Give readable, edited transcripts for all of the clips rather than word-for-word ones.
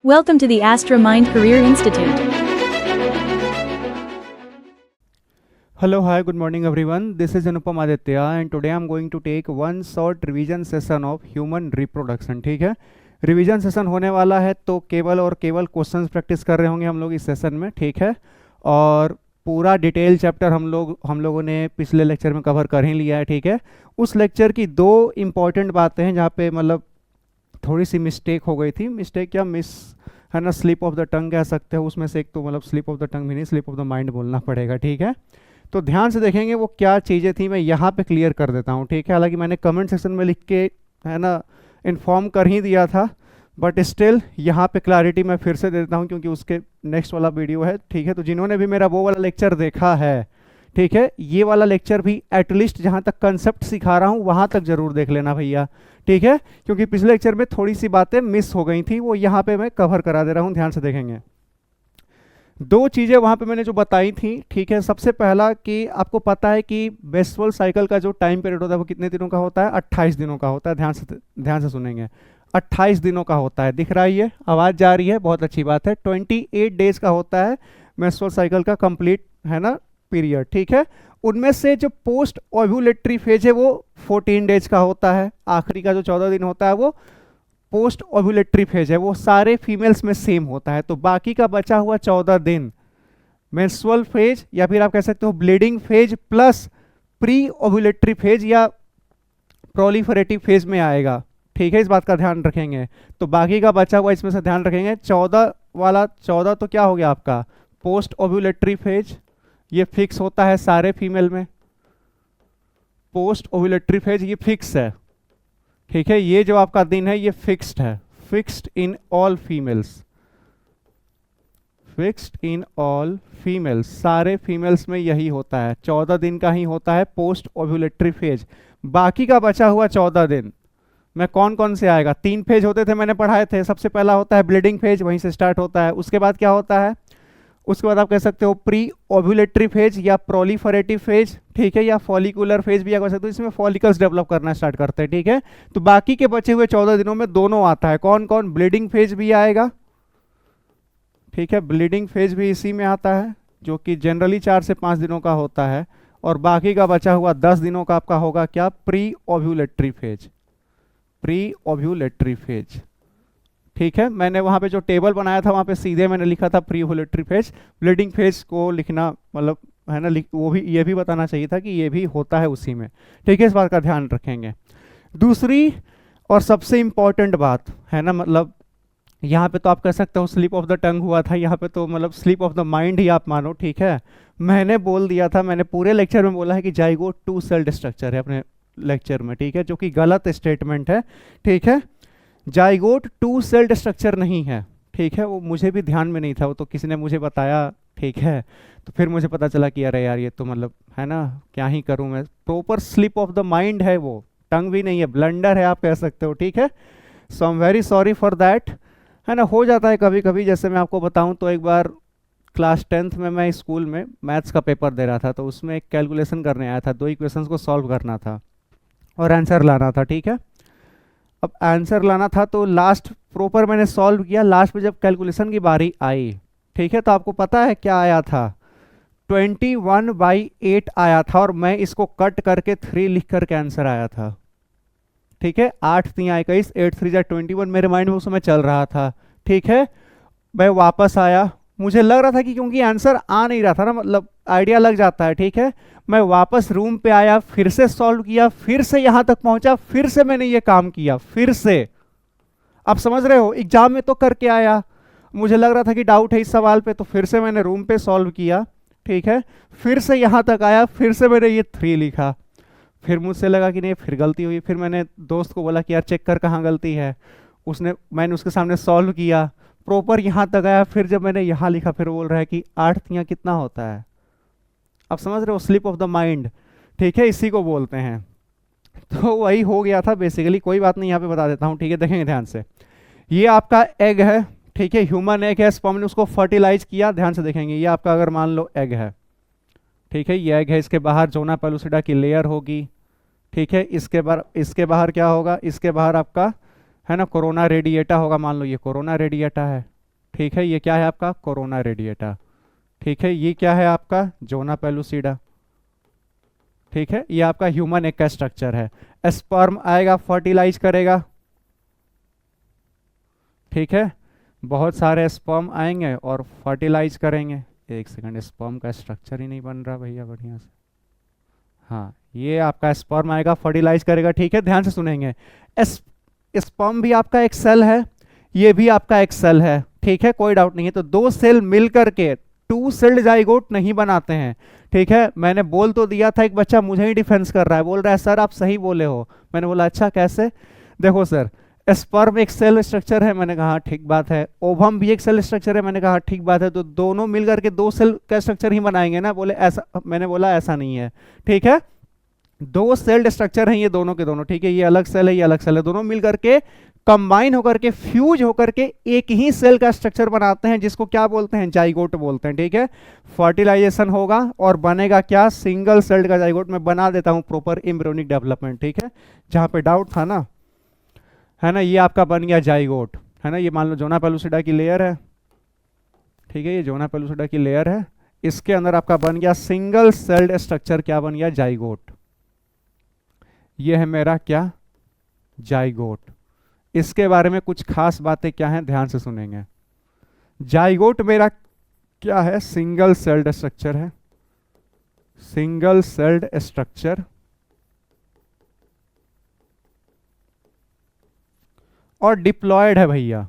Welcome to the Astra Mind Career Institute. Hello, hi, good morning everyone. This is Anupam Aditya and today I'm going to take one short revision session of human reproduction. ठीक है, revision session होने वाला है तो केवल और केवल questions practice कर रहे होंगे हम लोग इस सेशन में. ठीक है, और पूरा डिटेल चैप्टर हम लोगों ने पिछले लेक्चर में कवर कर ही लिया है. ठीक है, उस लेक्चर की दो इम्पॉर्टेंट बातें हैं जहाँ पे मतलब थोड़ी सी मिस्टेक हो गई थी. मिस्टेक क्या, मिस है ना, स्लिप ऑफ द टंग कह सकते हो. उसमें से एक तो मतलब स्लिप ऑफ द टंग भी नहीं, स्लिप ऑफ द माइंड बोलना पड़ेगा. ठीक है, तो ध्यान से देखेंगे वो क्या चीज़ें थी. मैं यहाँ पे क्लियर कर देता हूँ. ठीक है, हालांकि मैंने कमेंट सेक्शन में लिख के है ना इन्फॉर्म कर ही दिया था, बट स्टिल यहाँ पे क्लैरिटी मैं फिर से दे देता हूँ क्योंकि उसके नेक्स्ट वाला वीडियो है. ठीक है, तो जिन्होंने भी मेरा वो वाला लेक्चर देखा है, ठीक है, ये वाला लेक्चर भी एटलीस्ट जहाँ तक कंसेप्ट सिखा रहा हूँ वहाँ तक जरूर देख लेना भैया. ठीक है, क्योंकि पिछले लेक्चर में थोड़ी सी बातें मिस हो गई थी, वो यहाँ पे मैं कवर करा दे रहा हूँ. ध्यान से देखेंगे दो चीज़ें वहाँ पे मैंने जो बताई थी. ठीक है, सबसे पहला कि आपको पता है कि मेंस्ट्रुअल साइकिल का जो टाइम पीरियड होता है वो कितने दिनों का होता है, 28 दिनों का होता है. ध्यान से सुनेंगे, 28 दिनों का होता है. दिख रहा है, ये आवाज़ जा रही है, बहुत अच्छी बात है. 28 डेज का होता है मेंस्ट्रुअल साइकिल का कंप्लीट है ना पीरियड. ठीक है, उनमें से जो पोस्ट ओव्यूलेटरी फेज है वो 14 डेज का होता है. आखिरी का जो 14 दिन होता है वो पोस्ट ओव्यूलेटरी फेज है, वो सारे फीमेल्स में सेम होता है. तो बाकी का बचा हुआ 14 दिन मेंस्ट्रुअल फेज या फिर आप कह सकते हो bleeding phase plus pre ovulatory phase या प्रोलिफरेटिव फेज में आएगा. ठीक है, इस बात का ध्यान रखेंगे. तो बाकी का बचा हुआ इसमें से ध्यान रखेंगे. 14 वाला 14 तो क्या हो गया आपका पोस्ट ओव्यूलेटरी फेज, ये फिक्स होता है सारे फीमेल में. पोस्ट ओव्यूलेटरी फेज ये फिक्स है. ठीक है, ये जो आपका दिन है ये फिक्स्ड है, fixed in all females, fixed in all females. सारे फीमेल्स में यही होता है, 14 दिन का ही होता है पोस्ट ओव्यूलेटरी फेज. बाकी का बचा हुआ 14 दिन में कौन कौन से आएगा, 3 फेज होते थे मैंने पढ़ाए थे. सबसे पहला होता है ब्लीडिंग फेज, वहीं से स्टार्ट होता है. उसके बाद क्या होता है, उसके बाद आप कह सकते हो प्री ओव्यूलेटरी फेज या प्रोलिफरेटिव फेज. ठीक है, या फॉलिकुलर फेज भी कह सकते हो, इसमें फॉलिकल्स डेवलप करना स्टार्ट करते हैं. ठीक है, तो बाकी के बचे हुए 14 दिनों में दोनों आता है. कौन कौन, ब्लीडिंग फेज भी आएगा. ठीक है, ब्लीडिंग फेज भी इसी में आता है जो कि जनरली 4 से 5 दिनों का होता है. और बाकी का बचा हुआ 10 दिनों का आपका होगा क्या, pre ovulatory phase, pre ovulatory phase. ठीक है, मैंने वहाँ पे जो टेबल बनाया था वहाँ पे सीधे मैंने लिखा था pre ovulatory phase. Bleeding phase को लिखना मतलब है ना, वो भी ये भी बताना चाहिए था कि ये भी होता है उसी में. ठीक है, इस बात का ध्यान रखेंगे. दूसरी और सबसे इम्पॉर्टेंट बात है ना, मतलब यहाँ पे तो आप कह सकते हो स्लिप ऑफ द टंग हुआ था, यहाँ पे तो मतलब स्लिप ऑफ द माइंड ही आप मानो. ठीक है, मैंने बोल दिया था, मैंने पूरे लेक्चर में बोला है कि जाइगोट 2 सेल्ड स्ट्रक्चर है अपने लेक्चर में. ठीक है, जो कि गलत स्टेटमेंट है. ठीक है, जाइगोट 2 सेल्ड स्ट्रक्चर नहीं है. ठीक है, वो मुझे भी ध्यान में नहीं था, वो तो किसी ने मुझे बताया. ठीक है, तो फिर मुझे पता चला कि अरे यार ये तो मतलब है ना, क्या ही करूं मैं. Proper slip of the mind है वो, टंग भी नहीं है, ब्लंडर है आप कह सकते हो. ठीक है, so I am very sorry for that. है ना, हो जाता है कभी कभी. जैसे मैं आपको बताऊं तो एक बार क्लास 10th में मैं स्कूल में मैथ्स का पेपर दे रहा था, तो उसमें एक कैलकुलेशन करने आया था, 2 इक्वेशंस को सॉल्व करना था और आंसर लाना था. ठीक है, अब आंसर लाना था तो लास्ट प्रॉपर मैंने सॉल्व किया. लास्ट में जब कैलकुलेशन की बारी आई, ठीक है, तो आपको पता है क्या आया था, 21/8 आया था और मैं इसको कट करके 3 लिख करके आंसर आया था. ठीक है, 8 3 21, 8 3 21 मेरे माइंड में उस समय चल रहा था. ठीक है, मैं वापस आया, मुझे लग रहा था कि क्योंकि आंसर आ नहीं रहा था ना, मतलब आइडिया लग जाता है. ठीक है, मैं वापस रूम पे आया, फिर से सॉल्व किया, फिर से यहां तक पहुंचा, फिर से मैंने ये काम किया, फिर से. आप समझ रहे हो, एग्जाम में तो करके आया, मुझे लग रहा था कि डाउट है इस सवाल पे, तो फिर से मैंने रूम पे सॉल्व किया. ठीक है, फिर से यहां तक आया, फिर से मैंने ये 3 लिखा. फिर मुझसे लगा कि नहीं फिर गलती हुई. फिर मैंने दोस्त को बोला कि यार चेक कर कहाँ गलती है. मैंने उसके सामने सॉल्व किया, प्रॉपर यहाँ तक आया, फिर जब मैंने यहाँ लिखा फिर बोल रहा है कि 8 यहाँ कितना होता है. आप समझ रहे हो, स्लिप ऑफ द माइंड. ठीक है, इसी को बोलते हैं. तो वही हो गया था बेसिकली. कोई बात नहीं, यहाँ पे बता देता हूँ. ठीक है, देखेंगे ध्यान से. ये आपका एग है. ठीक है, ह्यूमन एग है, स्पर्म ने उसको फर्टिलाइज किया. ध्यान से देखेंगे, ये आपका अगर मान लो एग है. ठीक है, ये एग है, इसके बाहर जोना पेलुसिडा की लेयर होगी. ठीक है, इसके बाहर क्या होगा, इसके बाहर आपका है ना। कोरोना रेडिएटा होगा, मान लो ये कोरोना रेडिएटा है, ठीक है। ये क्या है आपका कोरोना रेडिएटा, ठीक है। ये क्या है आपका जोना पेलुसिडा, ठीक है। ये आपका ह्यूमन एग का स्ट्रक्चर है। स्पर्म आएगा, फर्टिलाइज करेगा, ठीक है। बहुत सारे स्पर्म आएंगे और फर्टिलाइज करेंगे। एक सेकंड, स्पर्म का स्ट्रक्चर ही नहीं बन रहा भैया बढ़िया से। हाँ, ये आपका स्पर्म आएगा, फर्टिलाइज करेगा, ठीक है। ध्यान से सुनेंगे। स्पर्म भी आपका एक सेल है, ये भी आपका एक सेल है, ठीक है, कोई डाउट नहीं है। तो दो सेल मिलकर के टू सेल्ड जाइगोट नहीं बनाते हैं, ठीक है। मैंने बोल तो दिया था, एक बच्चा मुझे ही डिफेंस कर रहा है, बोल रहा है सर आप सही बोले हो। मैंने बोला अच्छा कैसे? देखो सर, स्पर्म एक सेल स्ट्रक्चर है, मैंने कहा ठीक बात है। ओवम भी एक सेल स्ट्रक्चर है, मैंने कहा ठीक बात है। तो दोनों मिलकर के दो सेल का स्ट्रक्चर ही बनाएंगे ना? बोले ऐसा, मैंने बोला ऐसा नहीं है, ठीक है। दो सेल्ड स्ट्रक्चर हैं ये दोनों के दोनों, ठीक है। ये अलग सेल है, ये अलग सेल है, दोनों मिलकर के कंबाइन होकर के फ्यूज होकर के एक ही सेल का स्ट्रक्चर बनाते हैं, जिसको क्या बोलते हैं? जाइगोट बोलते हैं, ठीक है। फर्टिलाइजेशन होगा और बनेगा क्या? सिंगल सेल्ड का जाइगोट। मैं बना देता हूं प्रॉपर एम्ब्रियोनिक डेवलपमेंट, ठीक है। जहां पे डाउट था ना, है ना, ये आपका बन गया जाइगोट, है ना। ये मान लो जोना पेलुसिडा की लेयर है, ठीक है। ये जोना पेलुसिडा की लेयर है, इसके अंदर आपका बन गया सिंगल सेल्ड स्ट्रक्चर, क्या बन गया? जाइगोट। ये है मेरा क्या? जाइगोट। इसके बारे में कुछ खास बातें क्या हैं, ध्यान से सुनेंगे। जाइगोट मेरा क्या है? सिंगल सेल्ड स्ट्रक्चर है, सिंगल सेल्ड स्ट्रक्चर, और डिप्लॉयड है भैया,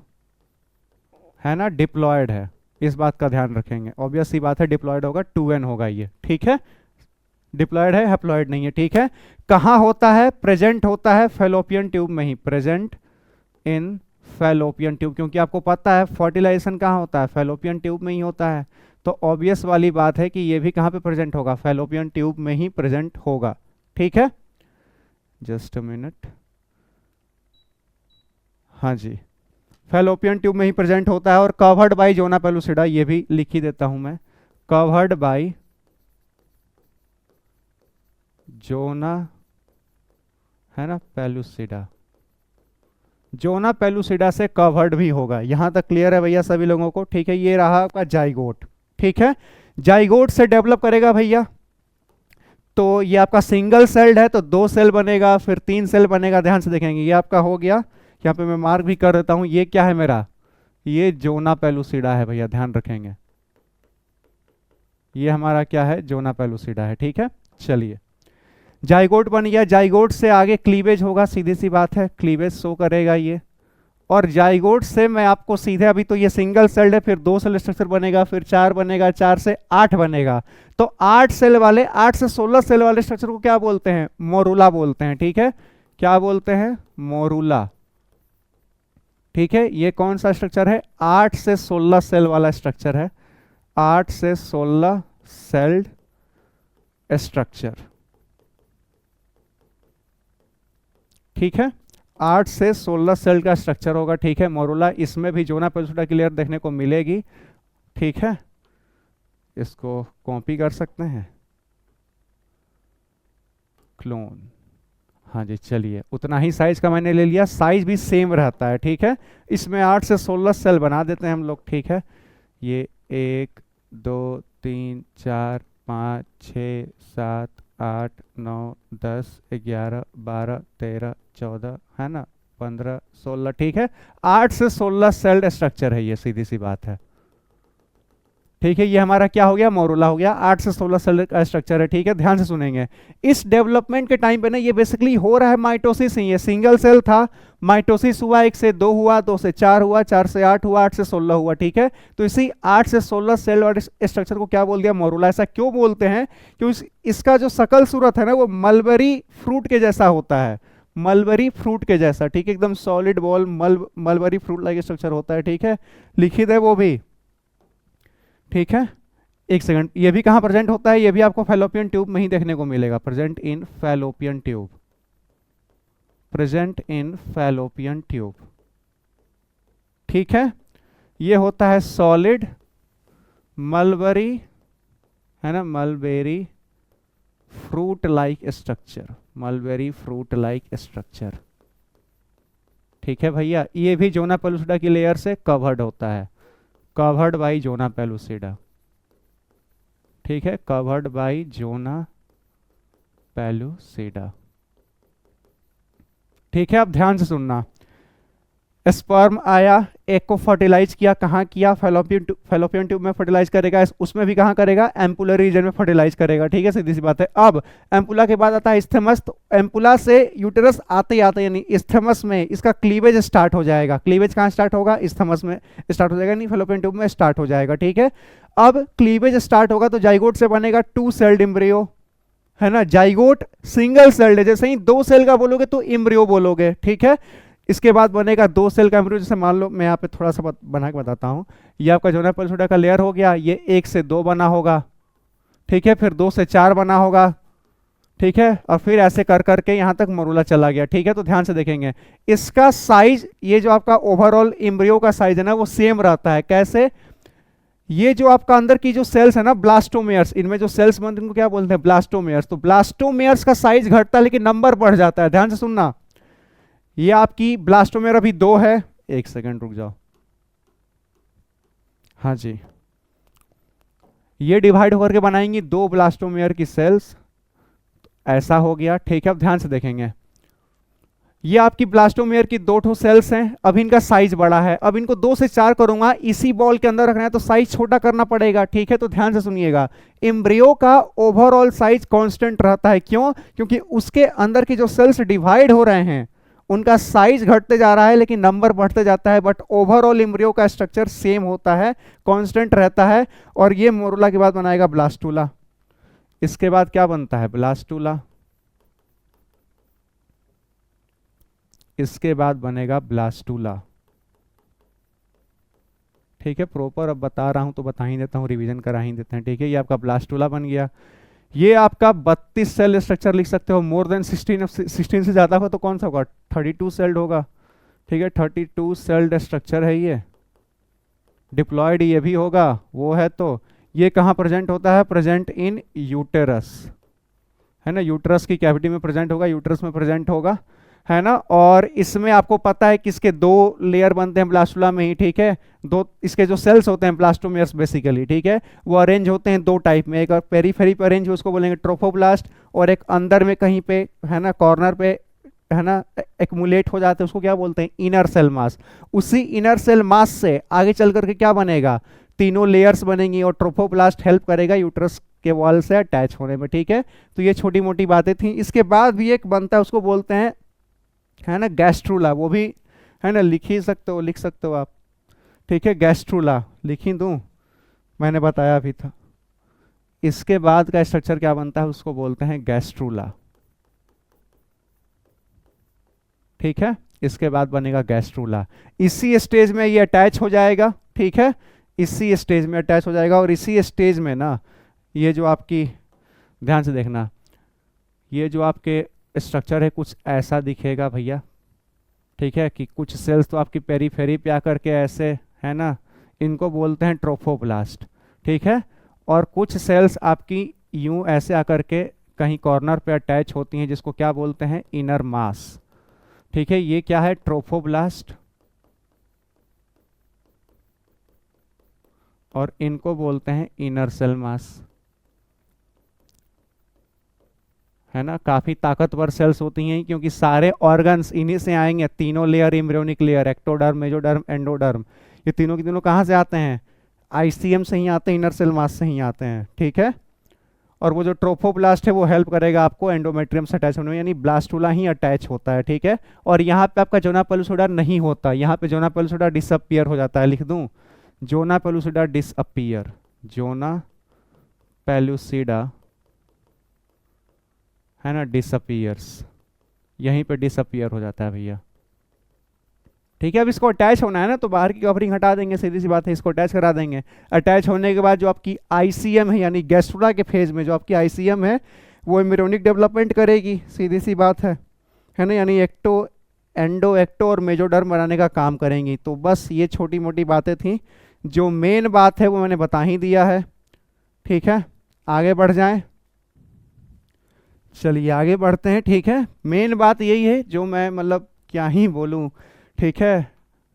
है ना, डिप्लॉयड है। इस बात का ध्यान रखेंगे, ऑब्वियस सी बात है, डिप्लॉयड होगा, 2n होगा ये, ठीक है। डिप्लॉयड है, हैप्लॉयड नहीं है, ठीक है। कहां होता है? प्रेजेंट होता है फैलोपियन ट्यूब में ही, प्रेजेंट इन फैलोपियन ट्यूब, क्योंकि आपको पता है फर्टिलाइजेशन कहां होता है? फैलोपियन ट्यूब में ही होता है। तो ऑब्वियस वाली बात है कि ये भी कहां पे प्रेजेंट होगा? फैलोपियन ट्यूब में ही प्रेजेंट होगा, ठीक है। जस्ट अ मिनट, हाँ जी, फैलोपियन ट्यूब में ही प्रेजेंट होता है और कवर्ड बाय जोना पेलुसिडा, ये भी लिख ही देता हूं मैं, कवर्ड बाय जोना, है ना, पेलुसिडा। जोना पेलुसिडा से कवर्ड भी होगा। यहां तक क्लियर है भैया सभी लोगों को? ठीक है। ये रहा आपका जाइगोट, ठीक है। जाइगोट से डेवलप करेगा भैया, तो ये आपका सिंगल सेल्ड है, तो दो सेल बनेगा, फिर तीन सेल बनेगा। ध्यान से देखेंगे, ये आपका हो गया, यहाँ पे मैं मार्क भी कर देता हूं। ये क्या है मेरा? ये जोना पेलुसिडा है भैया, ध्यान रखेंगे। ये हमारा क्या है? जोना पेलुसिडा है, ठीक है। चलिए, जाइगोट बन गया। जाइगोट से आगे क्लीवेज होगा, सीधी सी बात है, क्लीवेज शो करेगा ये। और जाइगोट से मैं आपको सीधे, अभी तो ये सिंगल सेल्ड है, फिर दो सेल स्ट्रक्चर बनेगा, फिर चार बनेगा, चार से आठ बनेगा। तो 8 सेल वाले, 8 से 16 सेल वाले स्ट्रक्चर को क्या बोलते हैं? मोरूला बोलते हैं, ठीक है। क्या बोलते हैं? मोरूला, ठीक है। ये कौन सा स्ट्रक्चर है? 8 से 16 सेल वाला स्ट्रक्चर है, 8 से 16 सेल्ड स्ट्रक्चर, ठीक है। 8 से 16 सेल का स्ट्रक्चर होगा, ठीक है, मोरूला। इसमें भी जोना पेलुसिडा की लेयर देखने को मिलेगी, ठीक है। इसको कॉपी कर सकते हैं, क्लोन, हाँ जी। चलिए, उतना ही साइज का मैंने ले लिया, साइज भी सेम रहता है, ठीक है। इसमें 8 से 16 सेल बना देते हैं हम लोग, ठीक है। ये 1 2 3 4 5 6 7 8 9 10 11 12 13 14, है ना, 15 16, ठीक है। 8 से 16 सेल्ड स्ट्रक्चर है ये, सीधी सी बात है, ठीक है। ये हमारा क्या हो गया? मोरूला हो गया। 8 से 16 सेल का स्ट्रक्चर है, ठीक है। ध्यान से सुनेंगे, इस डेवलपमेंट के टाइम पे ना ये बेसिकली हो रहा है माइटोसिस ही। ये सिंगल सेल था, माइटोसिस हुआ, 1 से 2 हुआ, 2 से 4 हुआ, 4 से 8 हुआ, 8 से 16 हुआ, ठीक है। तो इसी 8 से 16 सेल वाले स्ट्रक्चर को क्या बोल दिया? मोरूला। ऐसा क्यों बोलते हैं? क्योंकि इसका जो शकल सूरत है ना, वो मलबरी फ्रूट के जैसा होता है, मलबरी फ्रूट के जैसा, ठीक है। एकदम solid ball mulberry fruit like structure होता है, ठीक है। लिखित है वो भी, ठीक है। एक सेकंड, ये भी कहां प्रेजेंट होता है? ये भी आपको फैलोपियन ट्यूब में ही देखने को मिलेगा, present in fallopian tube, present in fallopian tube, ठीक है। ये होता है सॉलिड मलबरी, है ना, mulberry fruit like structure, mulberry fruit like structure, ठीक है भैया, ये भी जोना पेलुसिडा की लेयर से कवर्ड होता है, कवर्ड बाई जोना पेलुसिडा। ठीक है, कवर्ड बाई जोना पेलुसिडा। ठीक है, अब ध्यान से सुनना। स्पर्म आया, एक को फर्टिलाइज किया, कहाँ किया? फैलोपियन ट्यूब में फर्टिलाइज करेगा, उसमें भी कहाँ करेगा? एम्पुलर रीजन में फर्टिलाइज करेगा। ठीक है, सीधी सी बात है। अब एम्पुला के बाद आता है स्थेमस, तो एम्पुला से यूटेरस आते आते यानी स्थेमस में इसका क्लीवेज स्टार्ट हो जाएगा। क्लीवेज कहाँ स्टार्ट होगा? स्थेमस में स्टार्ट हो जाएगा, नहीं फैलोपियन ट्यूब में स्टार्ट हो जाएगा। ठीक है, अब क्लीवेज स्टार्ट होगा तो जाइगोट से बनेगा 2 सेल्ड एम्ब्रियो, है ना। जाइगोट सिंगल सेल्ड है, जैसे ही 2 सेल का बोलोगे तो एम्ब्रियो बोलोगे। ठीक है, इसके बाद बनेगा 2 सेल का एम्ब्रियो, जैसे मान लो मैं यहाँ पे थोड़ा सा बना के बताता हूँ। ये आपका जोना पेलुसिडा का लेयर हो गया, ये 1 से 2 बना होगा। ठीक है, फिर 2 से 4 बना होगा। ठीक है, और फिर ऐसे कर करके यहाँ तक मरूला चला गया। ठीक है, तो ध्यान से देखेंगे इसका साइज, ये जो आपका ओवरऑल एम्ब्रियो का साइज है ना वो सेम रहता है। कैसे? ये जो आपका अंदर की जो सेल्स है ना ब्लास्टोमेयर्स, इनमें जो सेल्स बनते हैं इनको क्या बोलते हैं? ब्लास्टोमेयर्स। तो ब्लास्टोमेयर्स का साइज घटता है लेकिन नंबर बढ़ जाता है। ध्यान से सुनना, ये आपकी ब्लास्टोमेयर अभी 2 है, 1 सेकंड रुक जाओ। हाँ जी, ये डिवाइड होकर के बनाएंगी 2 ब्लास्टोमेयर की सेल्स, ऐसा हो गया। ठीक है, अब ध्यान से देखेंगे, ये आपकी ब्लास्टोमेयर की 2 ठो सेल्स हैं, अब इनका साइज बड़ा है, अब इनको 2 से 4 करूंगा, इसी बॉल के अंदर रखना है तो साइज छोटा करना पड़ेगा। ठीक है, तो ध्यान से सुनिएगा, एम्ब्रियो का ओवरऑल साइज कांस्टेंट रहता है। क्यों? क्योंकि उसके अंदर की जो सेल्स डिवाइड हो रहे हैं उनका साइज घटते जा रहा है लेकिन नंबर बढ़ते जाता है, बट ओवरऑल एम्ब्रियो का स्ट्रक्चर सेम होता है, कांस्टेंट रहता है। और ये मोरुला के बाद बनाएगा ब्लास्टूला। इसके बाद क्या बनता है? ब्लास्टूला। इसके बाद बनेगा ब्लास्टूला। ठीक है, प्रॉपर अब बता रहा हूं तो बता ही देता हूं, रिवीजन करा ही देते हैं। ठीक है, ये आपका ब्लास्टूला बन गया। ये आपका 32 सेल स्ट्रक्चर लिख सकते हो, मोर देन 16 से ज्यादा हो तो कौन सा होगा? 32 सेल्ड होगा। ठीक है, 32 सेल्ड स्ट्रक्चर है ये। डिप्लॉयड ये भी होगा, वो है तो ये कहाँ प्रेजेंट होता है? प्रेजेंट इन यूटेरस, है ना। यूटेरस की कैविटी में प्रेजेंट होगा, यूटेरस में प्रेजेंट होगा, है ना। और इसमें आपको पता है कि इसके 2 लेयर बनते हैं ब्लास्टुला में ही। ठीक है, 2 इसके जो सेल्स होते हैं ब्लास्टोमेयर्स बेसिकली, ठीक है, वो अरेंज होते हैं 2 टाइप में, एक पेरीफेरी पे अरेंज उसको बोलेंगे ट्रोफोब्लास्ट, और एक अंदर में कहीं पे, है ना, कॉर्नर पे, है ना, एक्मुलेट हो जाते हैं, उसको क्या बोलते हैं? Inner cell mass. उसी इनर सेल मास से आगे चल करके क्या बनेगा? तीनों लेयर्स बनेंगी और ट्रोफोब्लास्ट हेल्प करेगा यूट्रस के वॉल से अटैच होने में। ठीक है, तो ये छोटी मोटी बातें थी। इसके बाद भी एक बनता है, उसको बोलते हैं, है ना, गैस्ट्रूला। वो भी, है ना, लिख ही सकते हो, लिख सकते हो आप। ठीक है, गैस्ट्रूला लिख ही दूं, मैंने बताया भी था। इसके बाद का स्ट्रक्चर क्या बनता है? उसको बोलते हैं गैस्ट्रूला। ठीक है, इसके बाद बनेगा गैस्ट्रूला। इसी स्टेज में ये अटैच हो जाएगा। ठीक है, इसी स्टेज में अटैच हो जाएगा, और इसी स्टेज में ना ये जो आपकी, ध्यान से देखना, ये जो आपके स्ट्रक्चर है कुछ ऐसा दिखेगा भैया। ठीक है, कि कुछ सेल्स तो आपकी पेरीफेरी पे आकर के ऐसे, है ना, इनको बोलते हैं ट्रोफोब्लास्ट। ठीक है, और कुछ सेल्स आपकी यूं ऐसे आकर के कहीं कॉर्नर पे अटैच होती हैं, जिसको क्या बोलते हैं? Inner mass. ठीक है, ये क्या है? ट्रोफोब्लास्ट, और इनको बोलते हैं इनर सेल मास, है ना। काफी ताकतवर सेल्स होती हैं क्योंकि सारे ऑर्गन्स इन्हीं से आएंगे, तीनों layer, embryonic layer, ectoderm, mesoderm, endoderm, ये तीनों के तीनों कहाँ से आते हैं? आईसीएम से ही आते हैं, इनर सेल मास से ही आते हैं। ठीक है, और वो जो ट्रोफोब्लास्ट है वो हेल्प करेगा आपको एंडोमेट्रियम से अटैच होने में, यानी ब्लास्टुला ही अटैच होता है। ठीक है, और यहाँ पे आपका जोना पेलुसिडा नहीं होता, यहाँ पे जोना पेलुसिडा डिसअपियर हो जाता है। लिख दूं, zona pellucida disappear, zona pellucida, है ना, डिसअपियर्स, यहीं पे डिसअपियर हो जाता है भैया। ठीक है, अब इसको अटैच होना है ना, तो बाहर की कवरिंग हटा देंगे, सीधी सी बात है, इसको अटैच करा देंगे। अटैच होने के बाद जो आपकी आईसीएम है, यानी गैस्ट्रुला के फेज में जो आपकी आईसीएम है वो एम्ब्रियोनिक डेवलपमेंट करेगी, सीधी सी बात है ना, यानी एक्टो, एंडो, एक्टो और मेजोडर्म बनाने का काम करेंगी। तो बस ये छोटी मोटी बातें थी, जो मेन बात है वो मैंने बता ही दिया है। ठीक है, आगे बढ़ जाएं, चलिए आगे बढ़ते हैं। ठीक है, मेन बात यही है, जो मैं मतलब क्या ही बोलूं, ठीक है।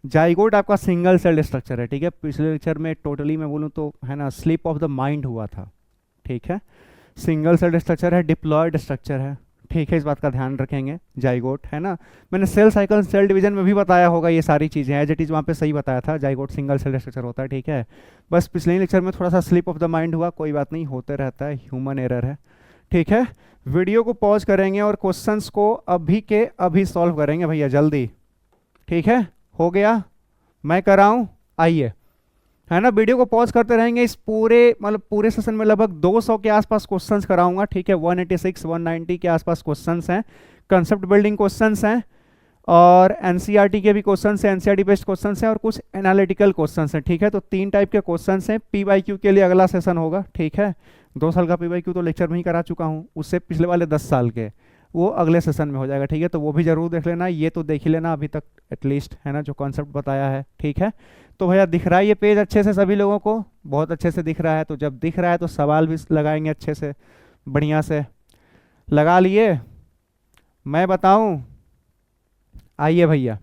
जाइगोट आपका सिंगल सेल स्ट्रक्चर है, ठीक है। पिछले लेक्चर में टोटली मैं बोलूँ तो है ना स्लिप ऑफ द माइंड हुआ था, ठीक है। सिंगल सेल स्ट्रक्चर है, डिप्लॉयड स्ट्रक्चर है, ठीक है। इस बात का ध्यान रखेंगे, जाइगोट है ना। मैंने सेल साइकिल सेल डिवीजन में भी बताया होगा ये सारी चीज़ें, एज इट इज़ वहाँ पे सही बताया था, जाइगोट सिंगल सेल स्ट्रक्चर होता है, ठीक है। बस पिछले लेक्चर में थोड़ा सा स्लिप ऑफ द माइंड हुआ, कोई बात नहीं, होते रहता है, ह्यूमन एरर है, ठीक है। वीडियो को पॉज करेंगे और क्वेश्चंस को अभी के अभी सॉल्व करेंगे भैया, जल्दी, ठीक है। हो गया, मैं कराऊं, आइए, है ना। वीडियो को पॉज करते रहेंगे, इस पूरे मतलब पूरे सेशन में लगभग 200 के आसपास क्वेश्चंस कराऊंगा, ठीक है। 186 190 के आसपास क्वेश्चंस हैं, कंसेप्ट बिल्डिंग क्वेश्चंस हैं, और एनसीईआरटी के भी क्वेश्चंस हैं, एनसीईआरटी बेस्ड क्वेश्चंस हैं, और कुछ एनालिटिकल क्वेश्चंस हैं, ठीक है। तो 3 टाइप के क्वेश्चंस हैं। पीवाईक्यू के लिए अगला सेशन होगा, ठीक है। 2 साल का पीवाईक्यू तो लेक्चर में ही करा चुका हूँ, उससे पिछले वाले 10 साल के वो अगले सेशन में हो जाएगा, ठीक है। तो वो भी जरूर देख लेना, ये तो देख ही लेना अभी तक एटलीस्ट, है ना, जो कॉन्सेप्ट बताया है, ठीक है। तो भैया दिख रहा है ये पेज अच्छे से सभी लोगों को? बहुत अच्छे से दिख रहा है। तो जब दिख रहा है तो सवाल भी लगाएंगे अच्छे से, बढ़िया से लगा लिए, मैं बताऊं, आइए भैया।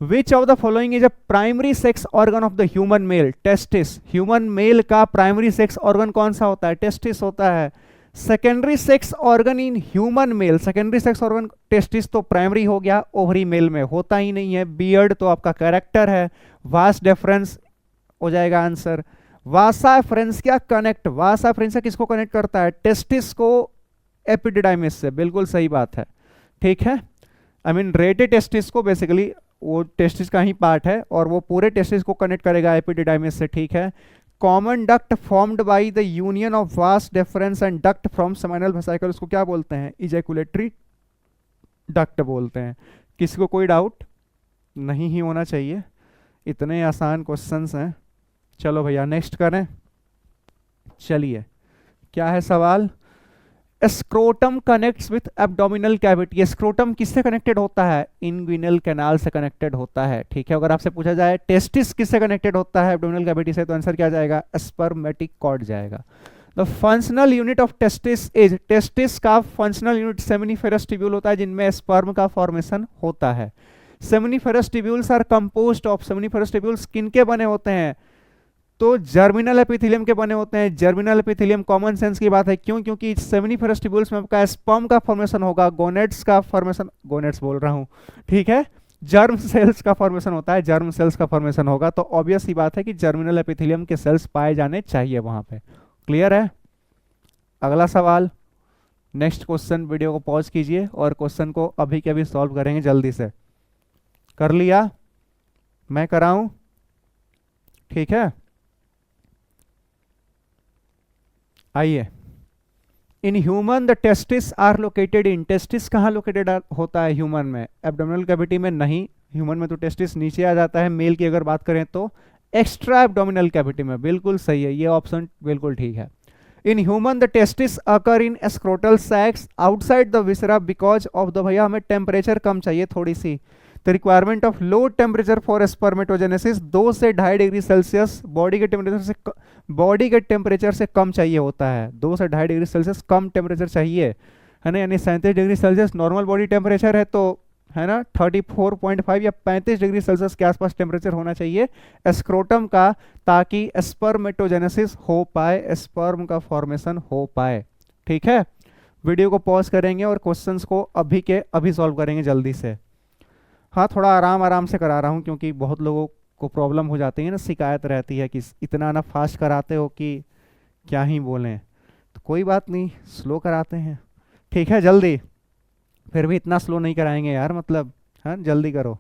विच of the following is a primary sex organ of the human male? Testis. Human male का प्राइमरी सेक्स ऑर्गन कौन सा होता है? टेस्टिस होता है। Secondary sex organ in human male, secondary sex organ testis तो प्राइमरी हो गया, ओवरी मेल में होता ही नहीं है। बियर्ड तो आपका कैरेक्टर है। वास डेफरेंस हो जाएगा आंसर। वासा फ्रेंस क्या कनेक्ट, वासा फ्रेंस किसको कनेक्ट करता है? टेस्टिस को एपिडिडाइमिस से, बिल्कुल सही बात है, ठीक है। आई मीन रेटे टेस्टिस को, बेसिकली वो टेस्टिस का ही पार्ट है और वो पूरे टेस्टिस को कनेक्ट करेगा एपिडिडाइमिस से, ठीक है। Common duct formed by the union of vas deferens and duct from seminal vesicle, उसको क्या बोलते हैं? इजैकुलेटरी डक्ट बोलते हैं। किसी को कोई डाउट नहीं ही होना चाहिए, इतने आसान क्वेश्चंस हैं। चलो भैया नेक्स्ट करें, चलिए क्या है सवाल? Scrotum connects with abdominal cavity. Scrotum किससे कनेक्टेड होता है? इंग्विनल कैनाल से कनेक्टेड होता है, ठीक है। अगर आपसे पूछा जाए टेस्टिस किससे कनेक्टेड होता है एब्डोमिनल कैविटी से, तो आंसर क्या जाएगा? स्पर्मेटिक कॉर्ड जाएगा। The functional unit of testis is, testis का फंक्शनल यूनिट सेमिनिफेरस ट्यूब्यूल होता है जिनमें स्पर्म का फॉर्मेशन होता है। Seminiferous tubules are composed of, seminiferous tubules किनके बने होते हैं? तो जर्मिनल एपिथेलियम के बने होते हैं। जर्मिनल एपिथेलियम कॉमन सेंस की बात है, क्यों? क्योंकि सेमिनिफेरस ट्यूब्यूल्स में आपका स्पर्म का फॉर्मेशन होगा, गोनेट्स का फॉर्मेशन, गोनेट्स बोल रहा हूं, ठीक है, जर्म सेल्स का फॉर्मेशन होता है, जर्म सेल्स का फॉर्मेशन होगा। तो ऑब्वियस ही बात है कि जर्मिनल एपिथेलियम के सेल्स पाए जाने चाहिए वहां पे। क्लियर है? अगला सवाल, नेक्स्ट क्वेश्चन, वीडियो को पॉज कीजिए और क्वेश्चन को अभी के अभी सॉल्व करेंगे जल्दी से। कर लिया? मैं कराऊं? ठीक है, आइए। In human the testis are located in, testis कहाँ लोकेटेड होता है ह्यूमन में? एब्डोमिनल कैविटी में नहीं, ह्यूमन में तो टेस्टिस नीचे आ जाता है। मेल की अगर बात करें तो एक्स्ट्रा एब्डोमिनल कैविटी में, बिल्कुल सही है, ये ऑप्शन बिल्कुल ठीक है। In human the testis occur in scrotal sacs outside the viscera because of the, भैया हमें टेम्परेचर कम चाहिए थोड़ी सी, the requirement of low temperature for spermatogenesis, 2 से 2.5 डिग्री सेल्सियस बॉडी के टेम्परेचर से कम चाहिए होता है। 2 से 2.5 डिग्री सेल्सियस कम टेम्परेचर चाहिए, है ना। यानी 37 degree Celsius normal body temperature है, तो है ना 34.5 या 35 डिग्री सेल्सियस के आसपास टेम्परेचर होना चाहिए स्क्रोटम का, ताकि स्पर्मेटोजेनेसिस हो पाए, स्पर्म का फॉर्मेशन हो पाए, ठीक है। वीडियो को पॉज करेंगे और क्वेश्चंस को अभी के अभी सॉल्व करेंगे जल्दी से। हाँ, थोड़ा आराम आराम से करा रहा हूँ क्योंकि बहुत लोगों को प्रॉब्लम हो जाती है ना, शिकायत रहती है कि इतना ना फास्ट कराते हो कि क्या ही बोलें। तो कोई बात नहीं, स्लो कराते हैं, ठीक है। जल्दी, फिर भी इतना स्लो नहीं कराएंगे यार, मतलब हाँ जल्दी करो।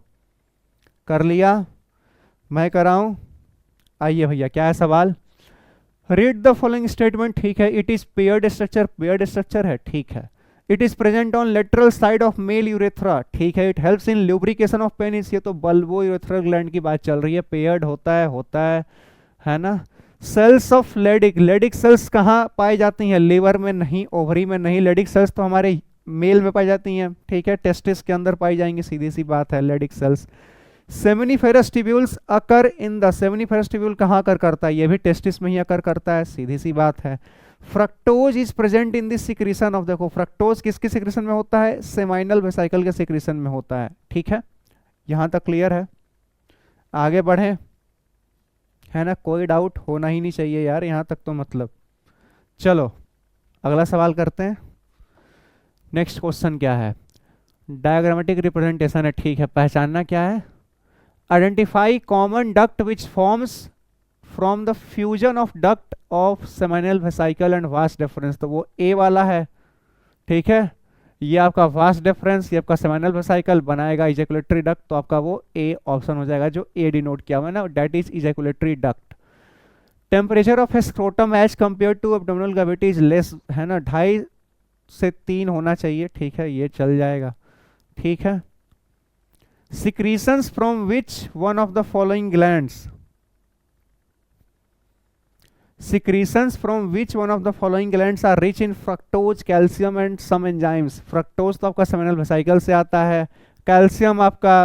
कर लिया? मैं कराऊं? आइए भैया, क्या है सवाल? रीड द फॉलोइंग स्टेटमेंट, ठीक है। It is paired structure, paired structure है, ठीक है। It is present on lateral side of male urethra, ठीक है। It helps in lubrication of penis, ये तो बल्बो यूरेथ्रल ग्लैंड की बात चल रही है। पेयर्ड होता है ना। Cells of Leydig, Leydig cells कहाँ पाई जाती हैं? लीवर में नहीं, ओवरी में नहीं, लेडिक सेल्स तो हमारे मेल में पाई जाती हैं, ठीक है। टेस्टिस के अंदर पाई जाएंगी, सीधी सी बात है, Leydig cells. Seminiferous tubules occur in the, seminiferous tubule कहाँ अकर करता है? ये भी टेस्टिस में ही अकर करता है, सीधी सी बात है। Fructose is present in this secretion of, देखो फ्रक्टोज किसकी सिक्रीशन में होता है? सेमाइनल वेसिकल के सिक्रीशन में होता है, ठीक है। यहाँ तक क्लियर है? आगे बढ़ें, है ना, कोई डाउट होना ही नहीं चाहिए यार यहाँ तक तो मतलब। चलो अगला सवाल करते हैं। नेक्स्ट क्वेश्चन क्या है? डायग्रामेटिक रिप्रेजेंटेशन है, ठीक है। पहचानना क्या है? Identify common duct which forms from the fusion of duct of seminal vesicle and vast difference, तो वो ए वाला है, ठीक है। ये आपका वास्ट डिफरेंस, ये आपका सेमिनल वेसिकल बनाएगा इजैकुलेटरी डक्ट, तो आपका वो ए ऑप्शन हो जाएगा जो ए डिनोट किया हुआ है ना, that is ejaculatory duct. Temperature of scrotum as compared to abdominal cavity is less, है ना, 2.5 से 3 होना चाहिए, ठीक है, ये चल जाएगा, ठीक है। Secretions from which one of the following glands, secretions from which one of the following glands are rich in fructose, calcium and some enzymes। fructose तो आपका सेमिनल वेसिकल से आता है, कैल्शियम आपका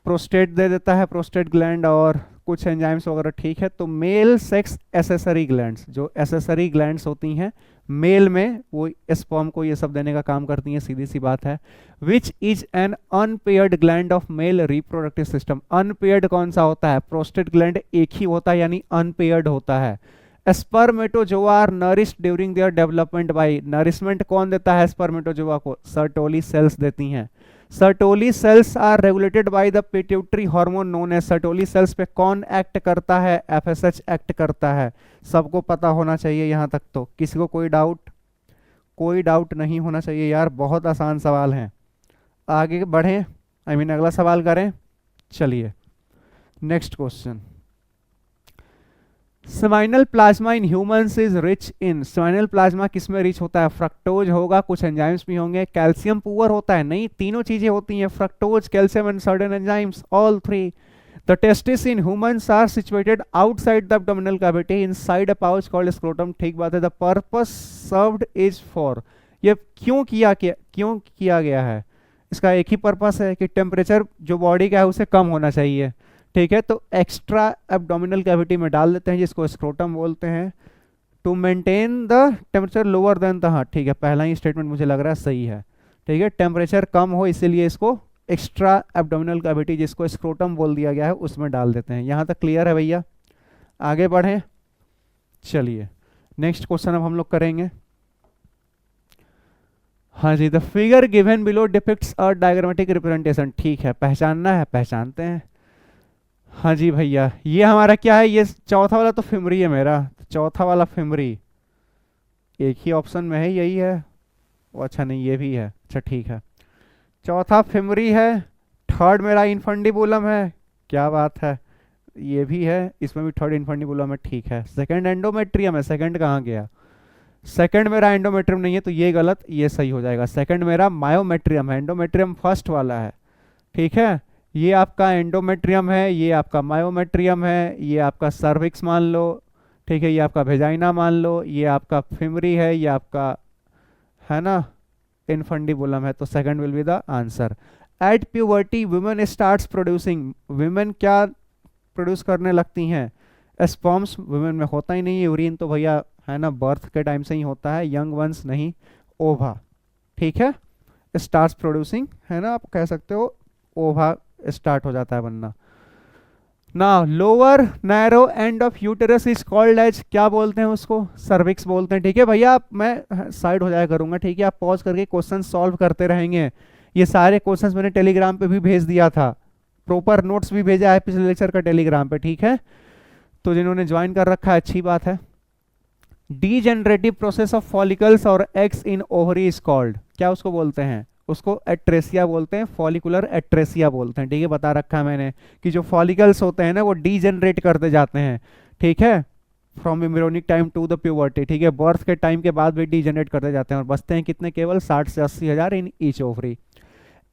प्रोस्टेट दे देता है, प्रोस्टेट ग्लैंड, और कुछ एंजाइम्स वगैरह, ठीक है। तो मेल सेक्स एसेसरी ग्लैंड्स, जो एसेसरी ग्लैंड्स होती हैं मेल में, वो स्पर्म को ये सब देने का काम करती हैं, सीधी सी बात है। Which is an unpaired gland of male reproductive system. Unpaired कौन सा होता है? प्रोस्टेट ग्लैंड एक ही होता है, यानी अनपेयर्ड होता है। Spermatozoa are nourished during their development by, nourishment कौन देता है स्पर्मेटोजोआ को? सर्टोली सेल्स देती हैं। Sertoli cells are regulated by the pituitary hormone known as, Sertoli cells पे कौन एक्ट करता है? एफएसएच एक्ट करता है। सबको पता होना चाहिए यहाँ तक तो, किसी को कोई डाउट? कोई डाउट नहीं होना चाहिए यार, बहुत आसान सवाल हैं। आगे बढ़ें, अगला सवाल करें। चलिए next question. Seminal plasma in humans is rich in, seminal plasma किसमें रिच होता है? फ्रक्टोज होगा, कुछ एंजाइम्स भी होंगे। कैल्शियम पुअर होता है? नहीं, तीनों चीजें होती हैं, fructose, calcium and certain enzymes, all three. The testes in humans are situated outside the abdominal cavity inside a pouch called scrotum, ठीक बात है। The purpose served is for, ये क्यों किया गया है? इसका एक ही पर्पस है कि टेम्परेचर जो बॉडी का है उसे कम होना चाहिए, ठीक है। तो एक्स्ट्रा एब्डोमिनल कैविटी में डाल देते हैं, जिसको स्क्रोटम बोलते हैं, to maintain the temperature lower than the, हाँ ठीक है, पहला ही स्टेटमेंट मुझे लग रहा है सही है, ठीक है। टेम्परेचर कम हो इसीलिए इसको एक्स्ट्रा एब्डोमिनल कैविटी, जिसको स्क्रोटम बोल दिया गया है, उसमें डाल देते हैं। यहाँ तक क्लियर है भैया? आगे बढ़ें, चलिए नेक्स्ट क्वेश्चन अब हम लोग करेंगे। हाँ जी, the figure given below depicts a diagrammatic representation, ठीक है, पहचानना है, पहचानते हैं। हाँ जी भैया, ये हमारा क्या है? ये चौथा वाला तो फिमरी है मेरा, चौथा वाला फिमरी एक ही ऑप्शन में है, यही है। ओ अच्छा नहीं, ये भी है, अच्छा ठीक है। चौथा फिमरी है, थर्ड मेरा इनफंडिबुलम है, क्या बात है, ये भी है, इसमें भी थर्ड इनफंडिबुलम है, ठीक है। सेकंड एंडोमेट्रियम है, सेकंड कहाँ गया? सेकंड मेरा एंडोमेट्रियम नहीं है, तो ये गलत, ये सही हो जाएगा। सेकंड मेरा मायोमेट्रियम है, एंडोमेट्रियम फर्स्ट वाला है, ठीक है। ये आपका एंडोमेट्रियम है, ये आपका मायोमेट्रियम है, ये आपका सर्विक्स मान लो, ठीक है, ये आपका वेजाइना मान लो, ये आपका फिमरी है, ये आपका है ना इनफंडिबुलम है, तो second will be the answer. At puberty women starts producing, women क्या प्रोड्यूस करने लगती हैं? स्पर्म्स वुमेन में होता ही नहीं है, यूरिन तो भैया है ना बर्थ के टाइम से ही होता है, यंग वंस नहीं, ओवा, ठीक है। स्टार्ट्स प्रोड्यूसिंग, है ना, आप कह सकते हो ओवा स्टार्ट हो जाता है बनना। ना lower narrow end of uterus is called as, क्या बोलते हैं उसको? सर्विक्स बोलते हैं, ठीक है भैया। मैं साइड हो जाया करूंगा, ठीक है, आप पॉज करके क्वेश्चन सॉल्व करते रहेंगे। ये सारे क्वेश्चंस मैंने टेलीग्राम पे भी भेज दिया था, प्रॉपर नोट्स भी भेजा है पिछले लेक्चर का टेलीग्राम पे, ठीक है। तो जिन्होंने ज्वाइन कर रखा है अच्छी बात है। डीजेनरेटिव प्रोसेस ऑफ फॉलिकल्स और eggs in ovary is called, क्या उसको बोलते हैं? उसको एट्रेसिया बोलते हैं, फॉलिकुलर एट्रेसिया बोलते हैं, ठीक है। बता रखा है मैंने कि जो फॉलिकल्स होते हैं ना वो डीजेनरेट करते जाते हैं, ठीक है, from embryonic time to the puberty, ठीक है, बर्थ के टाइम के बाद भी डीजेनरेट करते जाते हैं, और बचते हैं कितने? केवल 60 से 80 हजार in each ovary.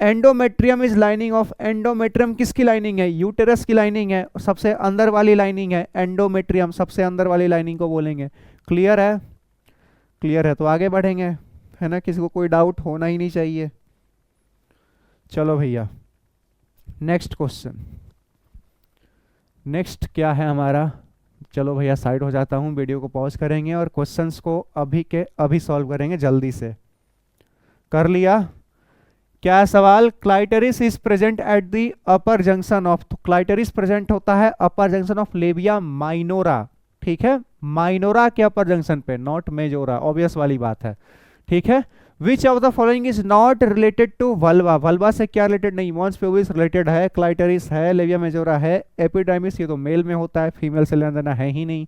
Endometrium is lining of, endometrium किसकी लाइनिंग है? यूटेरस की लाइनिंग है, सबसे अंदर वाली लाइनिंग है एंडोमेट्रियम, सबसे अंदर वाली लाइनिंग को बोलेंगे। क्लियर है? क्लियर है तो आगे बढ़ेंगे, है ना, किसी को कोई डाउट होना ही नहीं चाहिए। चलो भैया नेक्स्ट क्वेश्चन, नेक्स्ट क्या है हमारा? चलो भैया साइड हो जाता हूँ, वीडियो को पॉज करेंगे और क्वेश्चंस को अभी के अभी सॉल्व करेंगे, जल्दी से कर लिया। क्या सवाल, clitoris is present at the upper junction of, तो क्लाइटरिस प्रेजेंट होता है upper junction of labia minora, ठीक है, माइनोरा के अपर जंक्शन पे, नॉट मेजोरा, ऑब्वियस वाली बात है, ठीक है। Which of the following is not related to vulva, vulva से क्या रिलेटेड नहीं, मॉन्स प्यूबिस रिलेटेड है, क्लाइटरिस है, लेबिया मेजोरा है, एपिडाइमिस ये तो मेल में होता है, फीमेल से लेना देना है ही नहीं।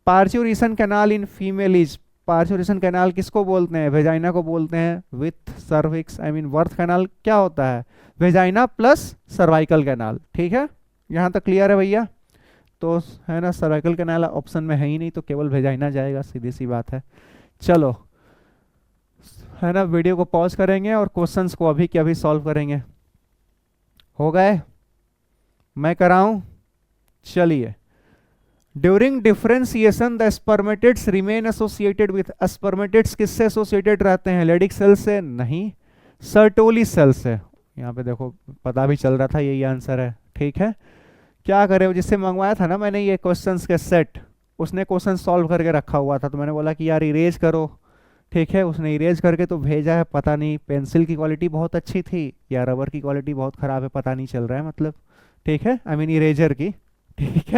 Parturition canal in female is, parturition canal किसको बोलते हैं, वेजाइना को बोलते हैं, with cervix, I mean birth canal क्या होता है, वेजाइना प्लस सर्वाइकल कैनाल, ठीक है, यहाँ तक क्लियर है भैया। तो है ना, सर्वाइकल कैनाल ऑप्शन में है ही नहीं, तो केवल वेजाइना जाएगा, सीधी सी बात है। चलो है ना, वीडियो को पॉज करेंगे और क्वेश्चंस को अभी के अभी सॉल्व करेंगे। हो गए, मैं कराऊं, चलिए। During differentiation the spermatids remain associated with, spermatids किससे एसोसिएटेड रहते हैं, लेडिक सेल से नहीं, सर्टोली सेल से, यहाँ पे देखो पता भी चल रहा था यही आंसर है, ठीक है। क्या करें, जिससे मंगवाया था ना मैंने ये क्वेश्चंस के सेट, उसने क्वेश्चन सॉल्व करके रखा हुआ था, तो मैंने बोला कि यार इरेज करो, ठीक है, उसने इरेज करके तो भेजा है, पता नहीं पेंसिल की क्वालिटी बहुत अच्छी थी या रबर की क्वालिटी बहुत ख़राब है, पता नहीं चल रहा है, मतलब ठीक है, आई मीन इरेजर की, ठीक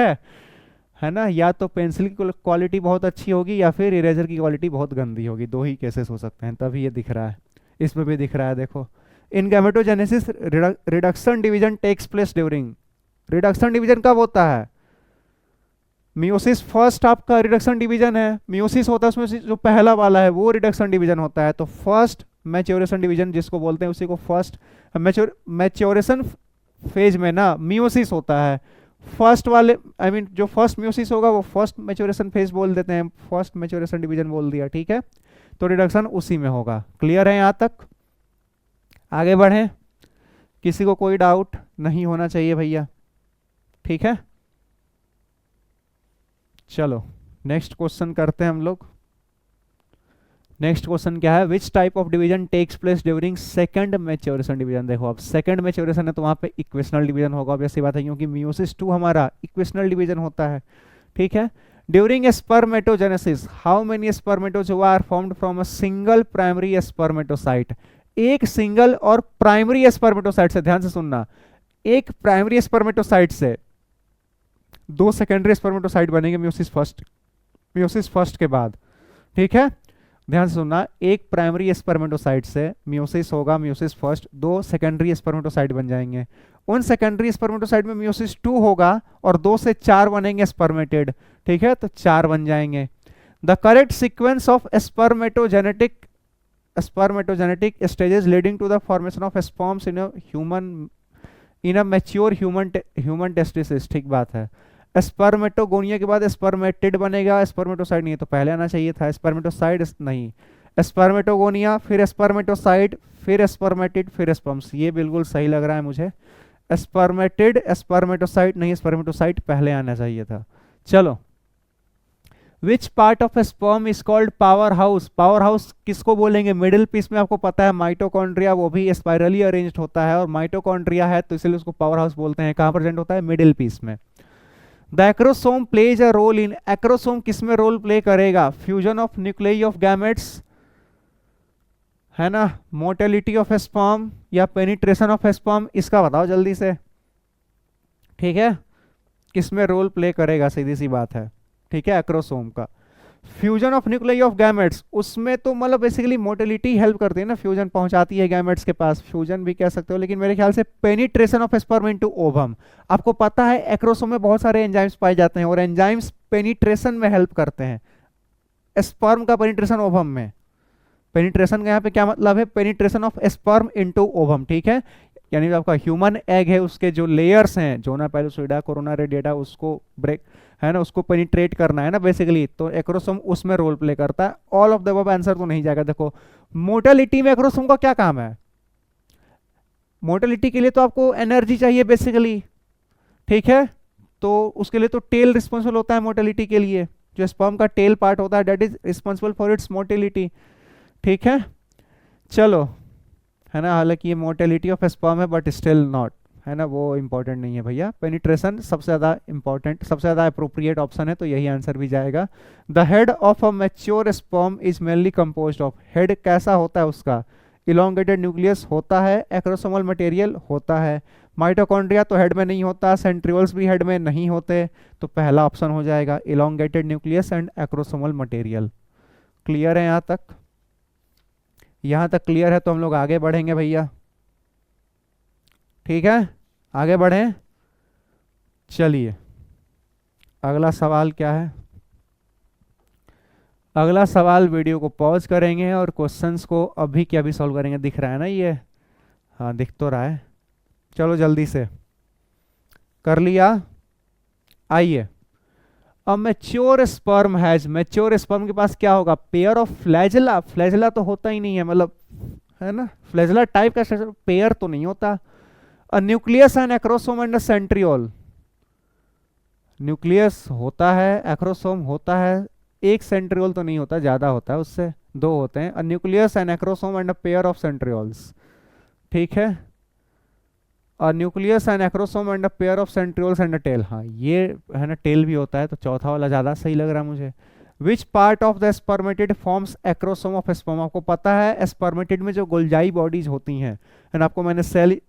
है ना, या तो पेंसिल की क्वालिटी बहुत अच्छी होगी या फिर इरेजर की क्वालिटी बहुत गंदी होगी, दो ही केसेस हो सकते हैं, तभी ये दिख रहा है, इसमें भी दिख रहा है, देखो। In gametogenesis reduction division takes place during, reduction division कब होता है, मियोसिस फर्स्ट आपका रिडक्शन डिवीजन है, मियोसिस होता है उसमें से जो पहला वाला है वो रिडक्शन डिवीजन होता है, तो फर्स्ट मैच्योरेशन डिवीजन जिसको बोलते हैं उसी को फर्स्ट मैच्योरेशन फेज में ना मियोसिस होता है, फर्स्ट वाले आई मीन जो फर्स्ट मियोसिस होगा वो फर्स्ट मैच्योरेशन फेज बोल देते हैं, फर्स्ट मैच्योरेशन डिवीजन बोल दिया, ठीक है, तो रिडक्शन उसी में होगा। क्लियर है यहाँ तक, आगे बढ़ें, किसी को कोई डाउट नहीं होना चाहिए भैया, ठीक है। चलो नेक्स्ट क्वेश्चन करते हैं हम लोग। नेक्स्ट क्वेश्चन क्या है, which type of division takes place during second maturation division, देखो अब सेकंड मैच्योरेशन है तो वहां पे इक्वेशनल डिवीजन होगा, अब ऐसी बात है, क्योंकि मियोसिस 2 हमारा इक्वेशनल डिवीजन होता है, ठीक है। During spermatogenesis how many spermatozoa are formed from a single primary spermatocyte, एक सिंगल और प्राइमरी स्पर्मेटोसाइट से, ध्यान से सुनना, एक प्राइमरी स्पर्मेटोसाइट से 2 सेकेंडरी स्पर्मेटोसाइट बनेंगे मियोसिस फर्स्ट के बाद, ठीक है, ध्यान से सुनना, एक प्राइमरी स्पर्मेटोसाइट से मियोसिस होगा, मियोसिस फर्स्ट, 2 सेकेंडरी स्पर्मेटोसाइट बन जाएंगे, उन सेकेंडरी स्पर्मेटोसाइट में मियोसिस 2 होगा और 2 से 4 बनेंगे स्पर्मेटेड, ठीक है, तो 4 बन जाएंगे। The correct sequence of spermatogenetic stages leading to the formation of sperms in a mature human testis, ठीक बात है, स्पर्मेटोगोनिया के बाद स्पर्मेटिड बनेगा, स्पर्मेटोसाइड नहीं है तो पहले आना चाहिए था, स्पर्मेटोसाइड नहीं, स्पर्मेटोगोनिया फिर स्पर्मेटोसाइड फिर स्पर्मेटिड फिर स्पर्म्स, ये बिल्कुल सही लग रहा है मुझे, स्पर्मेटिड स्पर्मेटोसाइड नहीं, स्पर्मेटोसाइड पहले आना चाहिए था। चलो, विच part of sperm is called power house, power house किसको बोलेंगे, मिडिल पीस में आपको पता है माइटोकॉन्ड्रिया, वो भी स्पाइरली अरेंज्ड होता है और माइटोकॉन्ड्रिया है तो इसलिए उसको पावर हाउस बोलते हैं, कहाँ प्रेजेंट होता है, मिडिल पीस में। The acrosome plays a role in, acrosome किसमें रोल प्ले करेगा, fusion of nuclei of gametes, है ना, मोर्टेलिटी ऑफ स्पर्म या पेनिट्रेशन ऑफ स्पर्म, इसका बताओ जल्दी से, ठीक है, किसमें रोल प्ले करेगा, सीधी सी बात है, ठीक है, एक्रोसोम का। Fusion of nuclei of gametes, उसमें तो मतलब बेसिकली मोटिलिटी हेल्प करती है ना, फ्यूजन पहुंचाती है गैमेट्स के पास, फ्यूजन भी कह सकते हो, लेकिन मेरे ख्याल से penetration of sperm into ovum, आपको पता है एक्रोसोम में बहुत सारे एंजाइम्स पाए जाते हैं और एंजाइम्स पेनिट्रेशन में हेल्प करते हैं, स्पर्म का पेनिट्रेशन ओवम में, पेनिट्रेशन का यहाँ पे क्या मतलब है, penetration of sperm into ovum, ठीक है, यानी आपका ह्यूमन एग है उसके जो लेयर्स हैं, जोना पैलुसिडा कोरोना रेडिएटा, उसको ब्रेक है ना, उसको पेनिट्रेट करना है ना बेसिकली, तो एक्रोसोम उसमें रोल प्ले करता है। All of the above answer तो नहीं जाएगा। देखो मोटिलिटी में एक्रोसोम का क्या काम है, मोटिलिटी के लिए तो आपको एनर्जी चाहिए बेसिकली, ठीक है, तो उसके लिए तो टेल रिस्पॉन्सिबल होता है मोटिलिटी के लिए, जो स्पर्म का टेल पार्ट होता है that is responsible for its motility, ठीक है। चलो, है ना, हालांकि ये मोटिलिटी ऑफ स्पर्म है बट स्टिल नॉट, है ना, वो इंपॉर्टेंट नहीं है भैया, पेनिट्रेशन सबसे ज़्यादा इंपॉर्टेंट, सबसे ज़्यादा अप्रोप्रिएट ऑप्शन है, तो यही आंसर भी जाएगा। The head of a mature sperm is mainly composed of, head कैसा होता है उसका, इलोंगेटेड न्यूक्लियस होता है, एक्रोसोमल मटेरियल होता है। माइटोकॉन्ड्रिया तो हेड में नहीं होता, सेंट्रियोल्स भी हेड में नहीं होते, तो पहला ऑप्शन हो जाएगा elongated nucleus and acrosomal material. Clear है यहाँ तक? यहाँ तक क्लियर है तो हम लोग आगे बढ़ेंगे भैया। ठीक है, आगे बढ़ें। चलिए अगला सवाल क्या है? अगला सवाल वीडियो को पॉज करेंगे और क्वेश्चंस को अभी के अभी सॉल्व करेंगे। दिख रहा है ना ये? हाँ दिख तो रहा है। चलो जल्दी से कर लिया। आइए, a mature sperm has, mature sperm के पास क्या होगा? Pair of flagella. फ्लैजेला तो होता ही नहीं है, मतलब है ना, फ्लैजेला टाइप का स्ट्रक्चर, पेयर तो नहीं होता। अ nucleus and acrosome and centriole, nucleus होता है, एक्रोसोम होता है, एक सेंट्रियोल तो नहीं होता, ज्यादा होता है उससे, दो होते हैं। A nucleus and acrosome and a pair of centrioles. ठीक है, a nucleus and acrosome and a pair of centrioles and a tail. हाँ ये है ना, टेल भी होता है, तो चौथा वाला ज्यादा सही लग रहा है मुझे। विच part of the spermatid forms acrosome of sperm? आपको पता है स्पर्मेटिड में जो गोल्जाई बॉडीज होती हैं, एंड आपको मैंने सेल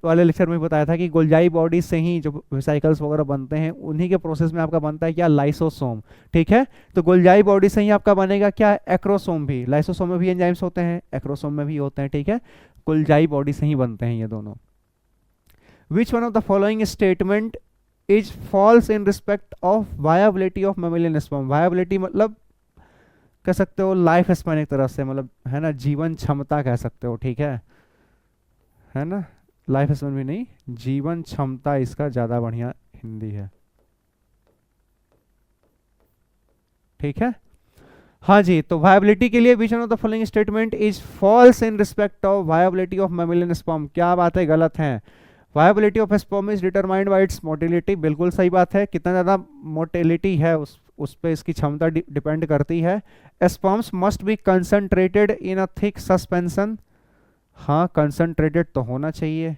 वाले लेक्चर में बताया था कि गोल्जाई बॉडी से ही जो वेसिकल्स वगैरह बनते हैं, उन्हीं के प्रोसेस में आपका बनता है क्या? लाइसोसोम। ठीक है, तो गोल्जाई बॉडी से ही आपका बनेगा क्या? एक्रोसोम भी। लाइसोसोम में भी एंजाइम्स होते हैं, एक्रोसोम में भी होते हैं। ठीक है, गोल्जाई बॉडी से ही बनते हैं ये दोनों। Which one of the following statement is false in respect of viability of mammalian sperm? Viability मतलब कह सकते हो लाइफ स्पैन, एक तरह से मतलब है ना, जीवन क्षमता कह सकते हो। ठीक है ना, लाइफ स्पैन भी नहीं, जीवन क्षमता इसका ज्यादा बढ़िया हिंदी है। ठीक है, हाँ जी, तो वायबिलिटी के लिए विच one of the following statement is falls in respect of viability of mammalian sperm? क्या बात है, गलत है। Viability of sperm is determined by it's motility, बिल्कुल सही बात है। कितना ज़्यादा मोटिलिटी है उस पे इसकी क्षमता डिपेंड करती है। Sperms must be concentrated in a thick suspension, हाँ कंसंट्रेटेड तो होना चाहिए।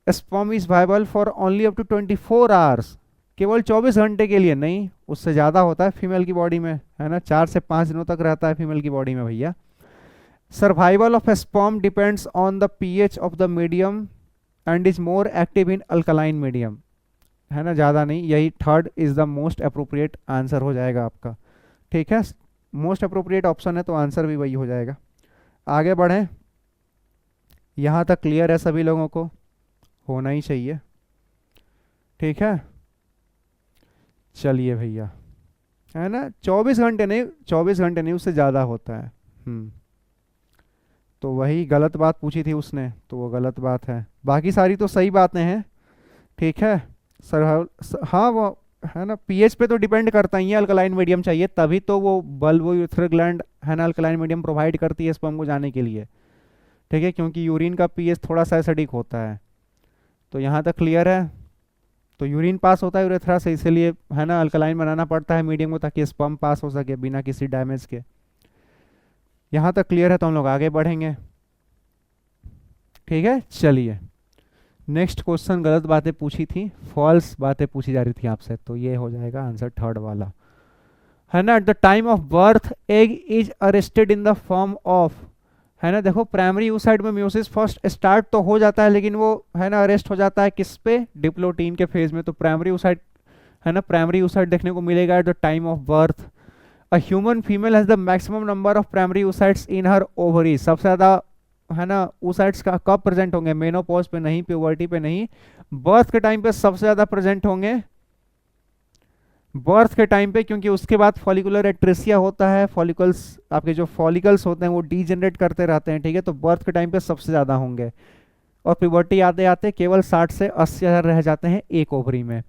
Sperm is viable for only up to 24 hours, केवल 24 घंटे के लिए, नहीं उससे ज़्यादा होता है फीमेल की बॉडी में, है ना, 4 से 5 दिनों तक रहता है फीमेल की बॉडी में भैया। Survival of sperm depends on the pH of the medium and is more active in alkaline medium, है ना, ज़्यादा नहीं, यही third is the most appropriate answer हो जाएगा आपका। ठीक है, मोस्ट अप्रोप्रिएट ऑप्शन है तो आंसर भी वही हो जाएगा। आगे बढ़ें, यहाँ तक क्लियर है सभी लोगों को? होना ही चाहिए। ठीक है, चलिए भैया, है ना, 24 घंटे नहीं, 24 घंटे नहीं, उससे ज़्यादा होता है। तो वही गलत बात पूछी थी उसने, तो वो गलत बात है, बाकी सारी तो सही बातें हैं। ठीक है सर, हाँ वो है ना, पीएच पे तो डिपेंड करता ही है, अल्कलाइन मीडियम चाहिए तभी तो वो बल्ब यूरेथ्रल ग्लैंड है ना अल्कलाइन मीडियम प्रोवाइड करती है स्पर्म को जाने के लिए। ठीक है, क्योंकि यूरिन का पीएच थोड़ा सा एसिडिक होता है। तो यहाँ तक क्लियर है? तो यूरिन पास होता है यूरेथ्रा से, इसीलिए है ना अल्कलाइन बनाना पड़ता है मीडियम को, ताकि स्पर्म पास हो सके बिना किसी डैमेज के। यहाँ तक क्लियर है तो हम लोग आगे बढ़ेंगे। ठीक है, चलिए नेक्स्ट क्वेश्चन, गलत बातें पूछी थी, फॉल्स बातें पूछी जा रही थी आपसे, तो ये हो जाएगा आंसर थर्ड वाला, है ना। Eight the time of birth egg is arrested in the form of, है ना, देखो प्राइमरी यूसाइड में म्यूसिस फर्स्ट स्टार्ट तो हो जाता है, लेकिन वो है ना अरेस्ट हो जाता है किस पे? डिप्लोटीन के फेज में। तो प्राइमरी यूसाइड है ना, प्राइमरी यूसाइड देखने को मिलेगा at the time of birth. A human female has the maximum number of primary oocytes in her ovary, सबसे ज्यादा है ना oocytes का कब प्रेजेंट होंगे? मेनोपॉज पे नहीं, प्यूबर्टी पे नहीं, बर्थ के टाइम पे सबसे ज्यादा प्रेजेंट होंगे, बर्थ के टाइम पे, क्योंकि उसके बाद फॉलिकुलर एट्रेसिया होता है, फॉलिकल्स आपके जो फॉलिकल्स होते हैं वो डीजनरेट करते रहते हैं। ठीक है, तो बर्थ के टाइम पे सबसे ज्यादा होंगे, और प्यूबर्टी आते आते केवल 60 से 80 हजार रह जाते हैं एक ओवरी में।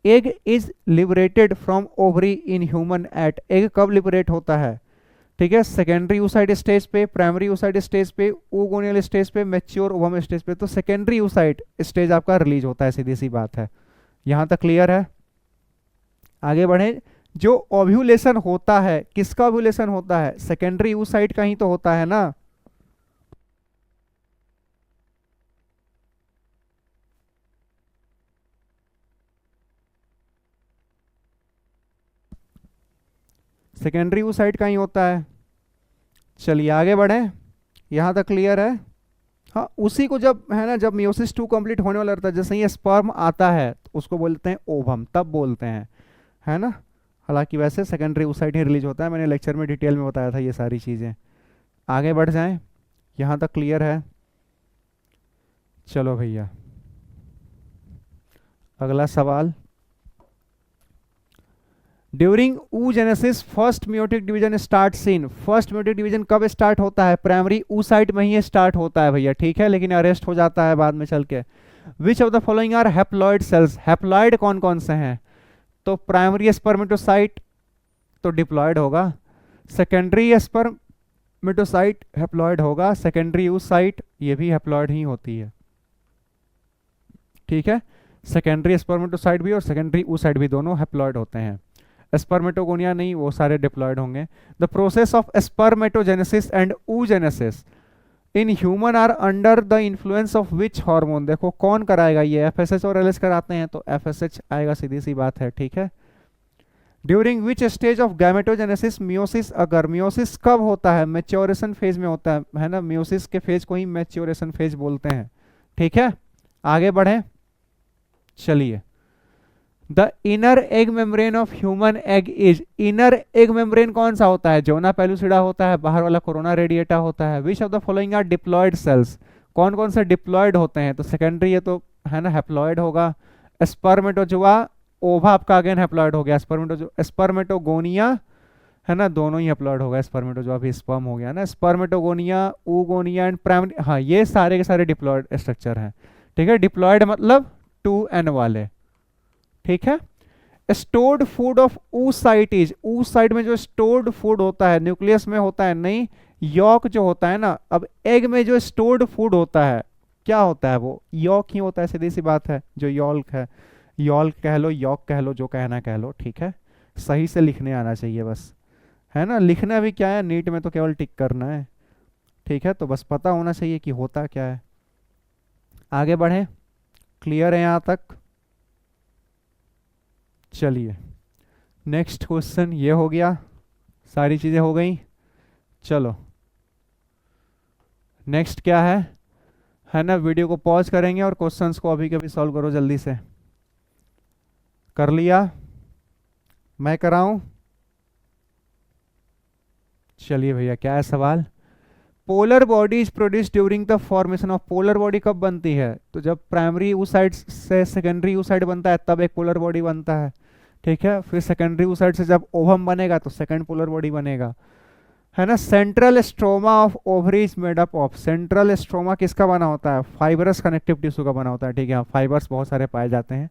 Egg is liberated from ovary in human at, egg कब लिबरेट होता है? ठीक है, सेकेंडरी oocyte स्टेज पे, प्राइमरी oocyte स्टेज पे, oogonal स्टेज पे, मैच्योर ओवम स्टेज पे। तो सेकेंडरी oocyte स्टेज आपका रिलीज होता है, सीधी सी बात है। यहां तक क्लियर है? आगे बढ़े, जो ओव्यूलेशन होता है, किसका ओव्यूलेशन होता है? सेकेंडरी oocyte का ही तो होता है ना। सेकेंडरी oocyte का ही होता है। चलिए आगे बढ़े, यहाँ तक क्लियर है? हाँ, उसी को जब है ना, जब मियोसिस 2 कंप्लीट होने वाला रहता है, जैसे ही स्पर्म आता है तो उसको बोलते हैं ओवम, तब बोलते हैं, है ना। हालांकि वैसे सेकेंडरी oocyte ही रिलीज होता है, मैंने लेक्चर में डिटेल में बताया था ये सारी चीज़ें। आगे बढ़ जाएं, यहाँ तक क्लियर है? चलो भैया, अगला सवाल। During oogenesis first meiotic division start in. First meiotic division कब स्टार्ट होता है? प्राइमरी oocyte में ही स्टार्ट होता है भैया, ठीक है, लेकिन अरेस्ट हो जाता है बाद में चल के। Which of the following are haploid cells? Haploid कौन कौन से हैं? तो प्राइमरी स्पर्मेटोसाइट तो डिप्लॉयड होगा, सेकेंडरी स्पर्मेटोसाइट हैप्लॉइड होगा, सेकेंडरी oocyte ये भी हैप्लॉइड ही होती है, ठीक है। सेकेंडरी स्पर्मेटोसाइट भी और सेकेंडरी oocyte भी दोनों हैप्लॉइड होते हैं। स्पर्मेटोगोनिया नहीं, वो सारे डिप्लॉयड होंगे। The process of spermatogenesis and oogenesis in human are under the influence of which hormone? देखो कौन कराएगा ये, एफएसएच और एलएच कराते हैं, तो एफएसएच आएगा, सीधी सी बात है, ठीक है। During which stage of gametogenesis meiosis अगर? मियोसिस कब होता है? मैच्योरेशन फेज में होता है ना, मियोसिस के फेज को ही मैच्योरेशन फेज बोलते हैं, ठीक है। आगे बढ़े, चलिए। The inner egg membrane of human egg is? Inner egg membrane कौन सा होता है? जोना पेलुसिडा होता है, बाहर वाला कोरोना रेडिएटा होता है। Which of the following are diploid cells? कौन कौन से डिप्लॉयड होते हैं? तो सेकेंडरी ये तो है ना हैप्लॉयड होगा। स्पर्मेटोजोआ ओवा आपका अगेन हैप्लॉयड हो गया, स्पर्मेटोगोनिया है ना, दोनों ही हैप्लॉयड होगा, स्पर्मेटोजोआ भी स्पर्म हो गया ना, स्पर्मेटोगोनिया, oogonia एंड प्राइमरी, हाँ ये सारे के सारे डिप्लॉयड स्ट्रक्चर हैं, ठीक है। डिप्लॉयड मतलब 2n वाले, ठीक है। Stored food of oocyte is? oocyte में जो स्टोर्ड फूड होता है न्यूक्लियस में होता है, नहीं, यॉक जो होता है ना। अब एग में जो स्टोर्ड फूड होता है क्या होता है? वो यॉक ही होता है, सीधी सी बात है। जो यॉल्क है, यॉल्क कह लो, यॉक कह लो, जो कहना कह लो, ठीक है। सही से लिखने आना चाहिए बस, है ना। लिखना भी क्या है, नीट में तो केवल टिक करना है, ठीक है। तो बस पता होना चाहिए कि होता क्या है। आगे बढ़े, क्लियर है यहाँ तक? चलिए, नेक्स्ट क्वेश्चन ये हो गया, सारी चीजें हो गई। चलो नेक्स्ट क्या है ना, वीडियो को पॉज करेंगे और क्वेश्चंस को अभी कभी सॉल्व करो जल्दी से। कर लिया? मैं कराऊं? चलिए भैया, क्या है सवाल? Polar body is produce during the formation of? Polar body कब बनती है? तो जब प्राइमरी oocyte से सेकेंडरी oocyte बनता है तब एक पोलर बॉडी बनता है, ठीक है। फिर सेकेंडरी oocyte से जब ओवम बनेगा तो सेकेंड पोलर बॉडी बनेगा, है ना। Central stroma of ovary is made up of? Central stroma किसका बना होता है? फाइबरस कनेक्टिव टिश्यू का बना होता है, ठीक है। फाइबर्स बहुत सारे पाए जाते हैं,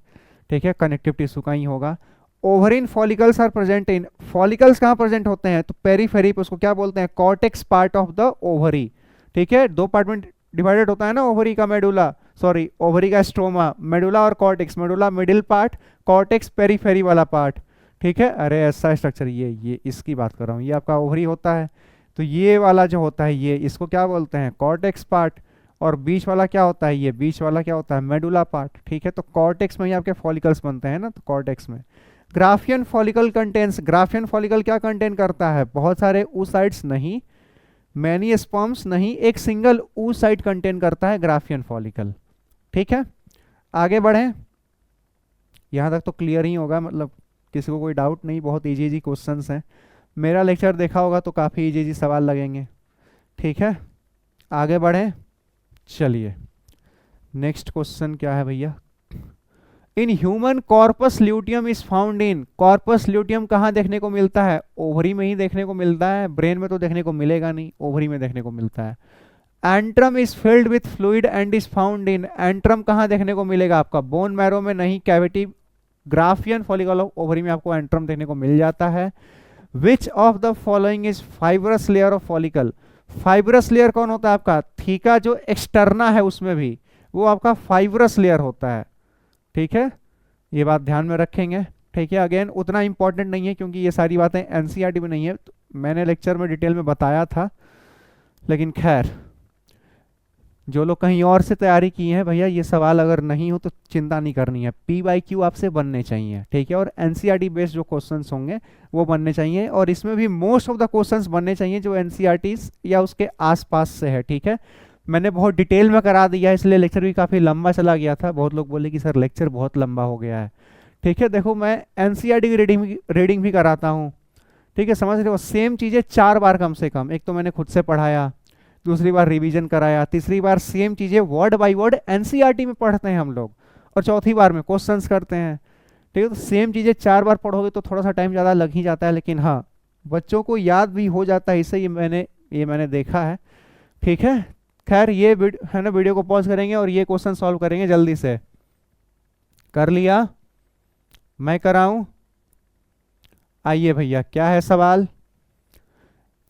ठीक है, कनेक्टिव टिश्यू का ही होगा। Ovarian follicles are present in? Follicles कहाँ प्रेजेंट होते हैं? तो पेरीफेरी पे, उसको क्या बोलते हैं? Cortex part of the ovary, ठीक है। दो पार्ट में डिवाइडेड होता है ना ओवरी का, मेडुला, सॉरी ओवरी का स्ट्रोमा, मेडुला और cortex. Medulla middle part, cortex periphery वाला पार्ट, ठीक है। अरे ऐसा स्ट्रक्चर, ये इसकी बात कर रहा हूँ, ये आपका ओवरी होता है। तो ये वाला जो होता है ये, इसको क्या बोलते हैं? Cortex part. और बीच वाला क्या होता है? ये बीच वाला क्या होता है? मेडुला पार्ट, ठीक है। तो कॉर्टेक्स में ही आपके फॉलिकल्स बनते हैं ना, तो कॉर्टेक्स में। Graafian follicle contains? Graafian follicle क्या कंटेन करता है? बहुत सारे oocytes नहीं, मैनी स्पर्म्स नहीं, एक सिंगल oocyte कंटेन करता है ग्राफियन फॉलिकल, ठीक है। आगे बढ़े, यहां तक तो क्लियर ही होगा, मतलब किसी को कोई डाउट नहीं, बहुत इजी इजी क्वेश्चंस हैं। मेरा लेक्चर देखा होगा तो काफ़ी इजी इजी सवाल लगेंगे, ठीक है। आगे बढ़े, चलिए नेक्स्ट क्वेश्चन क्या है भैया? In human corpus luteum is found in? Corpus luteum कहाँ देखने को मिलता है? ओवरी में ही देखने को मिलता है, ब्रेन में तो देखने को मिलेगा नहीं, ओवरी में देखने को मिलता है। Antrum is filled with fluid and is found in? Antrum कहाँ देखने को मिलेगा आपका? बोन मैरो में नहीं, cavity, Graafian follicle of ovary में आपको एंट्रम देखने को मिल जाता है। Which of the following is fibrous layer of follicle? Fibrous layer कौन होता है आपका? थीका जो एक्सटर्ना है उसमें भी वो आपका फाइबरस लेयर होता है, ठीक है। ये बात ध्यान में रखेंगे, ठीक है। अगेन उतना इंपॉर्टेंट नहीं है क्योंकि ये सारी बातें एनसीईआरटी में नहीं है, तो मैंने लेक्चर में डिटेल में बताया था, लेकिन खैर। जो लोग कहीं और से तैयारी की हैं भैया, ये सवाल अगर नहीं हो तो चिंता नहीं करनी है, PYQ आपसे बनने चाहिए, ठीक है। और NCERT बेस्ड जो क्वेश्चंस होंगे वो बनने चाहिए, और इसमें भी मोस्ट ऑफ द क्वेश्चंस बनने चाहिए जो NCERT या उसके आसपास से है, ठीक है। मैंने बहुत डिटेल में करा दिया है, इसलिए लेक्चर भी काफ़ी लंबा चला गया था। बहुत लोग बोले कि सर लेक्चर बहुत लंबा हो गया है, ठीक है। देखो मैं NCERT की रीडिंग भी कराता हूँ, ठीक है, समझ रहे हो। सेम चीज़ें 4 बार कम से कम, एक तो मैंने खुद से पढ़ाया, दूसरी बार रिवीजन कराया, तीसरी बार सेम चीज़ें वर्ड बाय वर्ड NCERT में पढ़ते हैं हम लोग, और चौथी बार में क्वेश्चंस करते हैं, ठीक है। तो सेम चीज़ें 4 बार पढ़ोगे तो थोड़ा सा टाइम ज़्यादा लग ही जाता है, लेकिन हाँ बच्चों को याद भी हो जाता है, इससे ये मैंने देखा है, ठीक है। खैर ये है ना, वीडियो को पॉज करेंगे और ये क्वेश्चन सॉल्व करेंगे जल्दी से। कर लिया, मैं कराऊं? आइए भैया, क्या है सवाल।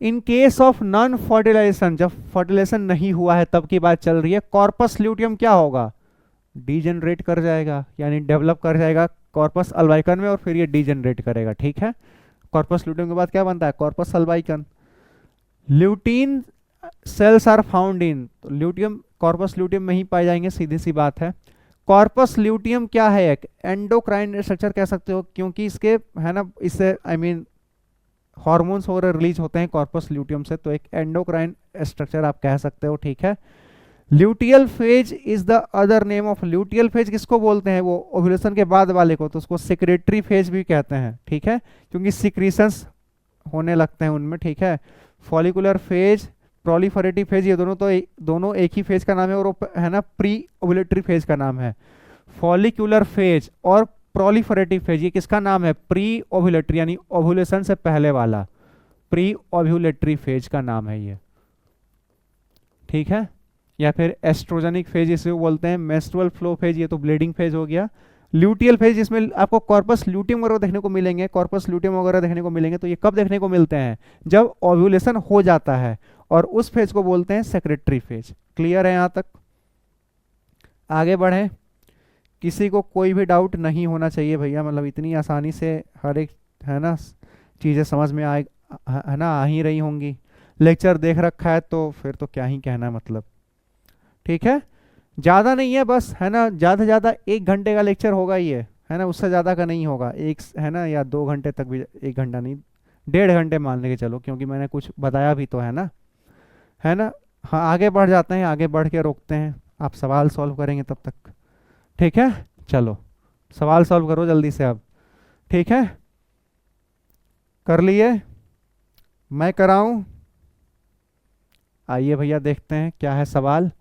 In case of non fertilization, जब फर्टिलाइजेशन नहीं हुआ है तब की बात चल रही है, कॉर्पस ल्यूटियम क्या होगा? डीजनरेट कर जाएगा, यानी डेवलप कर जाएगा कॉर्पस अल्बाइकन में, और फिर ये डीजनरेट करेगा, ठीक है। कॉर्पस ल्यूटियम के बाद क्या बनता है? Corpus albicans. Lutein cells are found in, तो ल्यूटियम कॉर्पस ल्यूटियम में ही पाए जाएंगे, सीधी सी बात है। कॉर्पस ल्यूटियम क्या है? एक एंडोक्राइन स्ट्रक्चर कह सकते हो, क्योंकि इसके है ना, इससे आई मीन हार्मोन्स वगैरह रिलीज होते हैं कॉर्पस ल्यूटियम से, तो एक एंडोक्राइन स्ट्रक्चर आप कह सकते हो, ठीक है। Luteal phase is the other name of, luteal phase किसको बोलते हैं? वो ओव्यूलेशन के बाद वाले को, तो उसको सेक्रेटरी फेज भी कहते हैं, ठीक है, क्योंकि सिक्रीशंस होने लगते हैं उनमें, ठीक है। फॉलिकुलर फेज, प्रोलिफरेटिव फेज, ये दोनों एक ही फेज का नाम है, और वो है ना प्री ओव्यूलेटरी फेज का नाम है। फॉलिकुलर फेज और प्रोलिफरेटिव फेज, ये किसका नाम है? प्री ओव्यूलेटरी, यानी ओव्यूलेशन से पहले वाला प्री ओव्यूलेटरी फेज का नाम है ये, ठीक है। या फिर एस्ट्रोजेनिक फेज इसे बोलते हैं। मेंस्ट्रुअल फ्लो फेज, ये तो ब्लीडिंग फेज हो गया। ल्यूटियल फेज, जिसमें आपको कॉर्पस ल्यूटियम वगैरह देखने को मिलेंगे, कॉर्पस ल्यूटियम वगैरह देखने को मिलेंगे, तो ये कब देखने को मिलते हैं? जब ओव्यूलेशन हो जाता है, और उस फेज को बोलते हैं सेक्रेटरी फेज। क्लियर है यहाँ तक? आगे बढ़े, किसी को कोई भी डाउट नहीं होना चाहिए भैया, मतलब इतनी आसानी से हर एक है ना चीज़ें समझ में आए, है ना, आ ही रही होंगी। लेक्चर देख रखा है तो फिर तो क्या ही कहना, मतलब ठीक है। ज़्यादा नहीं है, बस है ना, ज़्यादा से ज़्यादा 1 घंटे का लेक्चर होगा ये, है ना, उससे ज़्यादा का नहीं होगा। एक है ना, या 2 घंटे तक भी, 1 घंटा नहीं, 1.5 घंटे मान लेके चलो, क्योंकि मैंने कुछ बताया भी तो है ना, है ना। हाँ आगे बढ़ जाते हैं, आगे बढ़ के रोकते हैं, आप सवाल सॉल्व करेंगे तब तक, ठीक है। चलो सवाल सॉल्व करो जल्दी से अब, ठीक है। कर लिए, मैं कराऊं? आइए भैया देखते हैं क्या है सवाल।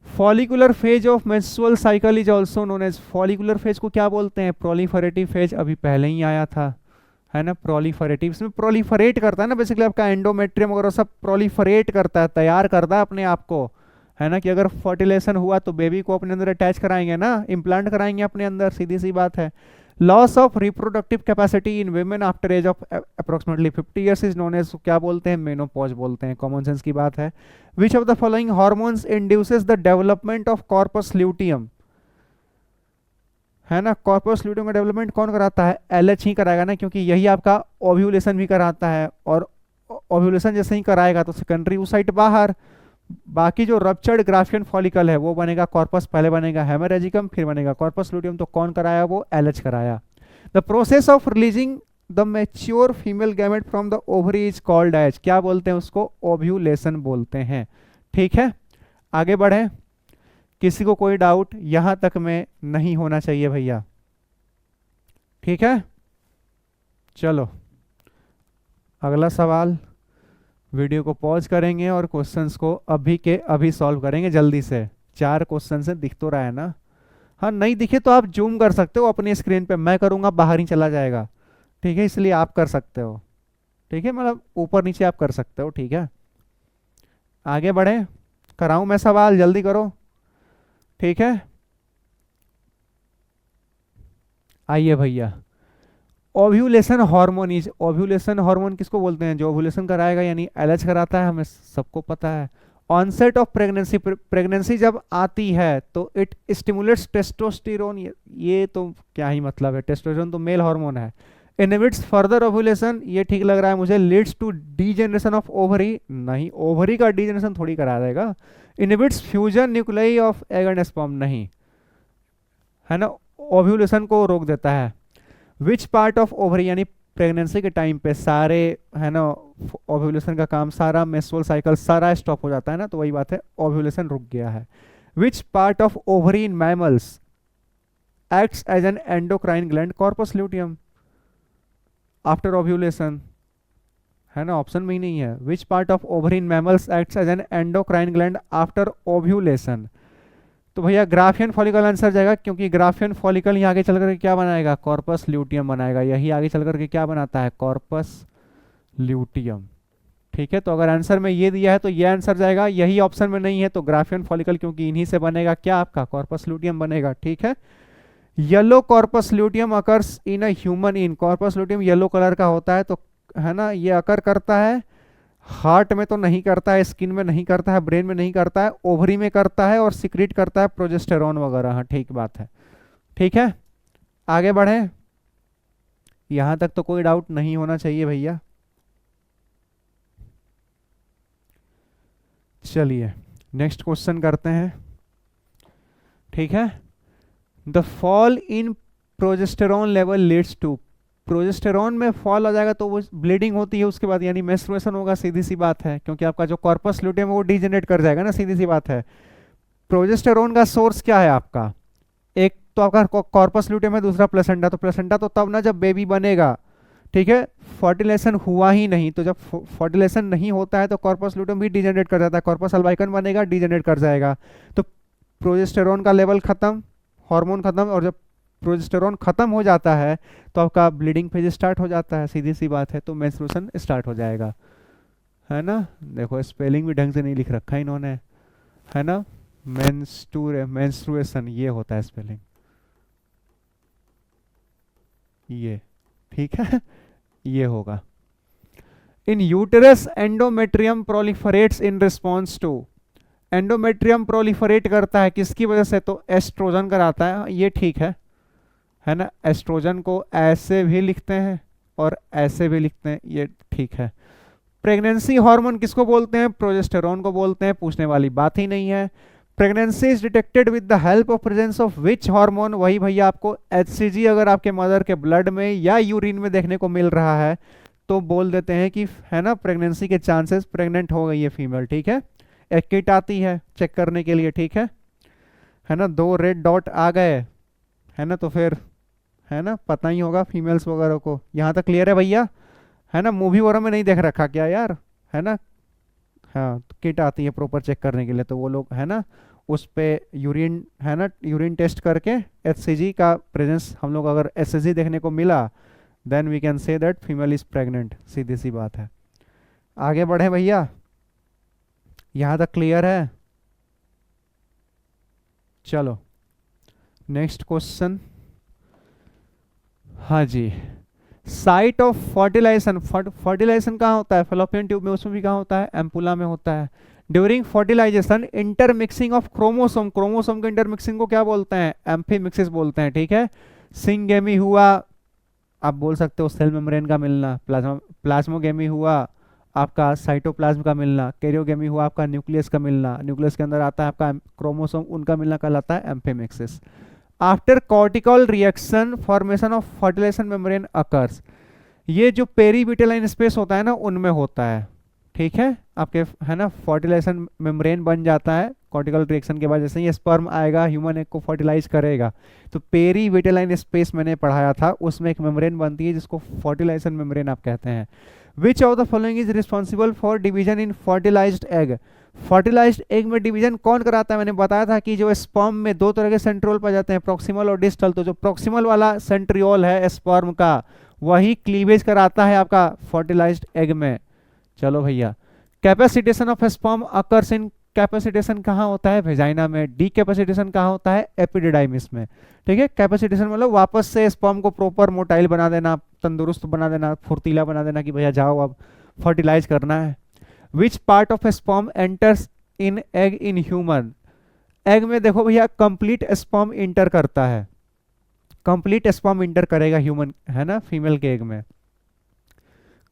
Follicular phase of menstrual cycle is also known as, follicular phase को क्या बोलते हैं? प्रोलिफरेटिव फेज, अभी पहले ही आया था, है ना, प्रोलिफरेटिव। इसमें प्रोलिफरेट करता है ना, बेसिकली आपका एंडोमेट्रियम वगैरह सब प्रोलिफरेट करता है, तैयार करता है अपने आप को, है ना, कि अगर फर्टिलाइजेशन हुआ तो बेबी को अपने अंदर अटैच कराएंगे ना, इम्प्लांट कराएंगे अपने अंदर, सीधी सी बात है। Loss of reproductive capacity in women after age of approximately 50 years is known as, क्या बोलते हैं? मेनोपॉज बोलते हैं, कॉमन सेंस की बात है। Which of the following hormones induces the development of corpus luteum, है ना, कॉर्पस ल्यूटियम का डेवलपमेंट कौन कराता है? LH ही कराएगा ना, क्योंकि यही आपका ओव्यूलेशन भी कराता है, और ओव्यूलेशन जैसे ही कराएगा तो सेकेंडरी oocyte बाहर, बाकी जो रप्चर्ड ग्राफियन फॉलिकल है वो बनेगा कॉर्पस, पहले बनेगा हेमरेजिकम, फिर बनेगा कॉर्पस ल्यूटियम, तो कौन कराया? वो LH कराया। The process of releasing the mature female gamete from the ovary is called as, क्या बोलते हैं उसको? ओव्यूलेशन बोलते हैं, ठीक है। आगे बढ़े, किसी को कोई डाउट यहां तक में नहीं होना चाहिए भैया, ठीक है। चलो अगला सवाल, वीडियो को पॉज करेंगे और क्वेश्चंस को अभी के अभी सॉल्व करेंगे जल्दी से। 4 क्वेश्चन से दिख तो रहा है ना? हाँ नहीं दिखे तो आप जूम कर सकते हो अपनी स्क्रीन पे, मैं करूँगा बाहर ही चला जाएगा, ठीक है, इसलिए आप कर सकते हो, ठीक है, मतलब ऊपर नीचे आप कर सकते हो, ठीक है। आगे बढ़े, कराऊं मैं सवाल? जल्दी करो, ठीक है। आइए भैया, ovulation hormone is, ovulation hormone किसको बोलते हैं? जो ओव्यूलेशन कराएगा, यानी LH कराता है, हमें सबको पता है। ऑनसेट ऑफ प्रेगनेंसी, प्रेगनेंसी जब आती है तो इट स्टिमुलेट्स टेस्टोस्टेरोन, ये तो क्या ही मतलब है, टेस्टोस्टेरोन तो मेल हार्मोन है। इनहिबिट्स फर्दर ओव्यूलेशन, ये ठीक लग रहा है मुझे। Leads to degeneration of ovary, नहीं ओवरी का डीजेनरेशन थोड़ी करा देगा, inhibits fusion nuclei of egg and sperm, नहीं, है ना, ओव्यूलेशन को रोक देता है। विच पार्ट ऑफ ओवरी, यानी प्रेगनेंसी के टाइम पे सारे, है ना, ओव्यूलेशन का काम सारा, मेंस्ट्रुअल साइकिल सारा स्टॉप हो जाता है ना, तो वही बात है, ओव्यूलेशन रुक गया है। Which part of ovary in mammals acts as an endocrine gland, corpus luteum, after ovulation, है ना, ऑप्शन में ही नहीं है। Which part of ovary in mammals acts as an endocrine gland after ovulation, तो भैया ग्राफियन फॉलिकल आंसर जाएगा, क्योंकि ग्राफियन फॉलिकल ही आगे चल करके क्या बनाएगा, कॉर्पस ल्यूटियम बनाएगा, यही आगे चल करके क्या बनाता है, कॉर्पस ल्यूटियम। ठीक है, तो अगर आंसर में ये दिया है तो ये आंसर जाएगा, यही ऑप्शन में नहीं है तो ग्राफियन फॉलिकल, क्योंकि इन्हीं से बनेगा क्या, आपका कॉर्पस ल्यूटियम बनेगा। ठीक है, yellow corpus luteum occurs in a human in, corpus luteum yellow colour का होता है, तो है ना, ये अकर करता है, हार्ट में तो नहीं करता है, स्किन में नहीं करता है, ब्रेन में नहीं करता है, ओवरी में करता है और सिक्रीट करता है प्रोजेस्टेरॉन वगैरह। हाँ ठीक बात है। ठीक है, आगे बढ़े, यहां तक तो कोई डाउट नहीं होना चाहिए भैया। चलिए नेक्स्ट क्वेश्चन करते हैं। ठीक है, the fall in progesterone level leads to, progesterone में फॉल आ जाएगा तो वो ब्लीडिंग होती है उसके बाद, यानी मेंस्ट्रुएशन होगा, सीधी सी बात है, क्योंकि आपका जो कॉर्पस ल्यूटियम है वो डिजेनरेट कर जाएगा ना, सीधी सी बात है। प्रोजेस्टेरॉन का सोर्स क्या है आपका, एक तो आपका कॉर्पस ल्यूटियम है, दूसरा प्लेसेंटा, तो प्लेसेंटा तो तब ना जब बेबी बनेगा। ठीक है, फर्टिलाइजेशन हुआ ही नहीं, तो जब फर्टिलाइजेशन नहीं होता है तो कॉर्पस ल्यूटियम भी डिजेनरेट कर जाता है, कॉर्पस अल्बाइकन बनेगा, डिजेनरेट कर जाएगा, तो प्रोजेस्टेरॉन का लेवल खत्म, हार्मोन खत्म, और जब प्रोजेस्टेरॉन खत्म हो जाता है तो आपका ब्लीडिंग फेज स्टार्ट हो जाता है, सीधी सी बात है, तो मेंस्ट्रुएशन स्टार्ट हो जाएगा। है ना, देखो स्पेलिंग भी ढंग से नहीं लिख रखा इन्होंने, है ना, मेंस्ट्रुएशन ये होता है स्पेलिंग ये। ठीक है, ये होगा। In uterus endometrium proliferates in response to, endometrium proliferate करता है किसकी वजह से, तो एस्ट्रोजन कराता है, ये ठीक है ना, एस्ट्रोजन को ऐसे भी लिखते हैं और ऐसे भी लिखते हैं, ये ठीक है। प्रेगनेंसी हार्मोन किसको बोलते हैं, प्रोजेस्टेरॉन को बोलते हैं, पूछने वाली बात ही नहीं है। Pregnancy is detected with the help of presence of which hormone, वही भैया आपको HCG अगर आपके मदर के ब्लड में या यूरिन में देखने को मिल रहा है तो बोल देते हैं कि, है ना, प्रेगनेंसी के चांसेस, प्रेग्नेंट हो गई है फीमेल। ठीक है, एक किट आती है चेक करने के लिए। ठीक है ना, 2 रेड डॉट आ गए, है ना, तो फिर, है ना, पता ही होगा फीमेल्स वगैरह को। यहाँ तक क्लियर है भैया, है ना, मूवी वगैरह में नहीं देख रखा क्या यार, है ना। हाँ, तो किट आती है प्रॉपर चेक करने के लिए, तो वो लोग, है ना, उस पे यूरिन, है ना, यूरिन टेस्ट करके HCG का प्रेजेंस, हम लोग अगर HCG देखने को मिला then we can say that female is pregnant, सीधी सी बात है। आगे बढ़े भैया, यहाँ तक क्लियर है। चलो नेक्स्ट क्वेश्चन। हाँ जी, साइट ऑफ फर्टिलाइजेशन, फर्टिलाइजेशन कहाँ होता है, फैलोपियन ट्यूब में, उसमें भी कहाँ होता है, एम्पुला में होता है। During fertilization intermixing of chromosome, chromosome के इंटरमिक्सिंग को क्या बोलते हैं, एम्फीमिक्सिस बोलते हैं। ठीक है, सिंगेमी हुआ, आप बोल सकते हो सेल मेम्ब्रेन का मिलना, प्लाज्मोगेमी हुआ आपका साइटोप्लाज्म का मिलना, कैरियोगेमी हुआ आपका न्यूक्लियस का मिलना, न्यूक्लियस के अंदर आता है आपका क्रोमोसोम, उनका मिलना कहलाता है amphimixis. After cortical reaction formation of fertilization membrane occurs, ये जो पेरीविटेलाइन स्पेस होता है ना उनमें होता है। ठीक है, आपके, है ना, फर्टिलाइजेशन मेम्ब्रेन बन जाता है कॉर्टिकल रिएक्शन के बाद, जैसे ही स्पर्म आएगा ह्यूमन एग को फर्टिलाइज करेगा, तो पेरीविटेलाइन स्पेस मैंने पढ़ाया था, उसमें एक मेम्ब्रेन बनती है जिसको फर्टिलाइजेशन मेम्ब्रेन आप कहते हैं। Which of the following is responsible for division in fertilized egg, fertilized egg में डिवीजन कौन कराता है, मैंने बताया था कि जो स्पर्म में 2 तरह के सेंट्रियोल पाए जाते हैं, प्रॉक्सिमल और डिस्टल, तो जो प्रॉक्सिमल वाला सेंट्रियोल है स्पर्म का, वही क्लीवेज कराता है आपका फर्टिलाइज्ड एग में। चलो भैया, capacitation of sperm occurs in, capacitation कहाँ होता है, वेजाइना में, डीकैपेसिटेशन कहाँ होता है, एपिडिडाइमिस में। ठीक है, कैपेसिटेशन मतलब वापस से स्पर्म को प्रॉपर मोटाइल बना देना, तंदुरुस्त बना देना, फुर्तीला बना देना कि भैया जाओ अब फर्टिलाइज करना है। Which part of sperm enters in egg in human, egg में देखो भैया कंप्लीट स्पर्म इंटर करता है, कंप्लीट स्पर्म इंटर करेगा ह्यूमन, है ना, फीमेल के एग में।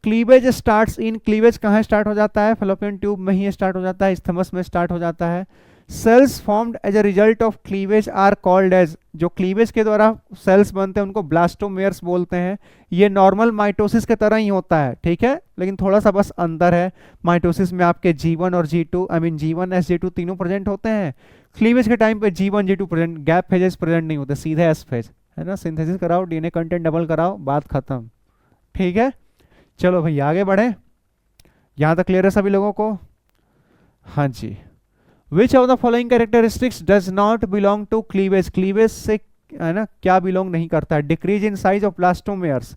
क्लीवेज स्टार्ट्स इन, क्लीवेज कहाँ स्टार्ट हो जाता है? फैलोपियन ट्यूब में ही स्टार्ट हो जाता है, इस्थमस में स्टार्ट हो जाता है। Cells formed as a result of cleavage are called as, जो क्लीवेज के द्वारा सेल्स बनते हैं उनको ब्लास्टोमेयर्स बोलते हैं। ये नॉर्मल माइटोसिस के तरह ही होता है, ठीक है, लेकिन थोड़ा सा बस अंतर है। माइटोसिस में आपके G1 और G2 I mean G1 SG2 तीनों प्रेजेंट होते हैं। क्लीवेज के टाइम पे G1 G2 present, gap phases present नहीं होते, सीधे एस फेज है ना। सिंथेसिस कराओ, डीएनए कंटेंट डबल कराओ, बात खत्म, ठीक है। चलो भैया आगे बढ़े, यहां तक क्लियर है सभी लोगों को? हाँ जी। Which of the following characteristics does not belong to cleavage, cleavage से है ना क्या बिलोंग नहीं करता है? Decrease in size of blastomeres,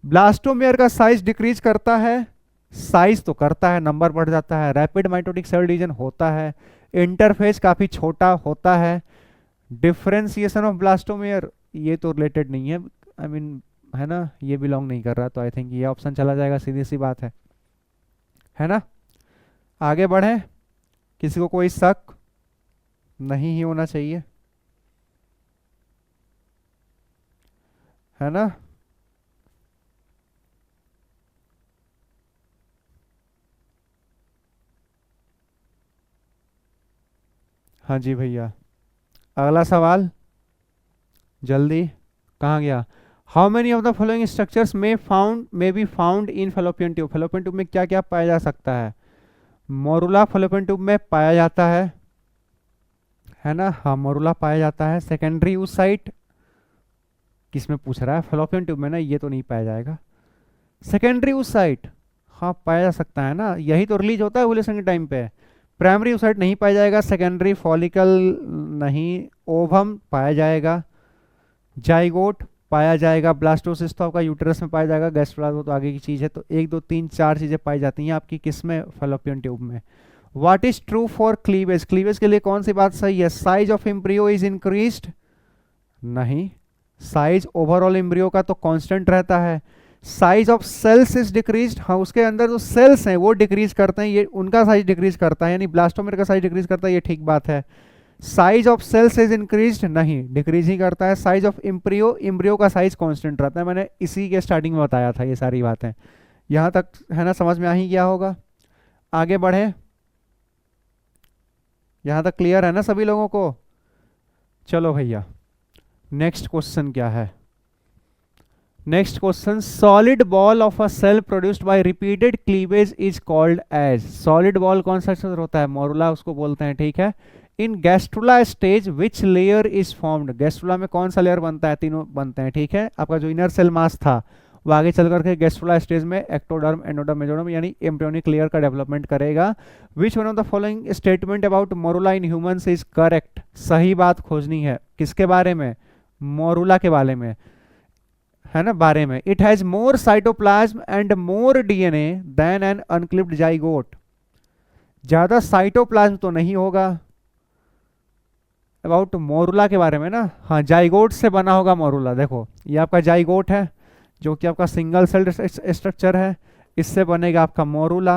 blastomere का साइज डिक्रीज करता है, साइज तो करता है, नंबर बढ़ जाता है। रैपिड माइटोटिक सेल डिवीजन होता है, इंटरफेस काफी छोटा होता है। डिफरेंशिएशन ऑफ ब्लास्टोमेयर ये तो रिलेटेड नहीं है, आई मीन है ना, ये बिलोंग नहीं कर रहा, तो आई थिंक ये ऑप्शन चला जाएगा, सीधी सी बात है ना। आगे बढ़े, किसी को कोई शक नहीं ही होना चाहिए, है ना। हाँ जी भैया, अगला सवाल जल्दी, कहाँ गया? How many of the following structures may be found in fallopian tube, fallopian tube में क्या क्या पाया जा सकता है? मोरुला फैलोपियन ट्यूब में पाया जाता है ना, हाँ मोरुला पाया जाता है। सेकेंडरी oocyte किसमें पूछ रहा है? फैलोपियन ट्यूब में ना, ये तो नहीं पाया जाएगा। सेकेंडरी oocyte हाँ पाया जा सकता है ना, यही तो रिलीज होता है ओव्यूलेशन के टाइम पे। प्राइमरी oocyte नहीं पाया जाएगा, सेकेंडरी फॉलिकल नहीं, ओवम पाया जाएगा, जाइगोट पाया जाएगा, ब्लास्टोसिस्ट तो आपका यूटेरस में पाया जाएगा, गैस्ट्रोला तो आगे की चीज है। तो 1 2 3 4 चीजें पाई जाती हैं आपकी किसमें? फैलोपियन ट्यूब में। What is true for cleavage, cleavage के लिए कौन सी बात सही है? Size of embryo is increased, नहीं, साइज ओवरऑल एम्ब्रियो का तो कांस्टेंट रहता है। Size of cells is decreased, हाँ उसके अंदर जो सेल्स हैं वो डिक्रीज करते हैं, ये उनका साइज डिक्रीज करता है, यानी ब्लास्टोमेर का साइज डिक्रीज करता है, ये ठीक बात है। Size of cells is increased, नहीं डिक्रीज ही करता है। साइज ऑफ एम्ब्रियो, एम्ब्रियो का साइज कांस्टेंट रहता है, मैंने इसी के स्टार्टिंग में बताया था ये सारी बातें, यहां तक है ना, समझ में आ ही गया होगा। आगे बढ़े, यहां तक क्लियर है ना सभी लोगों को? चलो भैया नेक्स्ट क्वेश्चन क्या है? Next question, solid ball of a cell produced by repeated cleavage is called as, solid ball कौन सा स्ट्रक्चर होता है? मोरुला उसको बोलते हैं, ठीक है। In gastrula stage which layer is formed, gastrula में कौन सा लेयर बनता है? तीनों बनते हैं, ठीक है। आपका जो इनर सेल मास था वो आगे चल करके गैस्ट्रुला स्टेज में एक्टोडर्म, एंडोडर्म, मेसोडर्म यानी एम्ब्रियोनिक लेयर का डेवलपमेंट करेगा। Which one of the following statement about morula in humans is correct, सही बात खोजनी है, किसके बारे में? मोरुला के बारे में, है ना, बारे में। It has more cytoplasm and more DNA than an uncleaved zygote, ज्यादा साइटोप्लाज्म तो नहीं होगा। अबाउट मोरुला के बारे में ना, हाँ जाइगोट से बना होगा मोरुला, देखो ये आपका जाइगोट है जो कि आपका सिंगल सेल स्ट्रक्चर है, इससे बनेगा आपका मोरुला,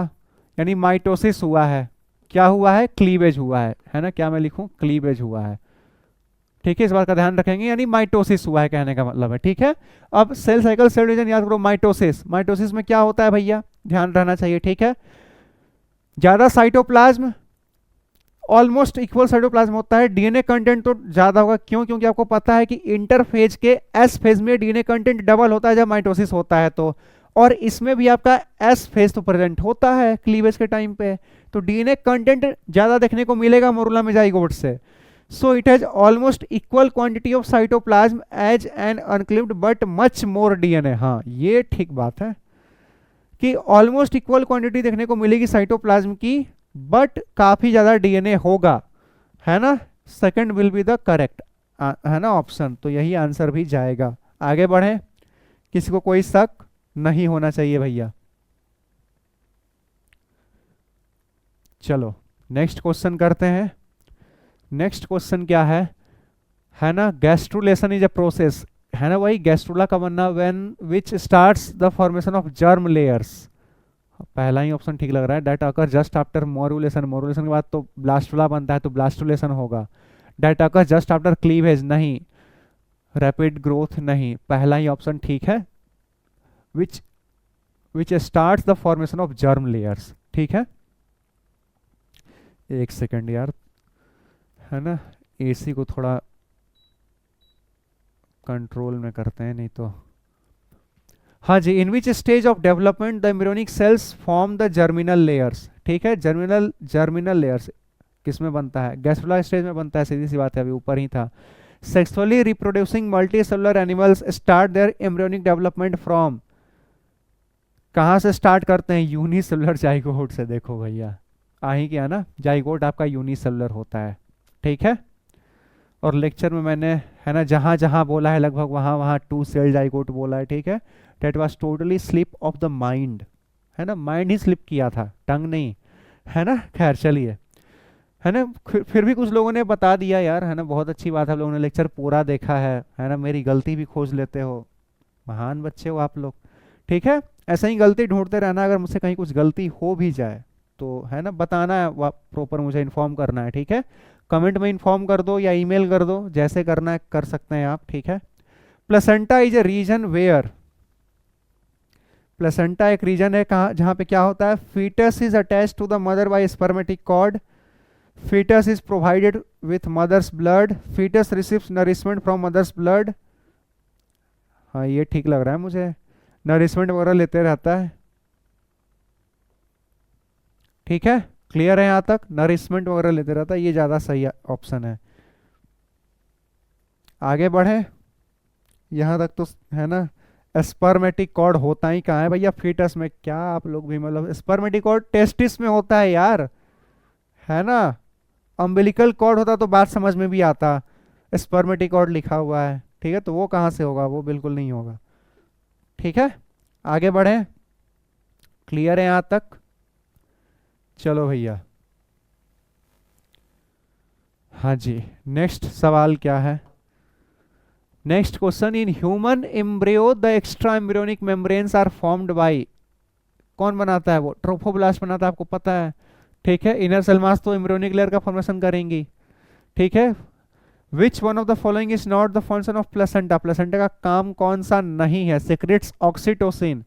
यानी माइटोसिस हुआ है, क्या हुआ है? क्लीवेज हुआ है ना, क्या मैं लिखूं? क्लीवेज हुआ है, ठीक है, इस बात का ध्यान रखेंगे, यानी माइटोसिस हुआ है कहने का मतलब है, ठीक है। अब सेल साइकिल सेल डिवीजन याद करो, माइटोसिस, माइटोसिस में क्या होता है भैया? ध्यान रहना चाहिए, ठीक है। ज्यादा साइटोप्लाज्म, ऑलमोस्ट इक्वल साइटोप्लाज्म होता है, डीएनए कंटेंट तो ज्यादा होगा, क्यों? क्योंकि आपको पता है कि इंटरफेज के एस फेज में डीएनए कंटेंट डबल होता है जब माइटोसिस होता है तो, और इसमें भी आपका एस फेज तो प्रेजेंट होता है क्लीवेज के टाइम पे, तो डीएनए कंटेंट ज्यादा देखने को मिलेगा मोरुला में जाइगोट से। So it has almost equal quantity of cytoplasm as an uncleaved but much more DNA, हाँ ये ठीक बात है कि ऑलमोस्ट इक्वल क्वांटिटी देखने को मिलेगी साइटोप्लाज्म की, बट काफी ज्यादा डीएनए होगा, है ना। Second will be the correct, है ना ऑप्शन, तो यही आंसर भी जाएगा। आगे बढ़े, किसी को कोई शक नहीं होना चाहिए भैया। चलो नेक्स्ट क्वेश्चन करते हैं। नेक्स्ट क्वेश्चन क्या है ना, गैस्ट्रुलेशन इज अ प्रोसेस, है ना, वही गैस्ट्रुला का बनना, when which starts the formation of germ layers, पहला ही ऑप्शन ठीक लग रहा है। That occur just after morulation, morulation के बाद तो ब्लास्टुला बनता है तो ब्लास्टुलेशन होगा। That occur just after cleavage, नहीं। रैपिड ग्रोथ, नहीं, पहला ही ऑप्शन ठीक है। Which which starts the formation of germ layers. ठीक है, एक सेकेंड यार, है ना, एसी को थोड़ा कंट्रोल में करते हैं नहीं तो। हाँ जी, in which stage of development the embryonic cells form the germinal layers. ठीक है, जर्मिनल लेयर्स किस में बनता है? गैस्ट्रोला स्टेज में बनता है, सीधी सी बात है, अभी ऊपर ही था। Sexually reproducing multicellular animals start their embryonic development from, कहाँ से स्टार्ट करते हैं? यूनिसेलुलर जाइगोट से। देखो भैया, आ ही गया ना, जाइगोट आपका यूनिसेलुलर होता है। ठीक है, और लेक्चर में मैंने, है ना, जहाँ जहाँ बोला है लगभग वहाँ वहाँ 2 सेल जाइगोट बोला है। ठीक है, that was totally slip of the mind, है ना, माइंड ही स्लिप किया था, टंग नहीं, है ना। खैर चलिए, है ना, फिर भी कुछ लोगों ने बता दिया यार, है ना, बहुत अच्छी बात है, आप लोगों ने लेक्चर पूरा देखा है ना, मेरी गलती भी खोज लेते हो, महान बच्चे हो आप लोग। ठीक है, ऐसा ही गलती ढूंढते रहना, अगर मुझसे कहीं कुछ गलती हो भी जाए तो, है ना, बताना है, प्रॉपर मुझे इन्फॉर्म करना है। ठीक है, कमेंट में इन्फॉर्म कर दो या ईमेल कर दो, जैसे करना है कर सकते हैं आप। ठीक है, placenta is a region where, placenta एक रीजन है कहाँ, जहाँ पे क्या होता है? Fetus is attached to the mother by spermatic cord, fetus is provided with mother's blood, fetus receives nourishment from mother's blood। हाँ ये ठीक लग रहा है मुझे, नरिशमेंट वगैरह लेते रहता है। ठीक है, क्लियर है यहाँ तक? नरिशमेंट वगैरह लेते रहता है, ये ज़्यादा सही ऑप्शन है। आगे बढ़े, यहाँ तक तो है ना। स्पर्मेटिक कॉर्ड होता ही कहाँ है भैया? फीटस में। क्या आप लोग भी, मतलब स्पर्मेटिक कॉर्ड टेस्टिस में होता है यार, है ना। अम्बिलिकल कॉर्ड होता तो बात समझ में भी आता, स्पर्मेटिक कॉर्ड लिखा हुआ है। ठीक है, तो वो कहाँ से होगा? वो बिल्कुल नहीं होगा। ठीक है, आगे बढ़े, क्लियर है यहाँ तक? चलो भैया, हाँ जी, नेक्स्ट सवाल क्या है? Next question, in human embryo the extra embryonic membranes are formed by, कौन बनाता है? वो ट्रोफोब्लास्ट बनाता है, आपको पता है। ठीक है, इनर सेल मास तो एम्ब्रियोनिक लेयर का फॉर्मेशन करेंगी। ठीक है, विच one of the following is not the function of placenta, placenta का काम कौन सा नहीं है? Secrets oxytocin,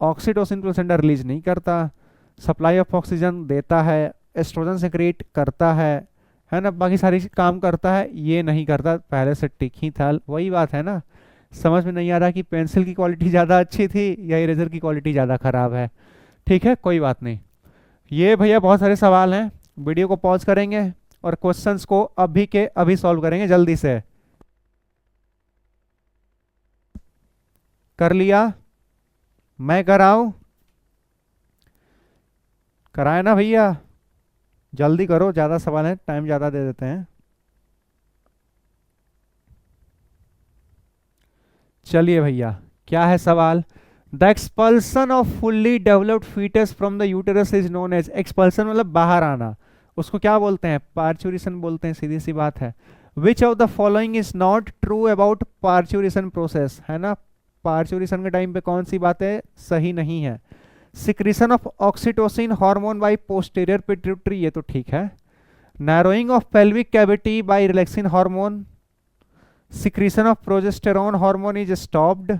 oxytocin placenta release नहीं करता। सप्लाई ऑफ ऑक्सीजन देता है, एस्ट्रोजन सेक्रेट करता है ना, बाकी सारी काम करता है, ये नहीं करता। पहले से टिक ही था, वही बात है ना। समझ में नहीं आ रहा कि पेंसिल की क्वालिटी ज़्यादा अच्छी थी या इरेजर की क्वालिटी ज़्यादा खराब है। ठीक है, कोई बात नहीं। ये भैया बहुत सारे सवाल हैं, वीडियो को पॉज करेंगे और क्वेश्चंस को अभी के अभी सॉल्व करेंगे जल्दी से। कर लिया? मैं कराऊं? कराए ना भैया? जल्दी करो, ज़्यादा सवाल है, टाइम ज़्यादा दे देते हैं। चलिए भैया, क्या है सवाल? The expulsion of fully developed fetus from the uterus is known as, expulsion मतलब बाहर आना, उसको क्या बोलते हैं? पार्चुरेशन बोलते हैं, सीधी सी बात है। Which of the following is not true about parturition process, है ना, पार्चुरेशन के टाइम पे कौन सी बातें सही नहीं है? Secretion of oxytocin hormone by posterior pituitary, ये तो ठीक है। Narrowing of pelvic cavity by relaxin hormone, secretion of progesterone hormone is stopped.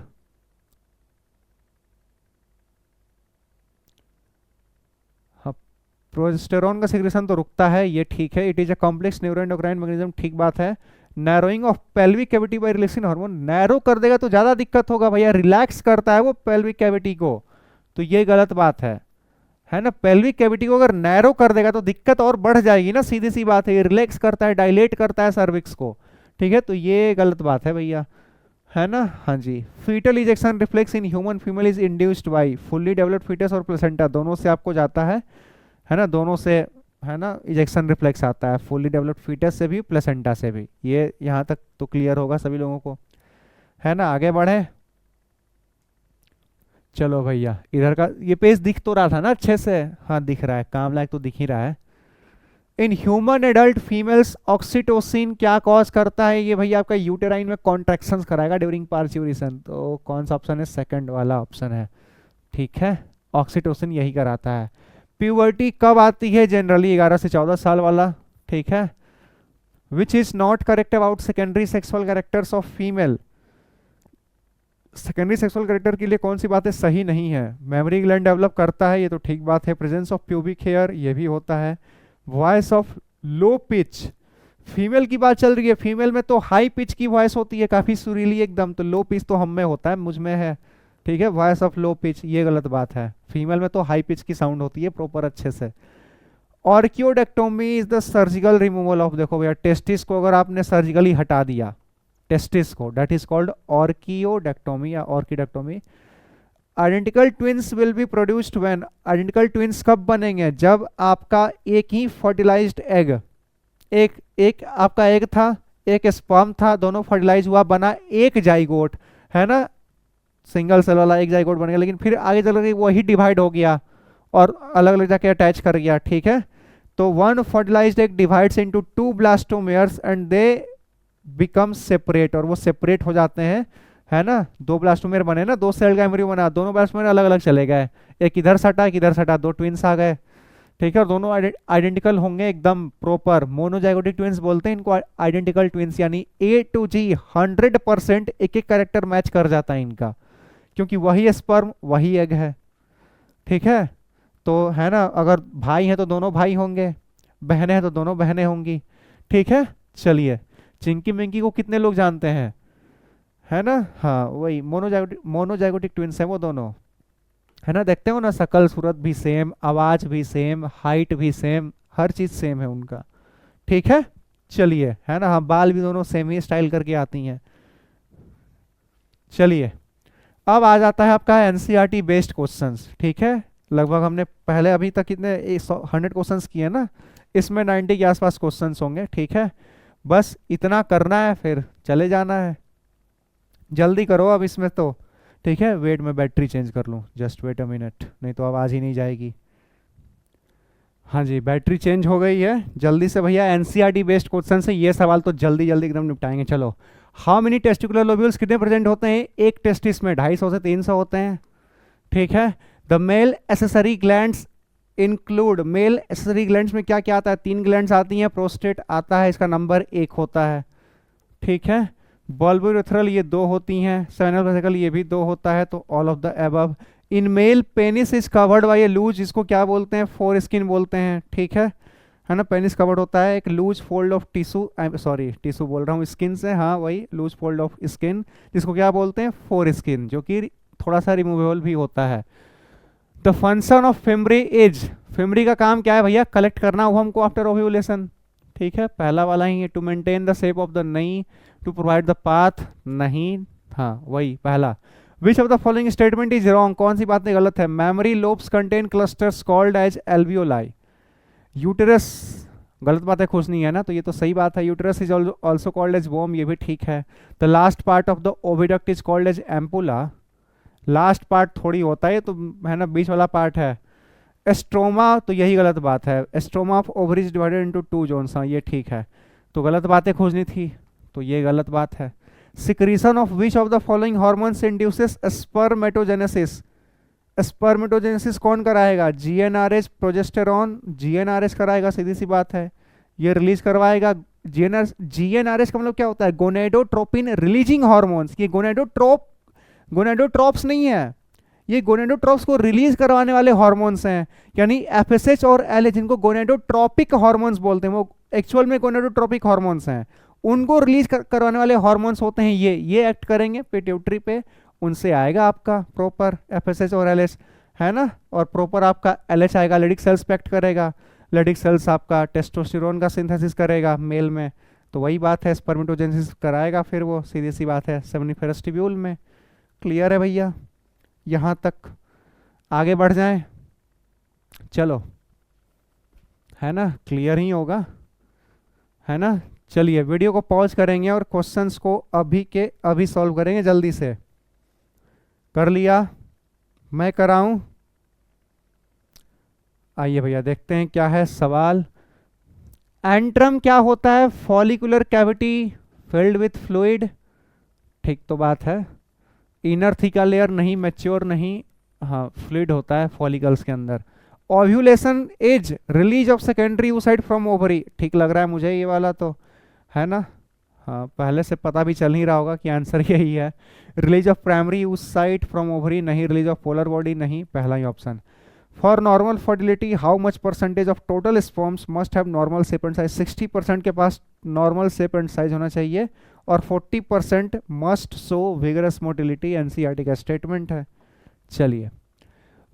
Progesterone का सिक्रेशन तो रुकता है, ये ठीक है। It is a complex neuroendocrine mechanism, ठीक बात है। Narrowing of pelvic cavity by relaxin hormone, narrow कर देगा तो ज्यादा दिक्कत होगा भैया, रिलैक्स करता है वो पेल्विक कैविटी को, तो ये गलत बात है ना। पेल्विक कैविटी को अगर नैरो कर देगा तो दिक्कत और बढ़ जाएगी ना, सीधी सी बात है। ये रिलैक्स करता है, डायलेट करता है सर्विक्स को। ठीक है, तो ये गलत बात है भैया, है ना। हाँ जी, foetal ejection reflex in human female is induced by fully developed foetus और प्लेसेंटा, दोनों से आपको जाता है ना, दोनों से, है ना, इजेक्शन रिफ्लेक्स आता है, फुल्ली डेवलप्ड फीटस से भी प्लेसेंटा से भी। ये यहाँ तक तो क्लियर होगा सभी लोगों को, है ना। आगे बढ़े, चलो भैया, इधर का ये पेज दिख तो रहा था ना अच्छे से? हाँ दिख रहा है, काम लायक तो दिख ही रहा है। In human adult females oxytocin क्या कॉज करता है? ये भैया आपका यूटेराइन में कॉन्ट्रैक्शंस कराएगा ड्यूरिंग पार्च्यूरेशन, तो कौन सा ऑप्शन है? सेकंड वाला ऑप्शन है। ठीक है, ऑक्सीटोसिन यही कराता है। प्यूबर्टी कब आती है? जनरली 11 से 14 साल वाला। ठीक है, which is not correct about secondary sexual characters of female, secondary sexual character के लिए कौन सी बातें सही नहीं है? मेमोरी ग्लैंड डेवलप करता है, ये तो ठीक बात है। प्रेजेंस ऑफ प्यूबिक हेयर, ये भी होता है। Voice of low pitch, female की बात चल रही है, फीमेल में तो हाई पिच की वॉइस होती है, काफी सुरीली एकदम, तो लो पिच तो हम में होता है, मुझ में है, ठीक है। वॉइस ऑफ लो पिच ये गलत बात है, फीमेल में तो हाई पिच की साउंड होती है प्रॉपर अच्छे से। Orchidectomy is the surgical removal of, देखो भैया टेस्टिस को अगर आपने सर्जिकली हटा दिया, टेस्टिस को, दैट इज कॉल्ड ऑर्कियोडेक्टोमी या orchidectomy. Identical twins will be produced when, identical twins कब बनेंगे? जब आपका एक ही फर्टिलाइज्ड एग, एक आपका एग था, एक स्पर्म था, दोनों फर्टिलाइज हुआ, बना एक जाइगोट, है ना, सिंगल सेल वाला एक जाइगोट बन गया, लेकिन फिर आगे चल के वही डिवाइड हो गया और अलग अलग जाके अटैच कर गया, ठीक है। तो one fertilised egg divides into two blastomeres and they become separate, और वो सेपरेट हो जाते हैं, है ना। दो ब्लास्टोमेयर बने ना, दो सेल का एम्ब्रियो बना, दोनों ब्लास्टोमेयर अलग अलग चले गए, एक इधर सटा एक इधर सटा, दो ट्विंस आ गए, ठीक है। और दोनों आइडेंटिकल होंगे एकदम प्रॉपर, मोनोजाइगोटिक ट्विंस बोलते हैं इनको, आइडेंटिकल ट्विंस, यानी A to G 100% एक एक कैरेक्टर मैच कर जाता है इनका, क्योंकि वही स्पर्म वही एग है, ठीक है। तो है ना, अगर भाई हैं तो दोनों भाई होंगे, बहनें हैं तो दोनों बहनें होंगी, ठीक है। चलिए, चिंकी मिंकी को कितने लोग जानते हैं, है ना, हाँ वही मोनोजाइगोटिक ट्विंस है वो दोनों, है ना। देखते हो ना, शकल सूरत भी सेम, आवाज भी सेम, हाइट भी सेम, हर चीज सेम है उनका, ठीक है। चलिए, है ना, हाँ बाल भी दोनों सेम ही स्टाइल करके आती हैं। चलिए, अब आ जाता है आपका एनसीईआरटी बेस्ड क्वेश्चंस, ठीक है। लगभग हमने पहले अभी तक कितने 100 क्वेश्चंस किए ना, इसमें 90 के आसपास क्वेश्चंस होंगे, ठीक है। बस इतना करना है, फिर चले जाना है, जल्दी करो अब इसमें तो, ठीक है। वेट में बैटरी चेंज कर लूँ, जस्ट वेट अ मिनट, नहीं तो आवाज़ ही नहीं जाएगी। हाँ जी, बैटरी चेंज हो गई है, जल्दी से भैया एनसीईआरटी बेस्ड क्वेश्चन से ये सवाल तो जल्दी जल्दी एकदम निपटाएंगे। चलो, हाउ मेनी टेस्टिकुलर लोब्यूल्स कितने प्रेजेंट होते हैं एक टेस्टिस में? 250 से 300 होते हैं, ठीक है। The male accessory glands include, male accessory glands में क्या क्या आता है? 3 ग्लैंड्स आती हैं, प्रोस्टेट आता है, इसका नंबर 1 होता है, ठीक है। बल्बोरेथ्रल ये 2 होती हैं, सेमिनल वेसिकल ये भी 2 होता है, तो all of the above. In male penis is covered by a loose, इसको क्या बोलते हैं? फोर स्किन बोलते हैं, ठीक है ना। पेनिस कवर्ड होता है एक loose fold of tissue, sorry tissue बोल रहा हूँ, स्किन से, हाँ वही लूज फोल्ड ऑफ स्किन, जिसको क्या बोलते हैं? फोर स्किन, जो कि थोड़ा सा रिमूवेबल भी होता है। द फंक्शन ऑफ फेमरी इज, फेमरी का काम क्या है भैया? कलेक्ट करना वो हमको आफ्टर ओव्यूलेशन, ठीक है। पहला वाला ही है, to maintain the shape of the, नहीं। टू प्रोवाइड द पाथ, नहीं, हाँ वही पहला। Which of the following statement is wrong, कौन सी बातें गलत है? Mammary lobes contain clusters called as alveoli. Uterus, गलत बातें खोजनी है ना, तो ये तो सही बात है। Uterus is also called as womb, ये भी ठीक है। The last part of the oviduct is called as ampulla, last part थोड़ी होता है तो, है ना, बीच वाला पार्ट है। एस्ट्रोमा, तो यही गलत बात है, stroma of ovaries divided into 2 zones, हाँ ये ठीक है। तो गलत बातें खोजनी थी, तो ये गलत बात है। Secretion of which of the following hormones induces spermatogenesis, spermatogenesis कौन कराएगा? जीएनआरएच, प्रोजेस्टेरॉन, जीएनआरएच कराएगा, सीधी सी बात है, ये रिलीज करवाएगा। जीएनआरएच का मतलब क्या होता है? गोनेडोट्रोपिन रिलीजिंग हार्मोन्स, ये गोनेडोट्रोप्स नहीं है, ये गोनेडोट्रोप्स को रिलीज करवाने वाले हार्मोन्स हैं, यानी एफएसएच और एलएच, इनको गोनेडोट्रोपिक हार्मोन्स बोलते हैं, वो एक्चुअल में गोनेडोट्रोपिक हार्मोन्स हैं, उनको रिलीज करवाने वाले हार्मोन्स होते हैं ये एक्ट करेंगे पिट्यूटरी पे, उनसे आएगा आपका प्रॉपर एफएसएच और एलएच, है ना। और प्रॉपर आपका एलएच आएगा, लेडिक सेल्स पे एक्ट करेगा, लेडिक सेल्स आपका टेस्टोस्टेरोन का सिंथेसिस करेगा मेल में, तो वही बात है, स्पर्मेटोजेनेसिस कराएगा फिर वो, सीधी सी बात है, सेमिनिफेरस ट्यूब्यूल में। क्लियर है भैया, यहाँ तक? आगे बढ़ जाएं, चलो, है ना, क्लियर ही होगा, है ना। चलिए, वीडियो को पॉज करेंगे और क्वेश्चंस को अभी के अभी सॉल्व करेंगे, जल्दी से। कर लिया? मैं कराऊं? आइए भैया देखते हैं क्या है सवाल। एंट्रम क्या होता है? Follicular cavity filled with fluid, ठीक तो बात है। इनर थीका लेयर नहीं, मैच्योर नहीं, हाँ फ्लूइड होता है फॉलिकल्स के अंदर। Ovulation is release of secondary oocyte from ovary, ठीक लग रहा है मुझे ये वाला तो, है ना, हाँ, पहले से पता भी चल ही रहा होगा कि आंसर यही है। Release of primary oocyte from ovary नहीं, रिलीज ऑफ पोलर बॉडी नहीं, पहला ही option. For normal fertility how much percentage of total sperms must have normal shape and size, 60% के पास नॉर्मल शेप एंड साइज होना चाहिए और 40% must show vigorous motility, NCERT का स्टेटमेंट है। चलिए,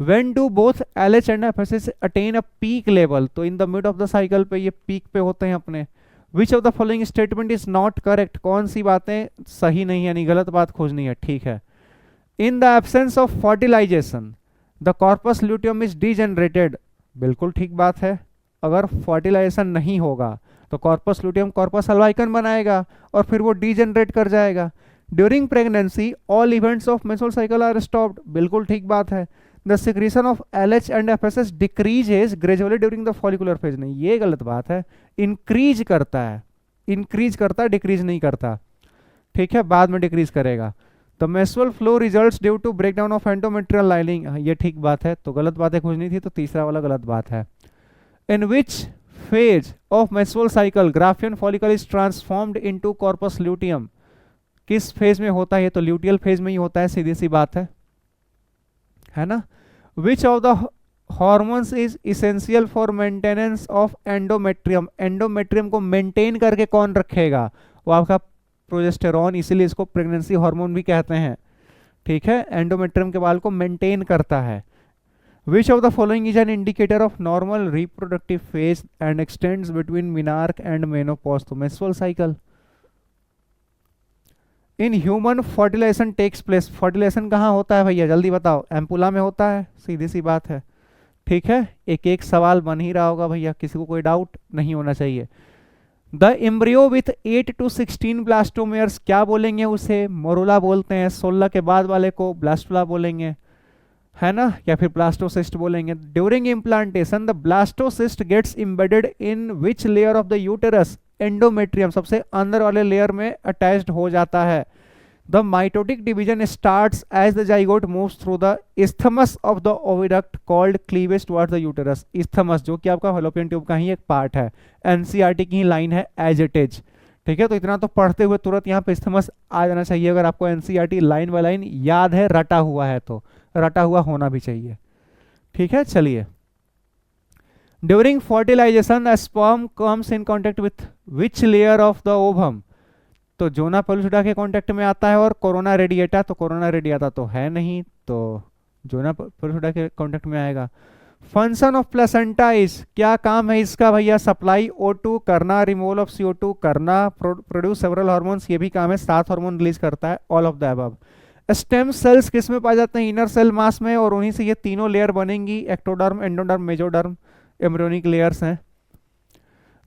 When do both LH and FSH attain a peak level? तो in the mid of the cycle पे ये पीक पे होते हैं अपने। Which of the following statement is not correct? कौन सी बातें सही नहीं है, यानी गलत बात खोजनी है, ठीक है। In the absence of fertilization, the corpus luteum is degenerated, बिल्कुल ठीक बात है। अगर फर्टिलाइजेशन नहीं होगा तो कॉर्पस लुटियम कॉर्पस अल्वाइकन बनाएगा और फिर वो डीजेनरेट कर जाएगा। During pregnancy all events of menstrual cycle are stopped, बिल्कुल ठीक बात है। The secretion of LH and FSH decreases gradually during the follicular phase, नहीं, ये गलत बात है। इंक्रीज करता है, इंक्रीज करता है, डिक्रीज नहीं करता, ठीक है, बाद में डिक्रीज करेगा। The menstrual flow results due to breakdown of endometrial lining, ये ठीक बात है। तो गलत बातें खोजनी थी, तो तीसरा वाला गलत बात है। In which phase of menstrual cycle Graafian follicle is transformed into corpus luteum, किस फेज में होता है? तो ल्यूटियल फेज में ही होता है, सीधी सी बात है ना। Which of the hormones is essential for maintenance of endometrium, endometrium को मेंटेन करके कौन रखेगा? वो आपका प्रोजेस्टेरॉन, इसीलिए इसको प्रेगनेंसी हार्मोन भी कहते हैं, ठीक है। एंडोमेट्रियम के बाल को मेंटेन करता है। Which of the following is an indicator of normal reproductive phase and extends between menarche and menopause, तो menstrual cycle. In human fertilisation takes place, fertilisation कहाँ होता है भैया, जल्दी बताओ? एम्पुला में होता है, सीधी सी बात है, ठीक है। एक एक सवाल बन ही रहा होगा भैया, किसी को कोई डाउट नहीं होना चाहिए। द एम्ब्रियो विथ 8 to 16 ब्लास्टोमेयर्स, क्या बोलेंगे उसे? मोरुला बोलते हैं। 16 के बाद वाले को ब्लास्टुला बोलेंगे, है ना, या फिर ब्लास्टोसिस्ट बोलेंगे। During implantation the blastocyst gets embedded in which layer of the uterus, endometrium, सबसे अंदर वाले लेयर में अटैच्ड हो जाता है। The mitotic division starts as the zygote moves through the isthmus of the oviduct called cleavage towards the uterus, isthmus जो कि आपका फैलोपियन ट्यूब का ही एक पार्ट है, एनसीईआरटी की ही लाइन है एज इट इज, ठीक है। तो इतना तो पढ़ते हुए तुरंत यहाँ पे इस्थमस आ जाना चाहिए, अगर आपको एनसीईआरटी लाइन बाय लाइन याद है, रटा हुआ है, तो रटा हुआ होना भी चाहिए, ठीक है। चलिए, during fertilization sperm comes in contact with which layer of the ovum, तो जोना पेलुसिडा के कांटेक्ट में आता है और कोरोना रेडिएटा, तो कोरोना रेडिएटा तो है नहीं, तो जोना पेलुसिडा के कांटेक्ट में आएगा। फंक्शन ऑफ प्लेसेंटा इज, क्या काम है इसका भैया? सप्लाई O2 करना, रिमूवल ऑफ CO2 करना, प्रोड्यूस सेवरल हार्मोन्स, ये भी काम है, 7 हार्मोन रिलीज करता है, all of the above. Stem cells किस में पाए जाते हैं? इनर सेल मास में, और उन्हीं से ये तीनों लेयर बनेंगी, ectoderm, endoderm, mesoderm, embryonic layers हैं।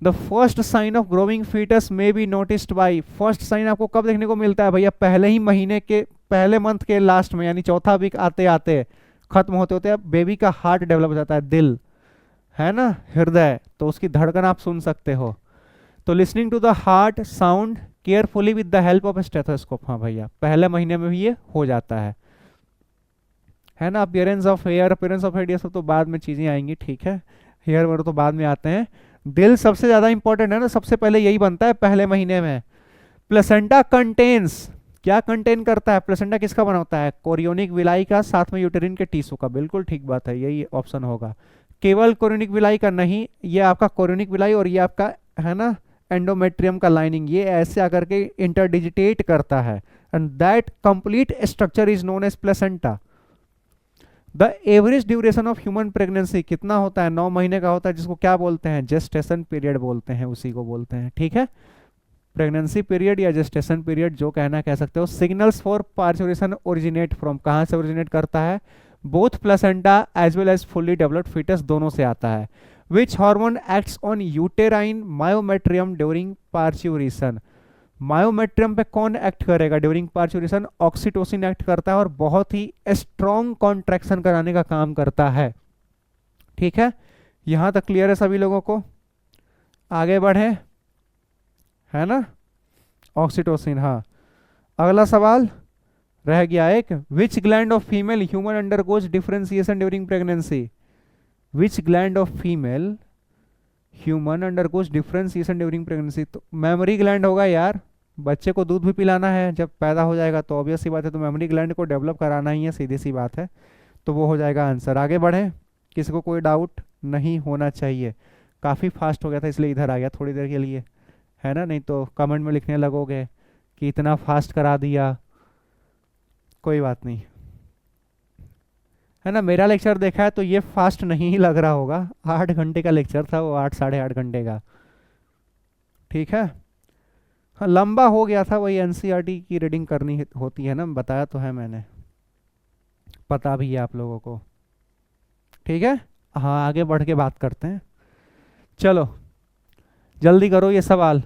The first sign of growing foetus may be noticed by, first sign आपको कब देखने को मिलता है भैया? पहले ही महीने के पहले मंथ के लास्ट में, यानी चौथा वीक आते आते खत्म होते होते बेबी का हार्ट डेवलप हो जाता है, दिल, है ना, हृदय, तो उसकी धड़कन आप सुन सकते हो। तो listening to the heart sound carefully with the help of stethoscope, हाँ भैया, पहले महीने में भी ये हो जाता है ना। Appearance of hair, appearance of head, ये सब तो बाद में चीजें आएंगी, ठीक है, हेयर वगैरह तो बाद में आते हैं। दिल सबसे ज्यादा इंपॉर्टेंट है ना, सबसे पहले यही बनता है पहले महीने में। प्लेसेंटा कंटेन्स, क्या कंटेन करता है? प्लेसेंटा किसका बना होता है? कोरियोनिक विलाई का, साथ में यूटेरिन के टिश्यू का, बिल्कुल ठीक बात है, यही ऑप्शन होगा। केवल कोरियोनिक विलाई का नहीं, ये आपका कोरियोनिक विलाई और ये आपका, है ना, एंडोमेट्रियम का लाइनिंग, ये ऐसे आकर के इंटरडिजिटेट करता है, and that complete structure is known as placenta. The average duration of human pregnancy कितना होता है? 9 महीने का होता है, जिसको क्या बोलते हैं? जेस्टेशन पीरियड बोलते हैं, उसी को बोलते हैं, ठीक है। प्रेगनेंसी पीरियड या जेस्टेशन पीरियड जो कहना कह सकते हो। Signals for parturition originate from, कहाँ से ओरिजिनेट करता है? Both placenta as well as fully developed fetus, दोनों से आता है। Which hormone acts on uterine myometrium during parturition, myometrium पे कौन एक्ट करेगा ड्यूरिंग पार्चुरेशन? ऑक्सीटोसिन एक्ट करता है, और बहुत ही स्ट्रॉन्ग कॉन्ट्रैक्शन कराने का काम करता है, ठीक है। यहां तक क्लियर है सभी लोगों को? आगे बढ़े, है ना, ऑक्सीटोसिन, हाँ। अगला सवाल रह गया एक, विच gland of female human undergoes differentiation during pregnancy, which gland of female human undergoes differentiation during pregnancy? तो मेमोरी ग्लैंड होगा यार, बच्चे को दूध भी पिलाना है जब पैदा हो जाएगा, तो ऑब्वियस सी बात है, तो मेमोरी ग्लैंड को डेवलप कराना ही है, सीधी सी बात है। तो वो हो जाएगा आंसर। आगे बढ़े, किसी को कोई डाउट नहीं होना चाहिए। काफ़ी फास्ट हो गया था इसलिए इधर आ गया थोड़ी देर के लिए, है ना, नहीं तो कमेंट में लिखने लगोगे कि इतना फास्ट करा दिया। कोई बात नहीं, है ना। मेरा लेक्चर देखा है तो ये फास्ट नहीं ही लग रहा होगा। 8 घंटे का लेक्चर था वो, 8 साढ़े 8 घंटे का, ठीक है। हाँ लंबा हो गया था, वही एनसीईआरटी की रीडिंग करनी होती है ना, बताया तो है मैंने, पता भी है आप लोगों को, ठीक है। हाँ आगे बढ़ के बात करते हैं, चलो जल्दी करो ये सवाल,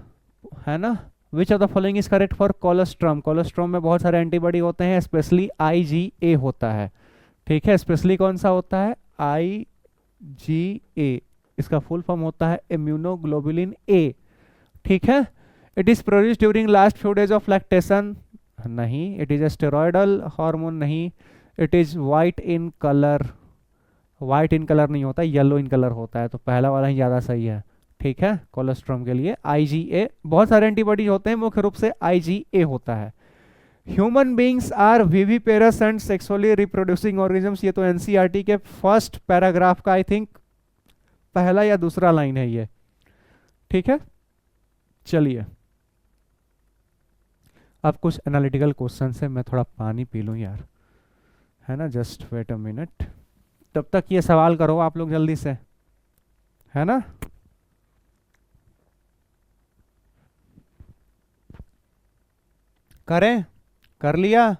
है ना। Which of the following is correct for colostrum. Colostrum में बहुत सारे एंटीबॉडी होते हैं, स्पेशली IgA होता है, ठीक है। स्पेशली कौन सा होता है, IgA, इसका फुल फॉर्म होता है इम्यूनोग्लोबुलिन A, ठीक है। It is produce during last few days of lactation, नहीं। It is a steroidal hormone, नहीं। It is white in colour, white in colour नहीं होता, येलो इन कलर होता है, तो पहला वाला ही ज़्यादा सही है, ठीक है। कोलेस्ट्रॉम के लिए IgA, बहुत सारे एंटीबॉडी होते हैं, मुख्य रूप से IgA होता है। Human beings are viviparous and sexually reproducing organisms, ये तो एनसीईआरटी के फर्स्ट पैराग्राफ का आई थिंक पहला या दूसरा लाइन है ये, ठीक है। चलिए अब कुछ एनालिटिकल क्वेश्चन है, मैं थोड़ा पानी पी लूँ यार, है ना, जस्ट वेट अ मिनट। तब तक ये सवाल करो आप लोग जल्दी से, है ना। करें, कर लिया,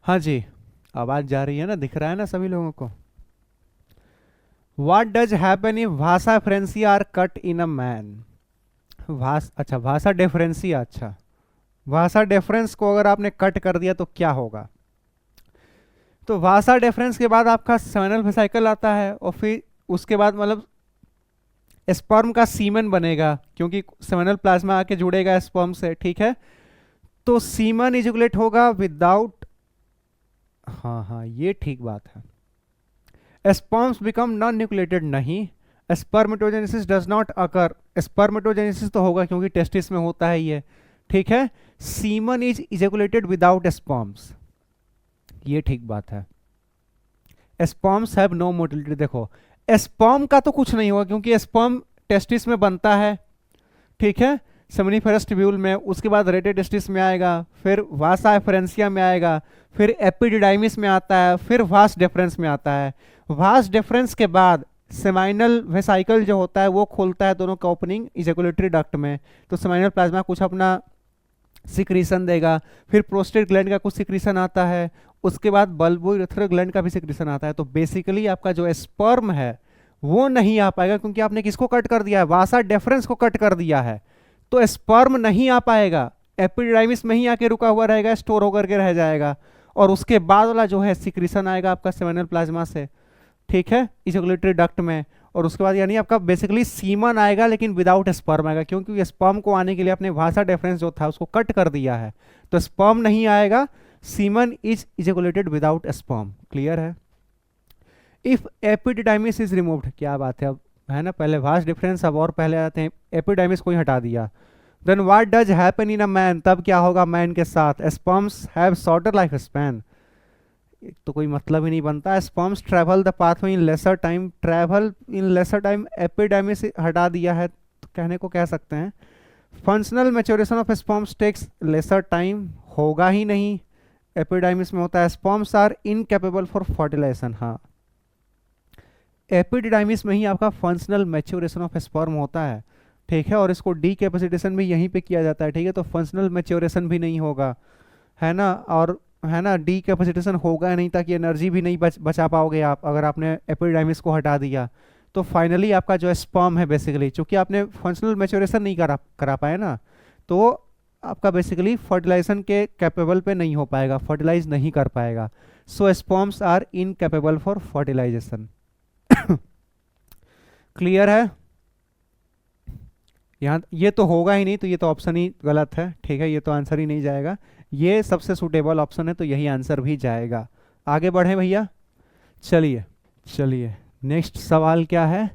हाँ जी, आवाज जा रही है ना, दिख रहा है ना सभी लोगों को। What does happen if vasa differentia are cut in a man? अच्छा भाषा डिफरेंसिया, अच्छा भाषा डिफरेंस को अगर आपने कट कर दिया तो क्या होगा। तो भाषा डिफरेंस के बाद आपका सेमिनल वेसिकल आता है, और फिर उसके बाद मतलब स्पर्म का सीमन बनेगा, क्योंकि सेमिनल प्लाज्मा आके जुड़ेगा स्पर्म से, ठीक है। तो सीमन इजुलेट होगा विदाउट, हाँ ये ठीक बात है। स्पर्म्स बिकम नॉन न्यूक्लिएटेड, नहीं। Spermatogenesis does not occur, spermatogenesis तो होगा क्योंकि टेस्टिस में होता है ये, ठीक है। सीमन इज इजेकुलेटेड विदाउट स्पर्म्स, ये ठीक बात है। स्पर्म्स हैव नो मोटिलिटी, देखो स्पर्म का तो कुछ नहीं होगा क्योंकि स्पर्म टेस्टिस में बनता है, ठीक है, सेमिनिफेरस ट्यूब्यूल में, उसके बाद रेटे टेस्टिस में आएगा, फिर वासा एफरेंसिया में आएगा, फिर एपिडिडाइमिस में आता है, फिर वास डिफरेंस में आता है। वास डिफरेंस के बाद सेमाइनल वेसाइकल जो होता है वो खोलता है दोनों का ओपनिंग इजैकुलेटरी डक्ट में, तो सेमाइनल प्लाज्मा कुछ अपना सिक्रीशन देगा, फिर प्रोस्टेट ग्लैंड का कुछ सिक्रीशन आता है, उसके बाद बल्बोइरेथ्रल ग्लैंड का भी सिक्रीशन आता है। तो बेसिकली आपका जो स्पर्म है वो नहीं आ पाएगा क्योंकि आपने किसको कट कर दिया है, वासा डिफरेंस को कट कर दिया है, तो स्पर्म नहीं आ पाएगा, एपिडाइमिस में ही आके रुका हुआ रहेगा, स्टोर होकर के रह जाएगा, और उसके बाद वाला जो है सिक्रीशन आएगा आपका सेमिनल प्लाज्मा से, ठीक है, इजैकुलेटरी डक्ट में, और उसके बाद यानी आपका बेसिकली सीमन आएगा लेकिन विदाउट स्पर्म आएगा, क्योंकि स्पर्म को आने के लिए आपने भाषा डिफरेंस जो था उसको कट कर दिया है, तो स्पर्म नहीं आएगा, semen is ejaculated without sperm. Clear है। इफ एपिडाइमिस इज रिमूव्ड, क्या बात है, अब है ना, पहले वास डिफरेंस, अब और पहले आते हैं एपिडाइमिस को ही हटा दिया, then what does happen in a man, तब क्या होगा मैन के साथ, sperms have shorter life span, तो कोई मतलब ही नहीं बनता। Sperms travel the pathway in lesser time, travel in lesser time, epididymis हटा दिया है तो कहने को कह सकते हैं functional maturation of sperms takes lesser time, होगा ही नहीं, एपिडाइमिस में होता है। Sperms are incapable for fertilisation, हाँ एपिडाइमिस में ही आपका फंक्शनल मैच्योरेशन ऑफ स्पर्म होता है, ठीक है, और इसको डीकैपेसिटेशन भी यहीं पे किया जाता है, ठीक है, तो फंक्शनल मैच्योरेशन भी नहीं होगा, है ना, और है ना डीकैपेसिटेशन होगा नहीं, ताकि एनर्जी भी नहीं बचा पाओगे आप अगर आपने एपिडाइमिस को हटा दिया। तो फाइनली आपका जो स्पर्म है बेसिकली, चूंकि आपने फंक्शनल मैच्योरेशन नहीं करा पाए ना, तो आपका बेसिकली फर्टिलाइजेशन के कैपेबल पे नहीं हो पाएगा, फर्टिलाइज नहीं कर पाएगा, so sperms are incapable for fertilisation. Clear है। यहाँ ये तो होगा ही नहीं, तो ये तो ऑप्शन ही गलत है, ठीक है, ये तो आंसर ही नहीं जाएगा, ये सबसे सूटेबल ऑप्शन है, तो यही आंसर भी जाएगा। आगे बढ़े भैया, चलिए नेक्स्ट सवाल क्या है,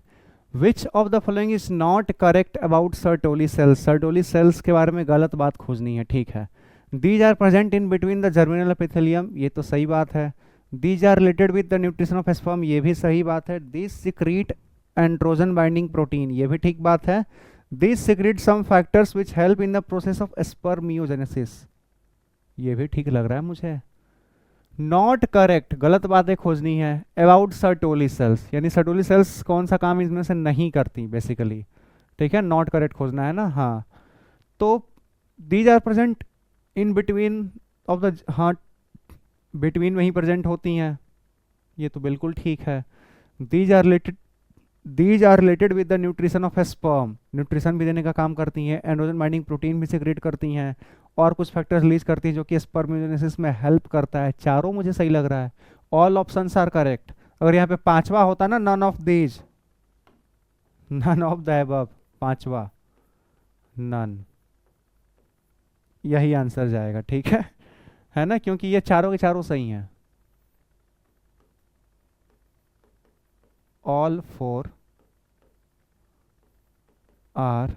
which of the following is not correct about Sertoli cells, Sertoli cells के बारे में गलत बात खोजनी है, ठीक है। These are present in between the germinal epithelium, ये तो सही बात है। These are related with the nutrition of sperm, ये भी सही बात है। This secrete androgen binding protein, ये भी ठीक बात है। This secrete some factors which help in the process of spermiogenesis, ये भी ठीक लग रहा है मुझे। नॉट करेक्ट, गलत बातें खोजनी है अबाउट सर्टोली सेल्स, यानी सर्टोली सेल्स कौन सा काम इसमें से नहीं करती बेसिकली, ठीक है। नॉट करेक्ट खोजना है ना, हाँ। तो these are present in between of the, हाँ बिटवीन में ही प्रेजेंट होती हैं, ये तो बिल्कुल ठीक है। These are related with the nutrition of sperm, nutrition भी देने का काम करती हैं। एंड्रोजन बाइंडिंग प्रोटीन भी सिक्रेट करती हैं, और कुछ फैक्टर्स रिलीज करती हैं जो कि स्पर्मियोजेनेसिस में हेल्प करता है। चारों मुझे सही लग रहा है, ऑल ऑप्शंस आर करेक्ट। अगर यहाँ पे पांचवा होता ना, none of these, none of the above, पांचवा नन, यही आंसर जाएगा, ठीक है ना, क्योंकि ये चारों के चारों सही हैं। All four are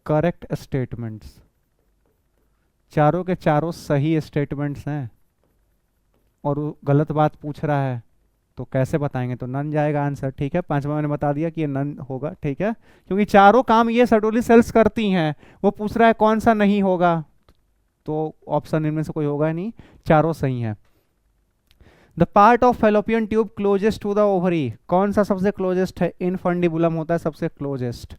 correct statements, चारों के चारों सही स्टेटमेंट्स हैं, और वो गलत बात पूछ रहा है तो कैसे बताएंगे, तो नन जाएगा आंसर, ठीक है। पांचवा मैंने बता दिया कि ये नन होगा, ठीक है, क्योंकि चारों काम ये सर्टोली सेल्स करती हैं। वो पूछ रहा है कौन सा नहीं होगा, तो ऑप्शन इनमें से कोई होगा नहीं, चारों सही हैं। The part of fallopian tube closest to the ovary, कौन सा सबसे क्लोजेस्ट है, इनफंडिबुलम होता है सबसे क्लोजेस्ट,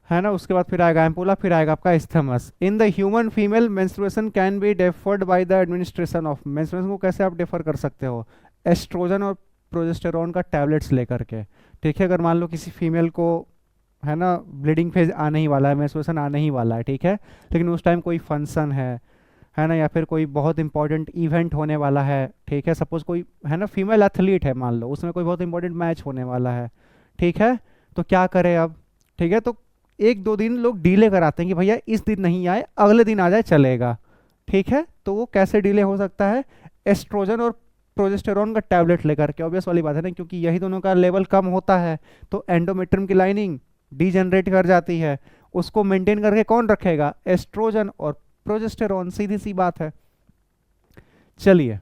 है ना। उसके बाद फिर आएगा एम्पुला, फिर आएगा आपका isthmus. In the human female menstruation can be deferred by the administration of, menstruation को कैसे आप डेफर कर सकते हो, एस्ट्रोजन और प्रोजेस्टेरोन का टैबलेट्स लेकर के, ठीक है। अगर मान लो किसी फीमेल को, है ना, ब्लीडिंग फेज आने ही वाला है, मेंस्ट्रुएशन आने ही वाला है, ठीक है, लेकिन उस टाइम कोई फंक्शन है ना, या फिर कोई बहुत इंपॉर्टेंट इवेंट होने वाला है, ठीक है। सपोज कोई, है ना, फीमेल एथलीट है, मान लो उसमें कोई बहुत इंपॉर्टेंट मैच होने वाला है, ठीक है, तो क्या करें अब, ठीक है। तो एक दो दिन लोग डिले कराते हैं कि भैया इस दिन नहीं आए, अगले दिन आ जाए चलेगा, ठीक है। तो वो कैसे डिले हो सकता है, एस्ट्रोजन और प्रोजेस्टेरोन का टैबलेट लेकर के, ऑब्वियस वाली बात है ना, क्योंकि यही दोनों का लेवल कम होता है तो एंडोमेट्रियम की लाइनिंग डीजनरेट कर जाती है, उसको मेंटेन करके कौन रखेगा, एस्ट्रोजन और प्रोजेस्टेरोन, सीधी सी बात है। चलिए,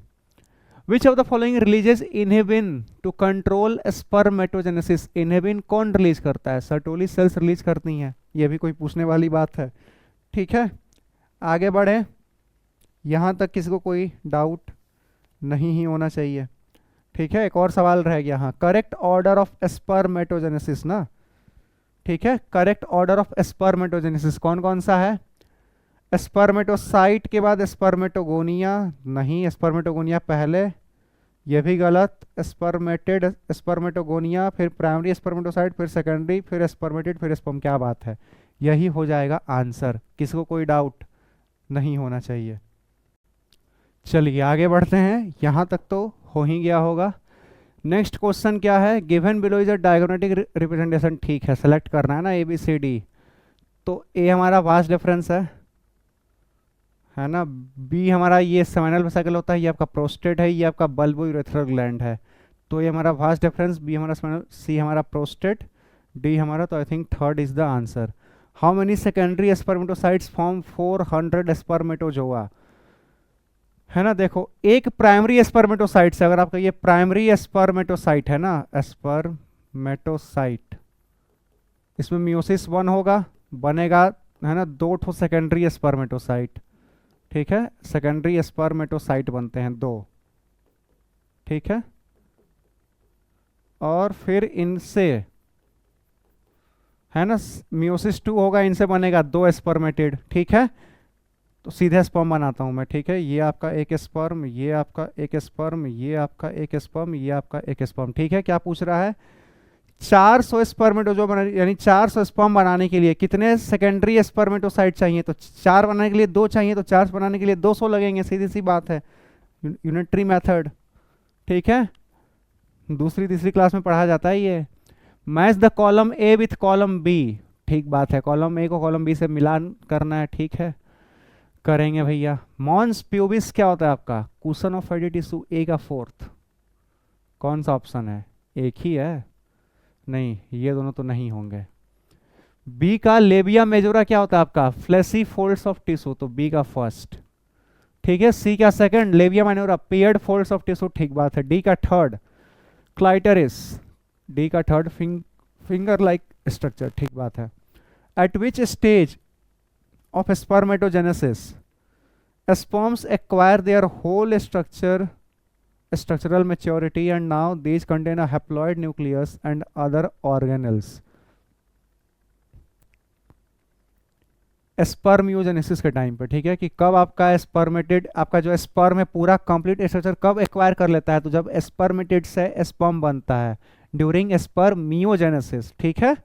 which of the following releases inhibin to control spermatogenesis, inhibin कौन रिलीज करता है, सर्टोली सेल्स रिलीज करती हैं, ये भी कोई पूछने वाली बात है, ठीक है। आगे बढ़े, यहां तक किसी को कोई डाउट नहीं ही होना चाहिए, ठीक है। एक और सवाल रह गया, हाँ, करेक्ट ऑर्डर ऑफ स्पर्मेटोजेनेसिस ना, ठीक है, करेक्ट ऑर्डर ऑफ स्पर्मेटोजेनेसिस कौन कौन सा है, स्पर्मेटोसाइट के बाद स्पर्मेटोगोनिया, नहीं, स्पर्मेटोगोनिया पहले, यह भी गलत, स्पर्मेटेड स्पर्मेटोगोनिया, फिर प्राइमरी स्पर्मेटोसाइट, फिर सेकेंडरी, फिर स्पर्मेटेड, फिर स्पर्म, क्या बात है, यही हो जाएगा आंसर, किसी को कोई डाउट नहीं होना चाहिए। चलिए आगे बढ़ते हैं, यहां तक तो हो ही गया होगा। नेक्स्ट क्वेश्चन क्या है, given below is a diagrammatic representation, ठीक है, सेलेक्ट करना है ना ए बी सी डी। तो ए हमारा वास्ट डिफरेंस है ना, बी हमारा ये सेमिनल वेसिकल होता है, ये आपका प्रोस्टेट है, ये आपका बल्बो यूरेथ्रल ग्लैंड है, तो ये हमारा वास्ट डिफरेंस, बी हमारा सेमिनल, सी हमारा प्रोस्टेट, डी हमारा, तो I think third is the answer. How many secondary spermatocytes form 400 spermatozoa, है ना। देखो, एक प्राइमरी स्पर्मेटोसाइट से, अगर आपका ये प्राइमरी स्पर्मेटोसाइट है ना, स्पर्मेटोसाइट, इसमें मियोसिस 1 होगा, बनेगा, है ना, 2 ठो सेकेंडरी स्पर्मेटोसाइट, ठीक है, सेकेंडरी स्पर्मेटोसाइट बनते हैं 2, ठीक है, और फिर इनसे, है ना, मियोसिस 2 होगा, इनसे बनेगा 2 स्पर्मेटिड, ठीक है। तो सीधे स्पर्म बनाता हूं मैं, ठीक है, ये आपका एक स्पर्म, ये आपका एक स्पर्म, ये आपका एक स्पर्म, ये आपका एक स्पर्म, ठीक है। क्या पूछ रहा है, 400 स्पर्मेटोजो बना, यानी 400 स्पर्म बनाने के लिए कितने सेकेंडरी स्पर्मेटोसाइट चाहिए, तो 4 बनाने के लिए 2 चाहिए, तो 4 बनाने के लिए 200 लगेंगे, सीधी सी बात है, यूनिटरी मेथड, ठीक है, दूसरी तीसरी क्लास में पढ़ा जाता है ये। Match the column A with column B, ठीक बात है, कॉलम ए को कॉलम बी से मिलान करना है, ठीक है, करेंगे भैया। मॉन्स प्यूबिस क्या होता है आपका, कुशन ऑफ फर्टिलिटी टिश्यू, ए का 4th, कौन सा ऑप्शन है, एक ही है, नहीं, ये दोनों तो नहीं होंगे। बी का लेबिया मेजोरा क्या होता है आपका, फ्लैसी फोल्ड्स ऑफ टिश्यू, तो बी का फर्स्ट, ठीक है। सी का second labia minora paired folds of tissue, ठीक बात है। डी का थर्ड क्लाइटरिस, डी का थर्ड फिंगर लाइक स्ट्रक्चर, ठीक बात है। Eight which stage of spermatogenesis sperms acquire their whole structural maturity and now these contain a haploid nucleus and other organelles। Spermiogenesis के time पे, ठीक है, कि कब आपका स्पर्मेटेड, आपका जो स्पर्म है पूरा कंप्लीट स्ट्रक्चर कब एक्वायर कर लेता है, तो जब स्पर्मेटेड से स्पर्म बनता है, ड्यूरिंग स्पर्मियोजेनेसिस, ठीक है।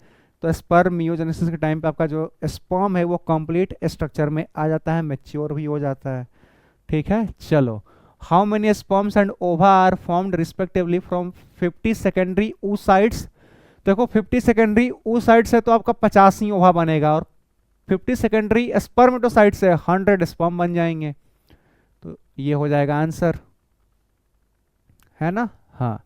तो स्पर्मियोजेनेसिस के टाइम पे आपका जो स्पर्म है वो कंप्लीट स्ट्रक्चर में आ जाता है, मैच्योर भी हो जाता है, ठीक है। चलो, how many sperms and ova are formed respectively from 50 secondary oocytes। देखो 50 सेकेंडरी oocytes से तो आपका 50 ही ओवा बनेगा, और 50 सेकेंडरी स्पर्मेटोसाइट से 100 स्पर्म बन जाएंगे, तो ये हो जाएगा आंसर, है ना। हाँ,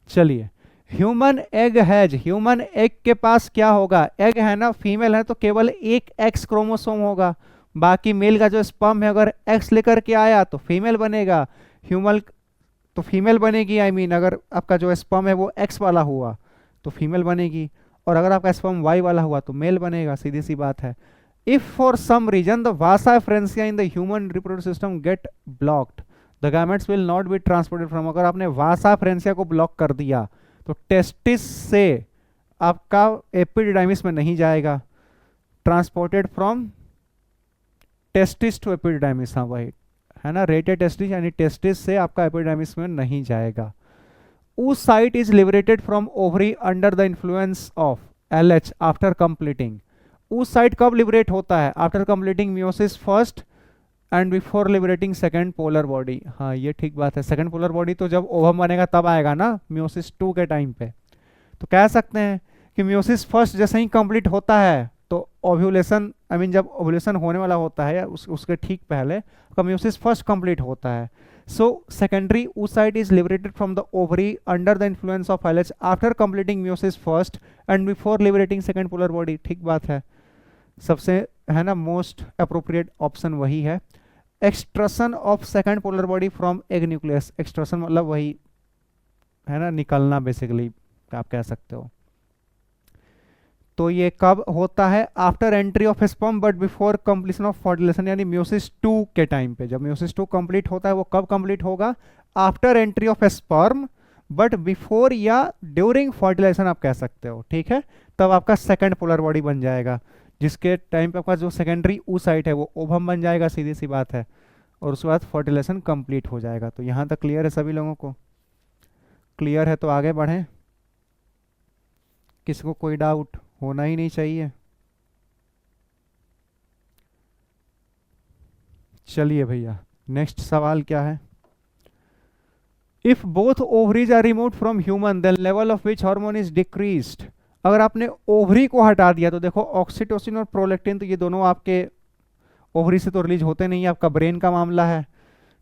चलिए, human egg has, human egg के पास क्या होगा, एग है ना, फीमेल है तो केवल एक एक्स क्रोमोसोम होगा, बाकी मेल का जो स्पर्म है अगर एक्स लेकर के आया तो फीमेल बनेगा, ह्यूमन तो फीमेल बनेगी, आई मीन अगर आपका जो स्पर्म है वो एक्स वाला हुआ तो फीमेल बनेगी, और अगर आपका स्पर्म वाई वाला हुआ तो मेल बनेगा, सीधी सी बात है। If for some reason the vasa deferentia in the human reproductive system get blocked the gametes will not be transported from, अगर आपने वासा फ्रेंसिया को ब्लॉक कर दिया तो टेस्टिस से आपका एपिडिडाइमिस में नहीं जाएगा, transported from testis to epididymis, हाँ वही है ना, रेटेड टेस्टिस यानी टेस्टिस से आपका एपिडिडाइमिस में नहीं जाएगा। oocyte is liberated from ovary under the influence of LH after completing। oocyte कब लिबरेट होता है, after completing meiosis first and before liberating second polar body, हाँ ये ठीक बात है। सेकेंड पोलर बॉडी तो जब ओवम बनेगा तब आएगा ना, मियोसिस 2 के टाइम पे। तो कह सकते हैं कि मियोसिस फर्स्ट जैसे ही कंप्लीट होता है तो ओव्यूलेशन, आई मीन जब ओव्यूलेशन होने वाला होता है उसके ठीक पहले आपका मियोसिस फर्स्ट कंप्लीट होता है। So secondary oocyte is liberated from the ovary under the influence of LH after completing meiosis first and before liberating second polar body, ठीक बात है, सबसे है ना मोस्ट अप्रोप्रिएट ऑप्शन वही है। Extrusion of second polar body from egg nucleus, extrusion मतलब वही है ना, निकलना बेसिकली आप कह सकते हो। तो ये कब होता है, after entry of sperm but before completion of fertilization, यानी मियोसिस 2 के टाइम पे। जब मियोसिस 2 कंप्लीट होता है वो कब कंप्लीट होगा, after entry of sperm but before या ड्यूरिंग फर्टिलाइजेशन आप कह सकते हो, ठीक है। तब आपका सेकंड पोलर बॉडी बन जाएगा, जिसके टाइम पे आपका जो सेकेंडरी oocyte है वो ओवम बन जाएगा, सीधी सी बात है, और उसके बाद फर्टिलाइजेशन कंप्लीट हो जाएगा। तो यहाँ तक क्लियर है सभी लोगों को, क्लियर है तो आगे बढ़ें, किसी को कोई डाउट होना ही नहीं चाहिए। चलिए भैया, नेक्स्ट सवाल क्या है, if both ovaries are removed from human then level of which hormone is decreased. अगर आपने ओवरी को हटा दिया तो देखो ऑक्सीटोसिन और प्रोलैक्टिन तो ये दोनों आपके ओवरी से तो रिलीज होते नहीं, आपका ब्रेन का मामला है,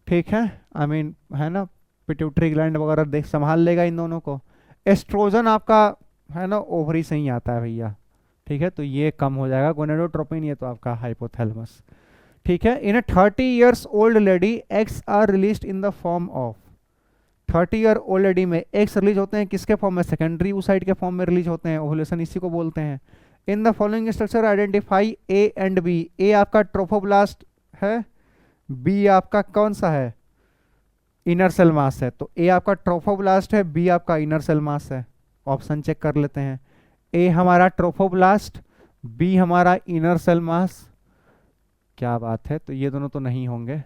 ठीक है, आई मीन है ना, पिट्यूटरी ग्लैंड वगैरह देख संभाल लेगा इन दोनों को। एस्ट्रोजन आपका है ना ओवरी से ही आता है भैया, ठीक है, तो ये कम हो जाएगा। गोनेडोट्रोपिन ये तो आपका हाइपोथैलेमस, ठीक है। In 30 years old lady eggs are released in the form of, 30 year old lady में एग्स रिलीज होते हैं किसके फॉर्म में, सेकेंडरी oocyte के फॉर्म में रिलीज होते हैं, ओव्यूलेशन इसी को बोलते हैं। In the following structure identify A and B, A आपका ट्रोफोब्लास्ट है, बी आपका कौन सा है, इनर सेल मास है, तो ए आपका ट्रोफोब्लास्ट है, बी आपका इनर सेल मास है। ऑप्शन चेक कर लेते हैं, ए हमारा ट्रोफोब्लास्ट, बी हमारा इनर सेल मास, क्या बात है, तो ये दोनों तो नहीं होंगे,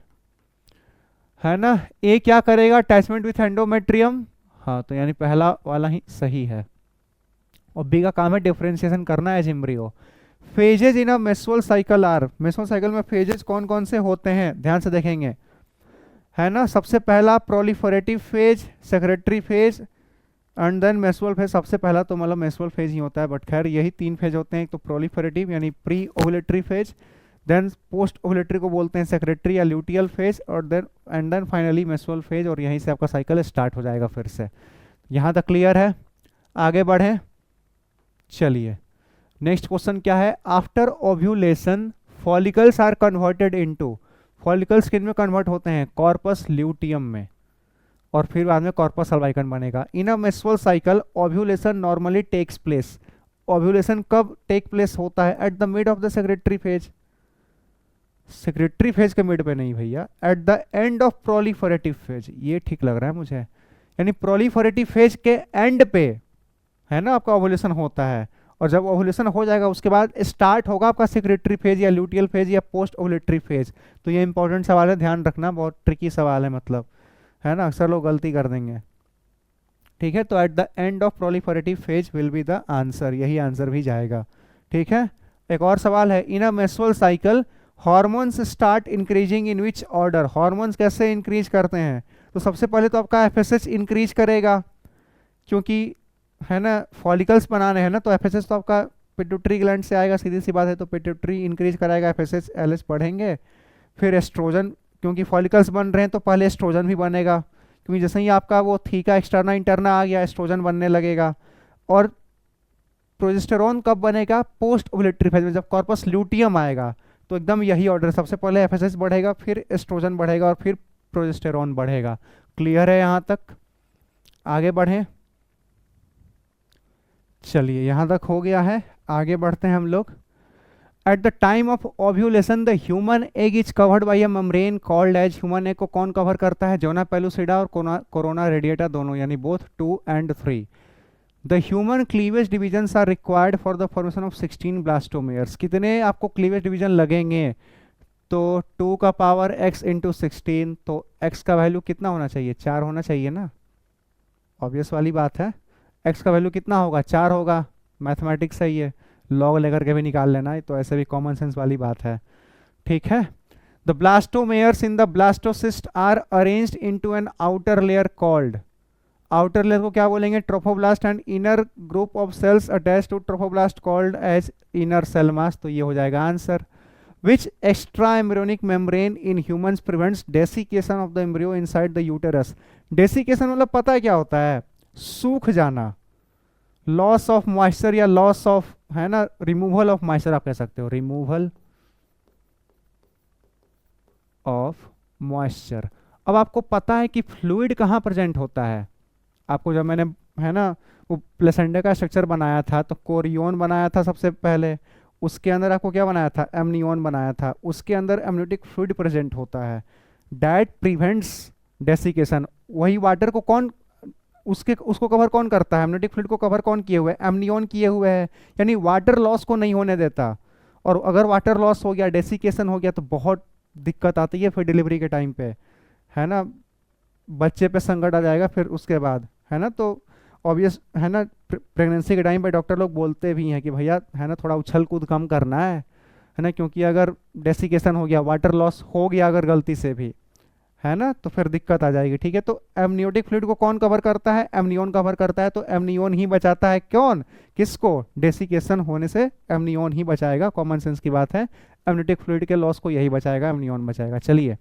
है ना। ए क्या करेगा, अटैचमेंट विथ एंडोमेट्रियम, हाँ तो यानी पहला वाला ही सही है, और बी का काम है डिफरेंशिएशन करना as embryo. Phases in a menstrual cycle are, menstrual cycle में फेजेज कौन कौन से होते हैं, ध्यान से देखेंगे, है ना। सबसे पहला proliferative phase, secretory phase and then menstrual phase. सबसे पहला तो मतलब मेस्ट्रुअल फेज ही होता है, बट खैर यही 3 फेज होते हैं, एक तो प्रोलिफरेटिव यानी pre ovulatory phase, then post ovulatory को बोलते हैं सेक्रेटरी या ल्यूटियल फेज, और देन फाइनली मेस्ट्रुअल फेज, और यहीं से आपका साइकिल स्टार्ट हो जाएगा फिर से। यहाँ तक क्लियर है, आगे बढ़ें। चलिए नेक्स्ट क्वेश्चन क्या है, after ovulation follicles are converted into, follicles किन में कन्वर्ट होते हैं, कॉर्पस ल्यूटियम में, और फिर बाद में कॉर्पस अल्बाइकन बनेगा। In a menstrual cycle ovulation normally takes place, ovulation कब टेक प्लेस होता है, at the mid of the secretory phase, secretory phase के मिड पे नहीं भैया, at the end of proliferative phase, ये ठीक लग रहा है मुझे, यानी प्रोलिफरेटिव फेज के एंड पे है ना आपका ओव्यूलेशन होता है, और जब ओव्यूलेशन हो जाएगा उसके बाद स्टार्ट होगा आपका सेक्रेटरी फेज या ल्यूटियल फेज या पोस्ट ओव्यूलेटरी फेज। तो ये इंपॉर्टेंट सवाल है, ध्यान रखना, बहुत ट्रिकी सवाल है, मतलब है ना, अक्सर लोग गलती कर देंगे। ठीक है, तो at the end of proliferative phase will be the answer, यही आंसर भी जाएगा। ठीक है, एक और सवाल है, in a menstrual cycle hormones start increasing in which order, hormones कैसे इंक्रीज करते हैं, तो सबसे पहले तो आपका एफएसएच इंक्रीज करेगा, क्योंकि है ना फॉलिकल्स बनाने हैं ना, तो एफएसएच तो आपका पिट्यूटरी ग्लैंड से आएगा, सीधी सी बात है, तो पिट्यूटरी इंक्रीज कराएगा, एफएसएच एलएच बढ़ेंगे। फिर एस्ट्रोजन, क्योंकि फॉलिकल्स बन रहे हैं तो पहले एस्ट्रोजन भी बनेगा, क्योंकि जैसे ही आपका वो थीका एक्सटर्ना इंटरना आ गया एस्ट्रोजन बनने लगेगा। और प्रोजेस्टेरोन कब बनेगा, पोस्ट ओव्यूलेटरी फेज में, जब कॉर्पस ल्यूटियम आएगा। तो एकदम यही ऑर्डर, सबसे पहले एफएसएच बढ़ेगा, फिर एस्ट्रोजन बढ़ेगा, और फिर प्रोजेस्टेरोन बढ़ेगा। क्लियर है यहाँ तक, आगे बढ़ें। चलिए यहाँ तक हो गया है, आगे बढ़ते हैं हम लोग। At the time of ovulation the human egg is covered by a membrane called as, human egg को कौन कवर करता है, जोना पेलुसिडा और कोरोना रेडिएटा दोनों, यानी both 2 and 3। The human cleavage divisions are required for the formation of 16 blastomeres, कितने आपको cleavage division लगेंगे, तो 2 का पावर x इंटू 16, तो x का वैल्यू कितना होना चाहिए, 4 होना चाहिए ना, ऑब्वियस वाली बात है, x का वैल्यू कितना होगा, 4 होगा, मैथमेटिक्स सही है, लॉग लेकर के भी निकाल लेना, तो ऐसे भी कॉमन सेंस वाली बात है। ठीक है, the blastomeres in the blastocyst are arranged into an outer layer called, outer layer को क्या बोलेंगे, trophoblast, and inner group of cells attached to trophoblast called as inner cell mass, तो ये हो जाएगा answer. Which extra embryonic membrane in humans prevents desiccation of the embryo inside the uterus, desiccation मतलब पता है क्या होता है, सूख जाना, लॉस ऑफ मॉइस्चर या लॉस ऑफ, है ना, रिमूवल ऑफ मॉइस्चर आप कह सकते हो, रिमूवल ऑफ मॉइस्चर। अब आपको पता है कि फ्लूइड कहाँ प्रेजेंट होता है, आपको जब मैंने है ना वो प्लेसेंटा का स्ट्रक्चर बनाया था, तो कोरियोन बनाया था सबसे पहले, उसके अंदर आपको क्या बनाया था, एमनियोन बनाया था, उसके अंदर एमनियोटिक फ्लूइड प्रेजेंट होता है, दैट प्रिवेंट्स डेसिकेशन। वही वाटर को कौन, उसको कवर कौन करता है, एमनियोटिक फ्लूइड को कवर कौन किए हुए है, एमनियोन किए हुए है, यानी वाटर लॉस को नहीं होने देता। और अगर वाटर लॉस हो गया, डेसिकेशन हो गया, तो बहुत दिक्कत आती है फिर डिलीवरी के टाइम पे, है ना, बच्चे पे संकट आ जाएगा फिर उसके बाद, है ना। तो ऑब्वियस है ना, प्रेगनेंसी के टाइम पे डॉक्टर लोग बोलते भी हैं कि भैया है ना थोड़ा उछल कूद कम करना है ना, क्योंकि अगर डेसिकेशन हो गया, वाटर लॉस हो गया अगर गलती से भी, है ना, तो फिर दिक्कत आ जाएगी। ठीक है, तो एमनियोटिक फ्लूइड को कौन कवर करता है, एमनियोन कवर करता है, तो एमनियोन ही बचाता है, कौन, किसको, डेसिकेशन होने से एमनियोन ही बचाएगा, कॉमन सेंस की बात है, एमनियोटिक फ्लूइड के लॉस को यही बचाएगा, एमनियोन बचाएगा। चलिए,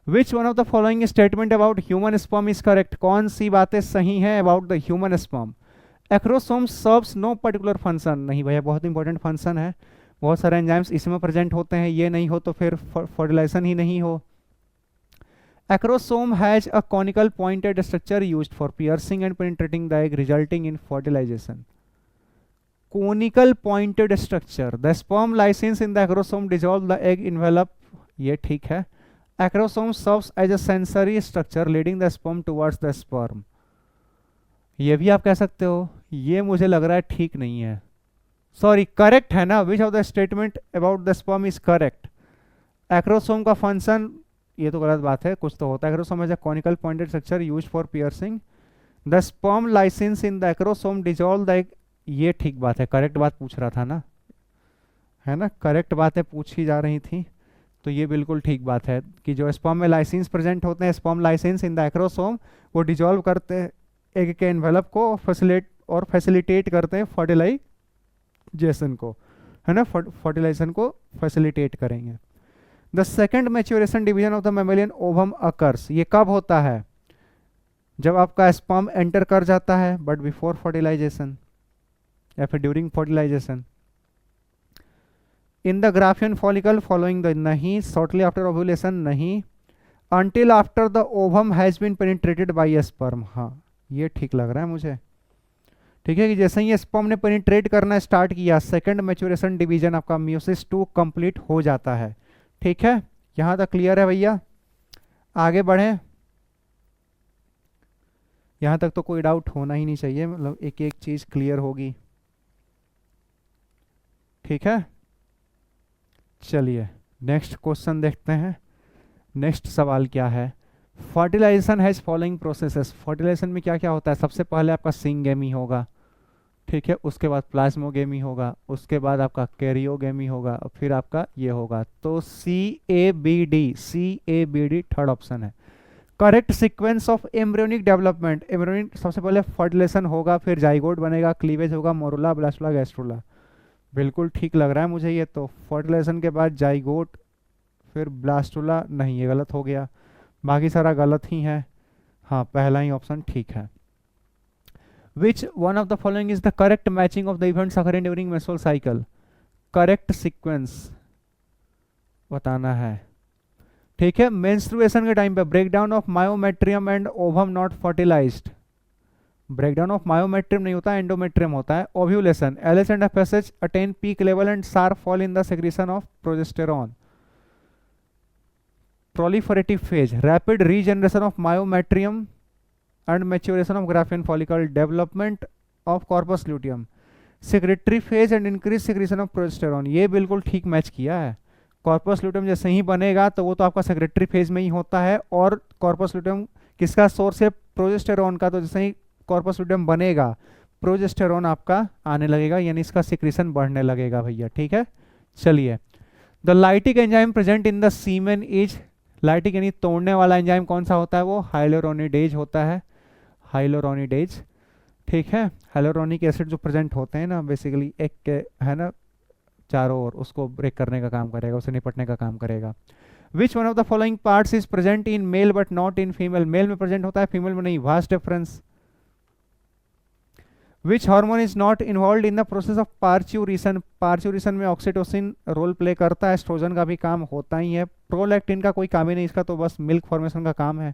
which one of the following statement about human sperm is correct, कौन सी बातें सही हैं about the human sperm. Acrosome serves no particular function, नहीं भैया बहुत इंपॉर्टेंट फंक्शन है, बहुत सारे एंजाइम्स इसमें प्रेजेंट होते हैं, ये नहीं हो तो फिर फर्टिलाइजेशन ही नहीं हो। Acrosome has a conical pointed structure used for piercing and penetrating the egg, resulting in fertilization. Conical pointed structure. The sperm license in the acrosome dissolve the egg envelope. ये ठीक है. Acrosome serves as a sensory structure leading the sperm towards the sperm. ये भी आप कह सकते हो. ये मुझे लग रहा है ठीक नहीं है. सॉरी, करेक्ट है ना. Which of the statement about the sperm is correct. Acrosome का फंक्शन, ये तो गलत बात है, कुछ तो होता है. Acrosome is a conical pointed structure used for piercing. The sperm lysins in the acrosome dissolve the egg. ये ठीक बात है, करेक्ट बात पूछ रहा था ना, है ना, करेक्ट बातें पूछी जा रही थी, तो ये बिल्कुल ठीक बात है कि जो स्पर्म में लाइसेंस प्रेजेंट होते हैं, sperm lysins in the acrosome, वो डिजॉल्व करते हैं एग के एनवेलप को, फैसिलिटेट करते हैं फर्टिलाइजेशन को, है ना, फर्टिलाइजेशन को फैसिलिटेट करेंगे. The second maturation division of the mammalian ovum occurs. ये कब होता है? जब आपका स्पर्म एंटर कर जाता है बट बिफोर फर्टिलाइजेशन. या फिर during fertilization. In the Graafian follicle following the, नहीं। शॉर्टली आफ्टर ओव्यूलेशन, नहीं। Until after the ovum has been penetrated by a sperm, हाँ ये ठीक लग रहा है मुझे। ठीक है कि जैसे ही स्पर्म ने पेनिट्रेट करना स्टार्ट किया, सेकंड मैच्योरेशन डिवीजन आपका मियोसिस 2 कंप्लीट हो जाता है। ठीक है, यहां तक क्लियर है भैया? आगे बढ़ें, यहां तक तो कोई डाउट होना ही नहीं चाहिए, मतलब एक एक चीज क्लियर होगी। ठीक है, चलिए नेक्स्ट क्वेश्चन देखते हैं। नेक्स्ट सवाल क्या है? Fertilization has following processes. Fertilization में क्या क्या होता है? सबसे पहले आपका सिंगेमी होगा, ठीक है, उसके बाद प्लाज्मोगेमी होगा, उसके बाद आपका कैरियोगेमी होगा, और फिर आपका ये होगा। तो CABD थर्ड ऑप्शन है correct sequence of embryonic development. Embryonic सबसे पहले फर्टिलाइजेशन होगा, फिर जाइगोट बनेगा, क्लीवेज होगा, मोरुला, ब्लास्टुला, गैस्ट्रुला। बिल्कुल ठीक लग रहा है मुझे ये तो। फर्टिलाइजेशन के बाद जाइगोट, फिर ब्लास्टुला, नहीं ये गलत हो गया, बाकी सारा गलत ही है। हाँ पहला ही ऑप्शन ठीक है। Which one of the following is the correct matching of the events occurring during menstrual cycle? Correct sequence बताना है। ठीक है, मेंस्ट्रुएशन के टाइम पे breakdown of myometrium and ovum not fertilised. Breakdown of myometrium नहीं होता, एंडोमेट्रियम होता है। Ovulation, LH and FSH attain peak level and sharp fall in the secretion of progesterone. proliferative phase, rapid regeneration of myometrium and maturation of Graafian follicle, development of corpus luteum, secretory phase and increased secretion of progesterone। ये बिल्कुल ठीक match किया है। Corpus luteum जैसे ही बनेगा तो वो तो आपका सेक्रेटरी फेज में ही होता है, और कॉर्पस लुटियम किसका सोर्स है? प्रोजेस्टेरॉन का। तो जैसे ही कॉर्पस लुटियम बनेगा प्रोजेस्टेरॉन आपका आने लगेगा, यानी इसका सिक्रीशन बढ़ने लगेगा भैया। ठीक है, चलिए। The lytic enzyme present in the semen is, lytic यानी तोड़ने वाला एंजाइम कौन सा होता है? वो हाइलोरोनिडेज होता है, हाइलोरोनिडेज। ठीक है, हाइलोरोनिक एसिड जो प्रेजेंट होते हैं ना, बेसिकली एक के है ना चारों ओर, उसको ब्रेक करने का काम करेगा, उसे निपटने का काम करेगा। Which one of the following parts is present in male but not in female? Male में प्रेजेंट होता है, फीमेल में नहीं, vast difference. Which hormone is not involve in the process of parturition? Parturition में ऑक्सीटोसिन रोल प्ले करता है, oestrogen का भी काम होता ही है, प्रोलैक्टिन का कोई काम ही नहीं, इसका तो बस मिल्क फॉर्मेशन का काम है।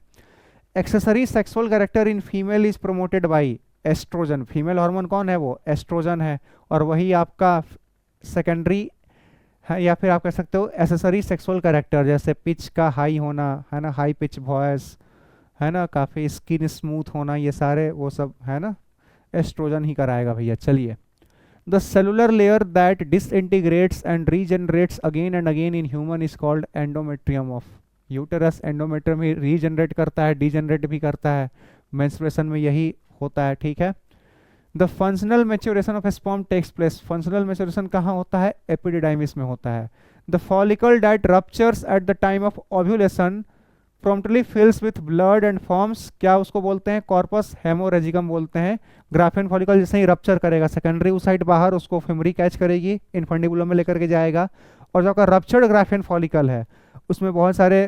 Accessory sexual character in female is promoted by oestrogen. Female hormone कौन है? वो एस्ट्रोजन है, और वही आपका सेकेंडरी है, या फिर आप कह सकते हो एसेसरी सेक्सुअल कैरेक्टर, जैसे पिच का हाई होना है ना, हाई पिच वॉइस है ना, काफ़ी स्किन स्मूथ होना, ये सारे वो सब है ना एस्ट्रोजन ही कराएगा भैया। चलिए, the cellular layer that डिसइंटीग्रेट्स and regenerates again and again in human is called endometrium of uterus. Endometrium he regenerate करता है, डीजनरेट भी करता है, मेंस्ट्रुएशन में यही होता है। ठीक है, the functional maturation of sperm takes place. Functional maturation कहाँ होता है? एपिडिडाइमिस में होता है। The follicle that ruptures at the time of ovulation promptly fills with blood and forms, क्या उसको बोलते हैं? कॉर्पस हेमोरेजिकम बोलते हैं। ग्राफियन फॉलिकल जैसे ही रप्चर करेगा, सेकेंडरी साइड बाहर, उसको फेमरी कैच करेगी, इनफंडिबुलम में लेकर के जाएगा, और जो आपका रप्चर्ड ग्राफियन फॉलिकल है उसमें बहुत सारे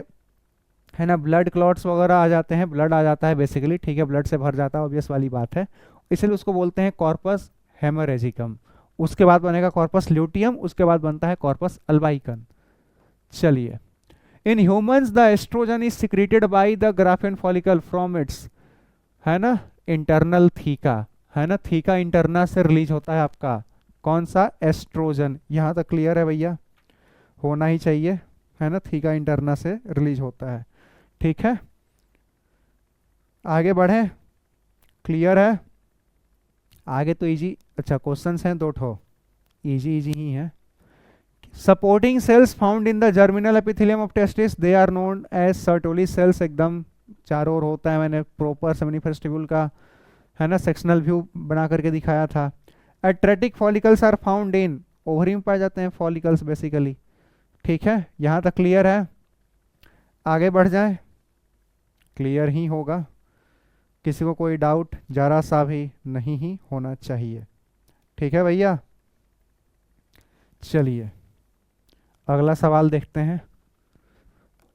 है ना ब्लड क्लॉट्स वगैरह आ जाते हैं, ब्लड आ जाता है बेसिकली। ठीक है, ब्लड से भर जाता है, ऑब्वियस वाली बात है, इसलिए उसको बोलते हैं कॉर्पस हेमोरेजिकम। उसके बाद बनेगा कॉर्पस ल्यूटियम, उसके बाद बनता है कॉर्पस अल्बाइकन। चलिए, in humans the oestrogen is secreted by the Graafian follicle from its है ना इंटरनल थीका, है ना, थीका इंटरना से रिलीज होता है आपका कौन सा? एस्ट्रोजन। यहाँ तक क्लियर है भैया? होना ही चाहिए, है ना, थीका इंटरना से रिलीज होता है। ठीक है, आगे बढ़े, क्लियर है? आगे तो इजी, अच्छा क्वेश्चंस हैं दो ठो, इजी इजी ही है। Supporting cells found in the germinal epithelium of testis, they are known as Sertoli cells. एकदम चारों ओर होता है, मैंने प्रॉपर सेमिनिफरस ट्यूब्यूल का है ना सेक्शनल व्यू बना करके दिखाया था। Atretic follicles are found in, ovary में पाए जाते हैं फॉलिकल्स बेसिकली। ठीक है, यहाँ तक क्लियर है? आगे बढ़ जाए, क्लियर ही होगा, किसी को कोई डाउट जरा सा भी नहीं ही होना चाहिए। ठीक है भैया, चलिए अगला सवाल देखते हैं।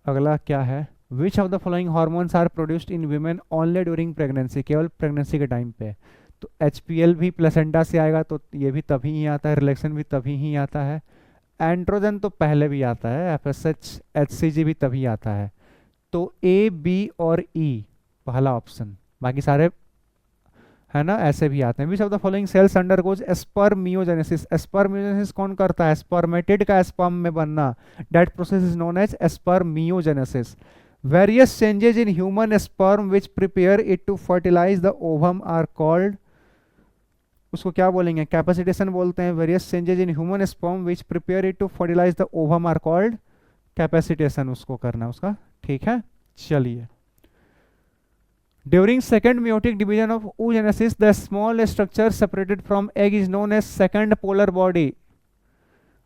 अगला क्या है? Which of the following hormones are produced in women only during pregnancy? केवल प्रेगनेंसी के टाइम पे। तो HPL भी प्लेसेंटा से आएगा, तो ये भी तभी ही आता है, रिलेक्शन भी तभी ही आता है। एंड्रोजन तो पहले भी आता है, FSH HCG भी तभी आता है। तो A, B और E पहला ऑप्शन, बाकी सारे है ना ऐसे भी आते हैं। Which of the following cells undergoes spermiogenesis. Spermiogenesis कौन करता है? स्पर्मेटिड का स्पर्म में बनना, that process is known as spermiogenesis. Various changes in human sperm which prepare it to fertilise the ovum are called, उसको क्या बोलेंगे? कैपेसिटेशन बोलते हैं। Various changes in human sperm which prepare it to fertilise the ovum are called capacitation, उसको करना उसका, ठीक है। चलिए, during second meiotic division of oogenesis the small structure separated from egg is known as second polar body,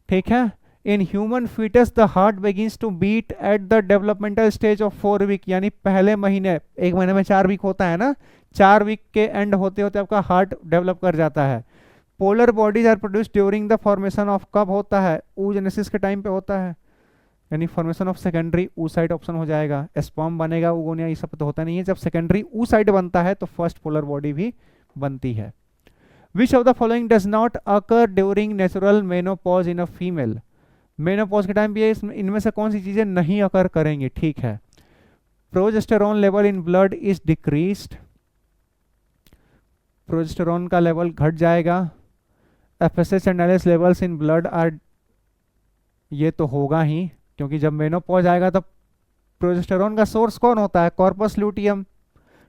ठीक है। In human foetus the heart begins to beat at the developmental stage of 4 week, यानी पहले महीने, एक महीने में 4 week होता है ना, 4 वीक के एंड होते होते आपका हार्ट डेवलप कर जाता है। Polar bodies are produce during the formation of, कब होता है? oogenesis के टाइम पे होता है, यानी formation of secondary oocyte option हो जाएगा। स्पर्म बनेगा, oogonia ये सब तो होता नहीं है। जब सेकेंडरी oocyte बनता है तो फर्स्ट पोलर बॉडी भी बनती है। Which of the following does not occur during natural menopause in a female. Menopause के टाइम पे इनमें से कौन सी चीजें नहीं अकर करेंगी? ठीक है, progesterone level in blood is decreased, progesterone का लेवल घट जाएगा। FSH and LH levels in blood are, ये तो होगा ही, क्योंकि जब मेनोपॉज आएगा तो प्रोजेस्टेरॉन का सोर्स कौन होता है? कॉर्पस ल्यूटियम,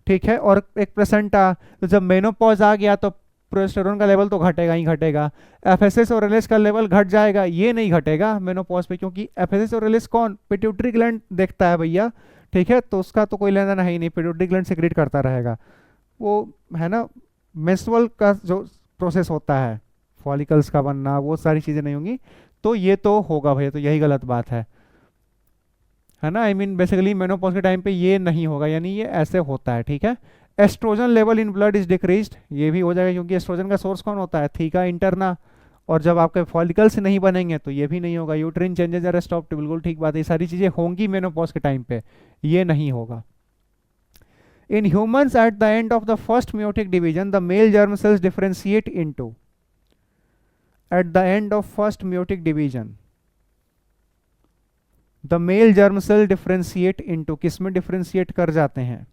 ठीक है, और एक प्लेसेंटा। तो जब मेनोपॉज आ गया तो प्रोजेस्टेरॉन का लेवल तो घटेगा ही घटेगा। FSH और LH का लेवल घट जाएगा, ये नहीं घटेगा मेनोपॉज पे, क्योंकि FSH और LH कौन? पिट्यूटरी ग्लैंड देखता है भैया, ठीक है, तो उसका तो कोई लेना देना है ही नहीं, पिट्यूटरी ग्लैंड सेक्रेट करता रहेगा वो, है ना। मेंस्ट्रुअल का जो प्रोसेस होता है, फॉलिकल्स का बनना, वो सारी चीजें नहीं होंगी, तो ये तो होगा भैया, तो यही गलत बात है ना। आई मीन बेसिकली मेनोपॉज के टाइम पे ये नहीं होगा, यानी ये ऐसे होता है, ठीक है। Oestrogen level in blood is decreased, ये भी हो जाएगा, क्योंकि एस्ट्रोजन का सोर्स कौन होता है? थीका इंटरना, और जब आपके फॉलिकल्स नहीं बनेंगे तो ये भी नहीं होगा। यूट्रिन चेंजेस आर स्टॉप्ड, बिल्कुल ठीक बात है, ये सारी चीजें होंगी मेनोपॉज के टाइम पे, ये नहीं होगा। In humans eight the end of the first meiotic division the male germ cells differentiate into, at the end of first meiotic division the male germ cell differentiate into, किसमें differentiate कर जाते हैं?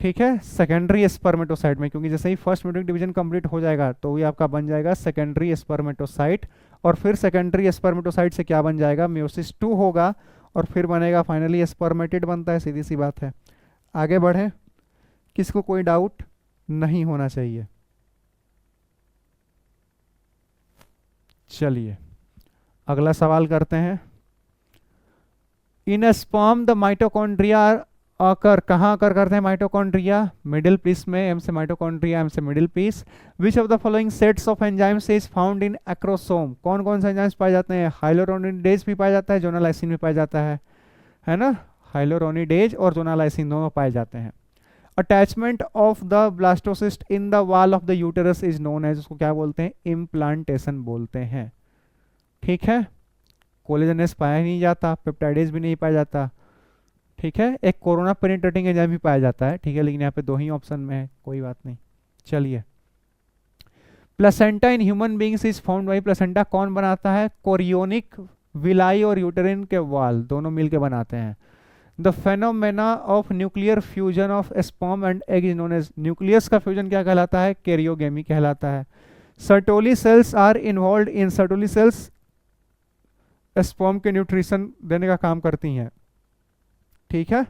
ठीक है, सेकेंडरी स्पर्मेटोसाइट में, क्योंकि जैसे ही first meiotic division complete हो जाएगा तो ये आपका बन जाएगा सेकेंडरी स्पर्मेटोसाइट, और फिर सेकेंडरी स्पर्मेटोसाइट से क्या बन जाएगा? म्योसिस 2 होगा, और फिर बनेगा फाइनली स्पर्मेटिड बनता है, सीधी सी बात है। आगे बढ़े, किसको कोई डाउट नहीं होना चाहिए। चलिए अगला सवाल करते हैं। इन स्पर्म द माइटोकॉन्ड्रिया आकर, कहाँ आकर करते हैं माइटोकॉन्ड्रिया? मिडिल पीस में, एम से माइटोकॉन्ड्रिया, एम से middle piece. Which of the following sets of enzymes is found in acrosome, कौन कौन से एंजाइम्स पाए जाते हैं? हाइलोरोनिडेज भी पाया जाता है, जोनालाइसिन भी पाया जाता है ना, हाइलोरोनिडेज और जोनालाइसिन दोनों पाए जाते हैं। Attachment of the blastocyst in the wall of the uterus is known as, उसको क्या बोलते हैं? इम्प्लांटेशन बोलते हैं, ठीक है। कोलेजनेस पाया नहीं जाता, पेप्टाइडेज भी नहीं पाया जाता, ठीक है। एक कोरोना पेनिट्रेटिंग एंजाइम भी पाया जाता है, ठीक है, लेकिन यहाँ पे 2 ही ऑप्शन में है, कोई बात नहीं। चलिए, placenta in human beings is found by, placenta कौन बनाता है? कोरियोनिक विलाई और यूटेरिन के वॉल दोनों मिलके बनाते हैं। The phenomena of nuclear fusion of sperm and egg is known as, nucleus का फ्यूजन क्या कहलाता है? कैरियोगेमी कहलाता है। Sertoli cells are involve in, Sertoli cells sperm के न्यूट्रिशन देने का काम करती हैं, ठीक है।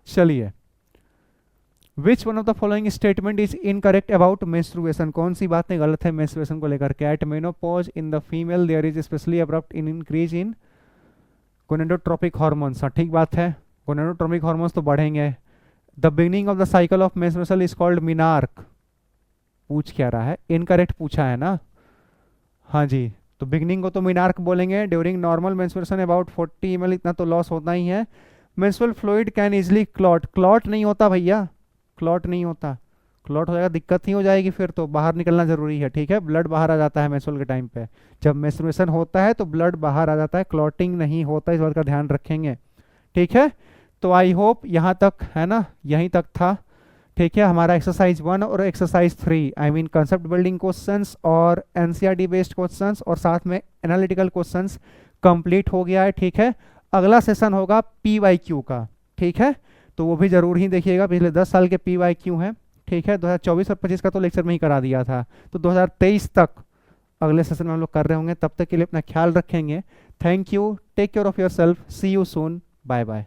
चलिए, which one of the following statement is incorrect about menstruation, कौन सी बातें गलत है मेंस्ट्रुएशन को लेकर के? At menopause in the female there is specially abrupt in increase in gonadotropic hormones, ठीक बात है, गोनेडोट्रोपिक हार्मोन्स तो बढ़ेंगे। The beginning of the cycle of menstruation is called menarche, पूछ क्या रहा है? इनकरेक्ट पूछा है ना, हाँ जी, तो बिगिनिंग को तो मिनार्क बोलेंगे। During normal menstruation about 40 ml इतना तो लॉस होता ही है। Menstrual fluid can easily clot, clot नहीं होता भैया, क्लॉट नहीं होता, क्लॉट हो जाएगा दिक्कत ही हो जाएगी, फिर तो बाहर निकलना जरूरी है, ठीक है। ब्लड बाहर आ जाता है मेंस्ट्रुअल के टाइम पे, जब मेंस्ट्रुएशन होता है तो ब्लड बाहर आ जाता है, क्लॉटिंग नहीं होता, इस बात का ध्यान रखेंगे, ठीक है। तो आई होप यहाँ तक है ना, यहीं तक था, ठीक है, हमारा एक्सरसाइज 1 और exercise 3 I mean concept building questions और एनसीईआरटी बेस्ड क्वेश्चंस और साथ में एनालिटिकल क्वेश्चंस कंप्लीट हो गया है। ठीक है, अगला सेशन होगा पीवाईक्यू का। ठीक है, तो वो भी जरूर ही देखिएगा, पिछले 10 साल के पीवाईक्यू हैं। ठीक है, 2024 और 25 का तो लेक्चर में ही करा दिया था, तो 2023 तक अगले सेशन में हम लोग कर रहे होंगे। तब तक के लिए अपना ख्याल रखेंगे। Thank you, take care of yourself, see you soon, bye bye.